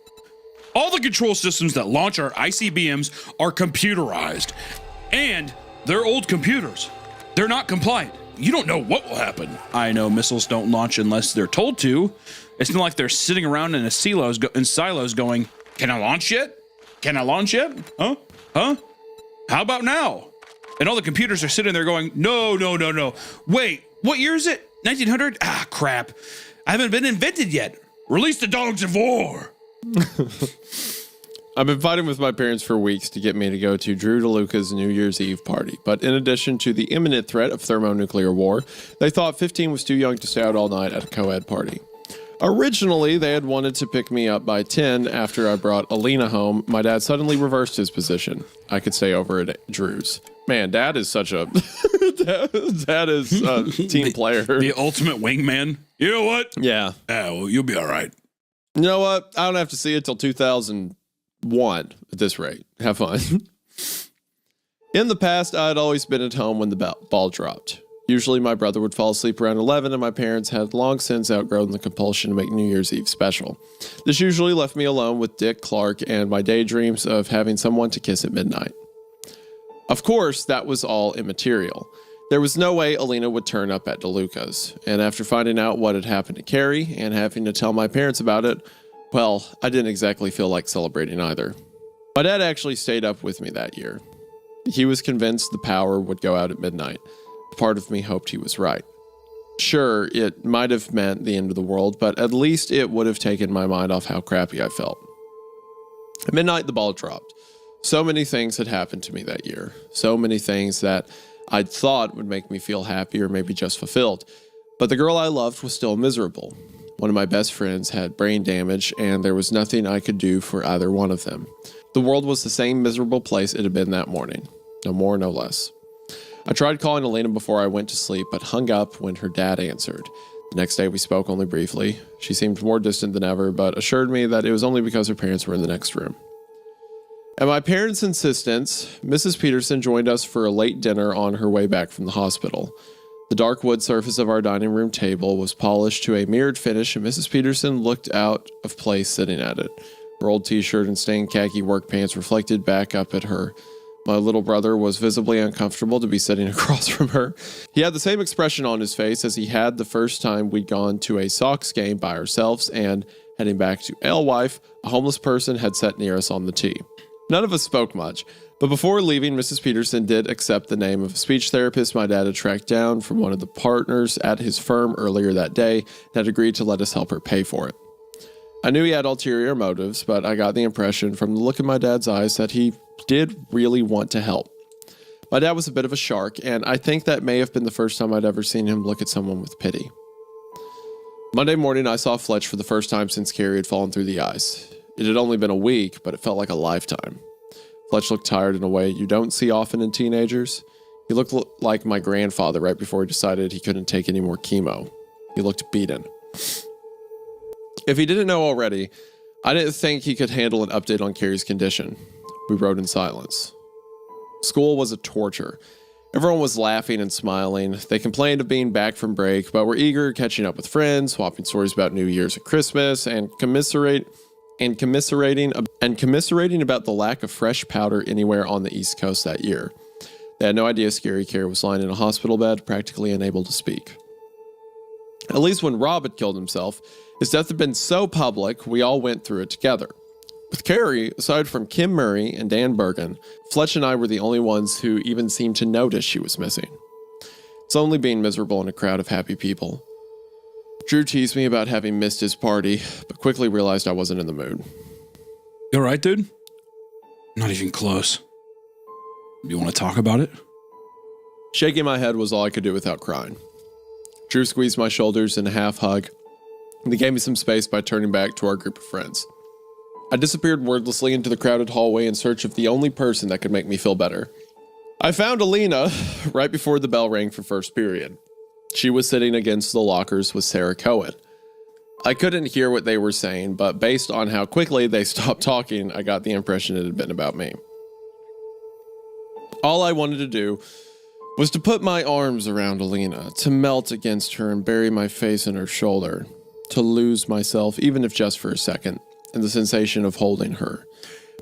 All the control systems that launch our ICBMs are computerized, and they're old computers. They're not compliant. You don't know what will happen. I know missiles don't launch unless they're told to. It's not like they're sitting around in silos going, can I launch yet? Can I launch yet? Huh? How about now? And all the computers are sitting there going, no. Wait, what year is it? 1900? Ah, crap. I haven't been invented yet. Release the dogs of war.
I've been fighting with my parents for weeks to get me to go to Drew DeLuca's New Year's Eve party. But in addition to the imminent threat of thermonuclear war, they thought 15 was too young to stay out all night at a co-ed party. Originally, they had wanted to pick me up by 10 after I brought Alina home. My dad suddenly reversed his position. I could stay over at Drew's. Man, Dad is such a Dad is a team player.
The ultimate wingman. You know what?
Yeah.
Well, you'll be all right.
You know what? I don't have to see it till 2001 at this rate. Have fun. In the past, I had always been at home when the ball dropped. Usually my brother would fall asleep around 11 and my parents had long since outgrown the compulsion to make New Year's Eve special. This usually left me alone with Dick Clark and my daydreams of having someone to kiss at midnight. Of course, that was all immaterial. There was no way Alina would turn up at DeLuca's, and after finding out what had happened to Carrie and having to tell my parents about it, well, I didn't exactly feel like celebrating either. My dad actually stayed up with me that year. He was convinced the power would go out at midnight. Part of me hoped he was right. Sure, it might have meant the end of the world, but at least it would have taken my mind off how crappy I felt. At midnight, the ball dropped. So many things had happened to me that year. So many things that I'd thought would make me feel happy or maybe just fulfilled. But the girl I loved was still miserable. One of my best friends had brain damage, and there was nothing I could do for either one of them. The world was the same miserable place it had been that morning. No more, no less. I tried calling Alina before I went to sleep, but hung up when her dad answered. The next day we spoke only briefly. She seemed more distant than ever, but assured me that it was only because her parents were in the next room. At my parents' insistence, Mrs. Peterson joined us for a late dinner on her way back from the hospital. The dark wood surface of our dining room table was polished to a mirrored finish, and Mrs. Peterson looked out of place sitting at it. Her old t-shirt and stained khaki work pants reflected back up at her. My little brother was visibly uncomfortable to be sitting across from her. He had the same expression on his face as he had the first time we'd gone to a Sox game by ourselves, and, heading back to Alewife, a homeless person had sat near us on the tee. None of us spoke much, but before leaving, Mrs. Peterson did accept the name of a speech therapist my dad had tracked down from one of the partners at his firm earlier that day and had agreed to let us help her pay for it. I knew he had ulterior motives, but I got the impression from the look in my dad's eyes that he did really want to help. My dad was a bit of a shark, and I think that may have been the first time I'd ever seen him look at someone with pity. Monday morning, I saw Fletch for the first time since Carrie had fallen through the ice. It had only been a week, but it felt like a lifetime. Fletch looked tired in a way you don't see often in teenagers. He looked like my grandfather right before he decided he couldn't take any more chemo. He looked beaten. If he didn't know already, I didn't think he could handle an update on Carrie's condition. We rode in silence. School was a torture. Everyone was laughing and smiling. They complained of being back from break, but were eager, catching up with friends, swapping stories about New Year's and Christmas, and commiserating about the lack of fresh powder anywhere on the East Coast that year. They had no idea Scary Carrie was lying in a hospital bed, practically unable to speak. At least when Rob had killed himself, his death had been so public, we all went through it together. With Carrie, aside from Kim Murray and Dan Bergen, Fletch and I were the only ones who even seemed to notice she was missing. It's only being miserable in a crowd of happy people. Drew teased me about having missed his party, but quickly realized I wasn't in the mood.
You all right, dude? Not even close. You want to talk about it?
Shaking my head was all I could do without crying. Drew squeezed my shoulders in a half hug, and he gave me some space by turning back to our group of friends. I disappeared wordlessly into the crowded hallway in search of the only person that could make me feel better. I found Alina right before the bell rang for first period. She was sitting against the lockers with Sarah Cohen. I couldn't hear what they were saying, but based on how quickly they stopped talking, I got the impression it had been about me. All I wanted to do was to put my arms around Alina, to melt against her and bury my face in her shoulder, to lose myself, even if just for a second, in the sensation of holding her.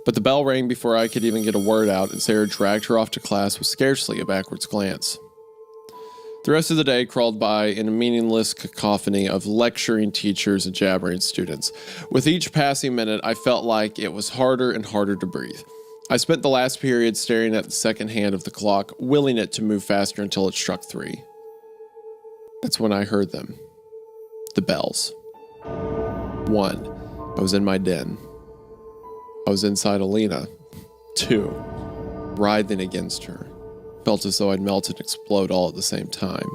But the bell rang before I could even get a word out, and Sarah dragged her off to class with scarcely a backwards glance. The rest of the day crawled by in a meaningless cacophony of lecturing teachers and jabbering students. With each passing minute, I felt like it was harder and harder to breathe. I spent the last period staring at the second hand of the clock, willing it to move faster until it struck 3. That's when I heard them. The bells. 1. I was in my den. I was inside Alina. 2. Writhing against her. Felt as though I'd melt and explode all at the same time.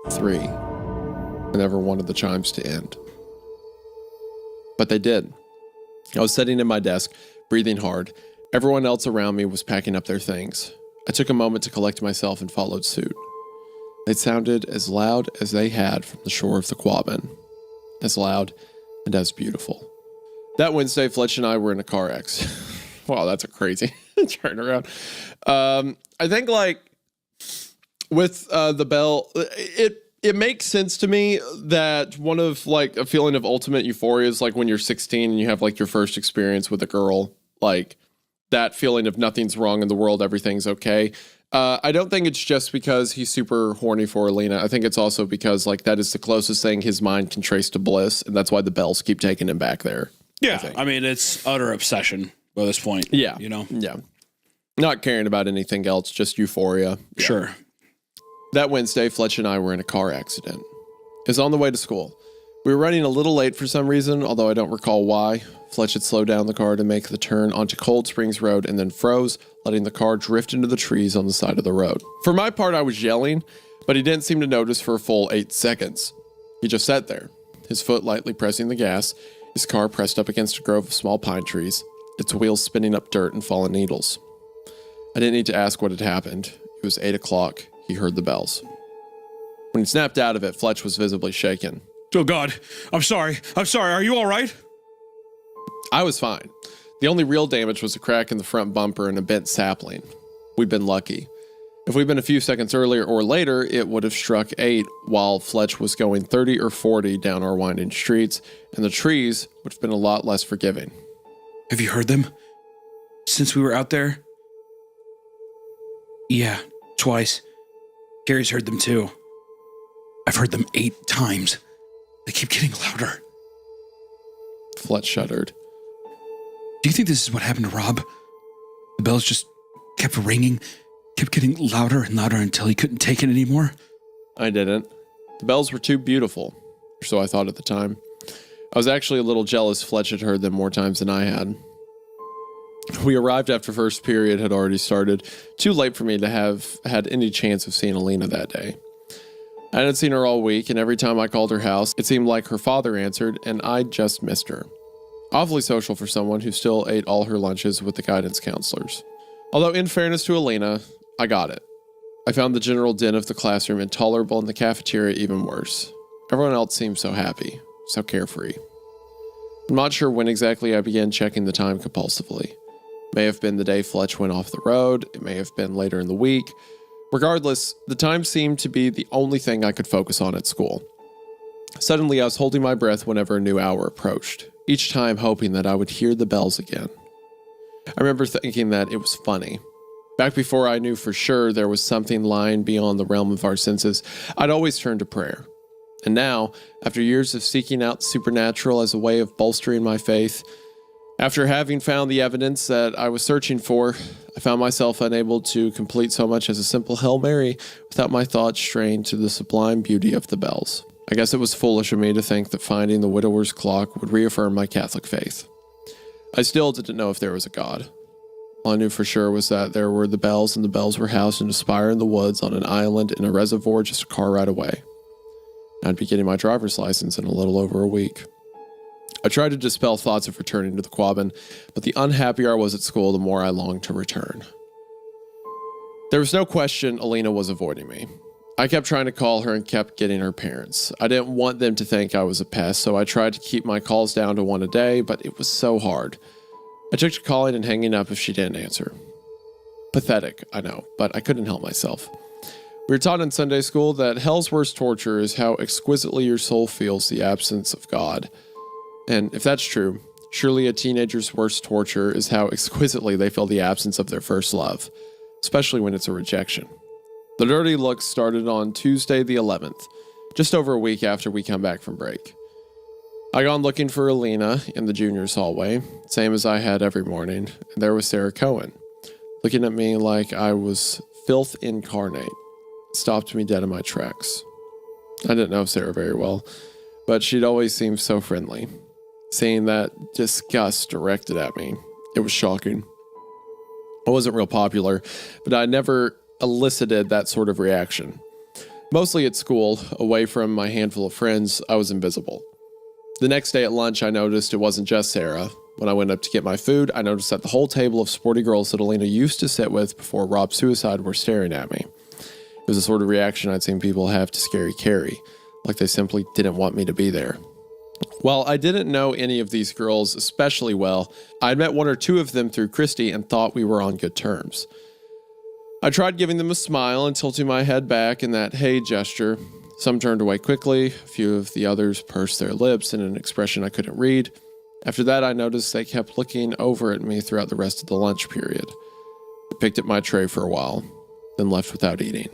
3. I never wanted the chimes to end. But they did. I was sitting in my desk, breathing hard. Everyone else around me was packing up their things. I took a moment to collect myself and followed suit. They sounded as loud as they had from the shore of the Quabbin. As loud and as beautiful. That Wednesday, Fletch and I were in a car accident. Wow, that's a crazy turnaround. I think like with the bell, it makes sense to me that one of like a feeling of ultimate euphoria is like when you're 16 and you have like your first experience with a girl, like that feeling of nothing's wrong in the world, everything's okay. I don't think it's just because he's super horny for Alina. I think it's also because like that is the closest thing his mind can trace to bliss, and that's why the bells keep taking him back there.
Yeah, I mean, it's utter obsession by this point.
Yeah.
You know?
Yeah. Not caring about anything else, just euphoria. Yeah.
Sure.
That Wednesday, Fletch and I were in a car accident. It was on the way to school. We were running a little late for some reason, although I don't recall why. Fletch had slowed down the car to make the turn onto Cold Springs Road and then froze, letting the car drift into the trees on the side of the road. For my part, I was yelling, but he didn't seem to notice for a full 8 seconds. He just sat there, his foot lightly pressing the gas, his car pressed up against a grove of small pine trees, its wheels spinning up dirt and fallen needles. I didn't need to ask what had happened. It was 8 o'clock. He heard the bells. When he snapped out of it, Fletch was visibly shaken.
Oh, God. I'm sorry. Are you all right?
I was fine. The only real damage was a crack in the front bumper and a bent sapling. We'd been lucky. If we'd been a few seconds earlier or later, it would have struck 8 while Fletch was going 30 or 40 down our winding streets, and the trees would have been a lot less forgiving.
Have you heard them? Since we were out there? Yeah, twice. Gary's heard them too. I've heard them 8 times. They keep getting louder.
Fletch shuddered.
Do you think this is what happened to Rob? The bells just kept ringing, kept getting louder and louder until he couldn't take it anymore?
I didn't. The bells were too beautiful, or so I thought at the time. I was actually a little jealous Fletch had heard them more times than I had. We arrived after first period had already started, too late for me to have had any chance of seeing Alina that day. I hadn't seen her all week, and every time I called her house, it seemed like her father answered, and I just missed her. Awfully social for someone who still ate all her lunches with the guidance counselors. Although in fairness to Alina, I got it. I found the general din of the classroom intolerable and the cafeteria even worse. Everyone else seemed so happy, so carefree. I'm not sure when exactly I began checking the time compulsively. It may have been the day Fletch went off the road, it may have been later in the week. Regardless, the time seemed to be the only thing I could focus on at school. Suddenly, I was holding my breath whenever a new hour approached, each time hoping that I would hear the bells again. I remember thinking that it was funny. Back before I knew for sure there was something lying beyond the realm of our senses, I'd always turned to prayer. And now, after years of seeking out the supernatural as a way of bolstering my faith, after having found the evidence that I was searching for, I found myself unable to complete so much as a simple Hail Mary without my thoughts straying to the sublime beauty of the bells. I guess it was foolish of me to think that finding the widower's clock would reaffirm my Catholic faith. I still didn't know if there was a God. All I knew for sure was that there were the bells, and the bells were housed in a spire in the woods on an island in a reservoir just a car ride away. I'd be getting my driver's license in a little over a week. I tried to dispel thoughts of returning to the Quabbin, but the unhappier I was at school, the more I longed to return. There was no question Alina was avoiding me. I kept trying to call her and kept getting her parents. I didn't want them to think I was a pest, so I tried to keep my calls down to 1 a day, but it was so hard. I took to calling and hanging up if she didn't answer. Pathetic, I know, but I couldn't help myself. We were taught in Sunday school that hell's worst torture is how exquisitely your soul feels the absence of God. And if that's true, surely a teenager's worst torture is how exquisitely they feel the absence of their first love, especially when it's a rejection. The dirty look started on Tuesday the 11th, just over a week after we come back from break. I gone looking for Alina in the juniors' hallway, same as I had every morning, and there was Sarah Cohen, looking at me like I was filth incarnate. It stopped me dead in my tracks. I didn't know Sarah very well, but she'd always seemed so friendly. Seeing that disgust directed at me, it was shocking. I wasn't real popular, but I never elicited that sort of reaction. Mostly at school, away from my handful of friends, I was invisible. The next day at lunch, I noticed it wasn't just Sarah, When I went up to get my food, I noticed that the whole table of sporty girls that Alina used to sit with before Rob's suicide were staring at me. It was the sort of reaction I'd seen people have to Scary Carrie, like they simply didn't want me to be there. While I didn't know any of these girls especially well, I'd met one or two of them through Christy and thought we were on good terms. I tried giving them a smile and tilting my head back in that hey gesture. Some turned away quickly, a few of the others pursed their lips in an expression I couldn't read. After that, I noticed they kept looking over at me throughout the rest of the lunch period. I picked at my tray for a while, then left without eating.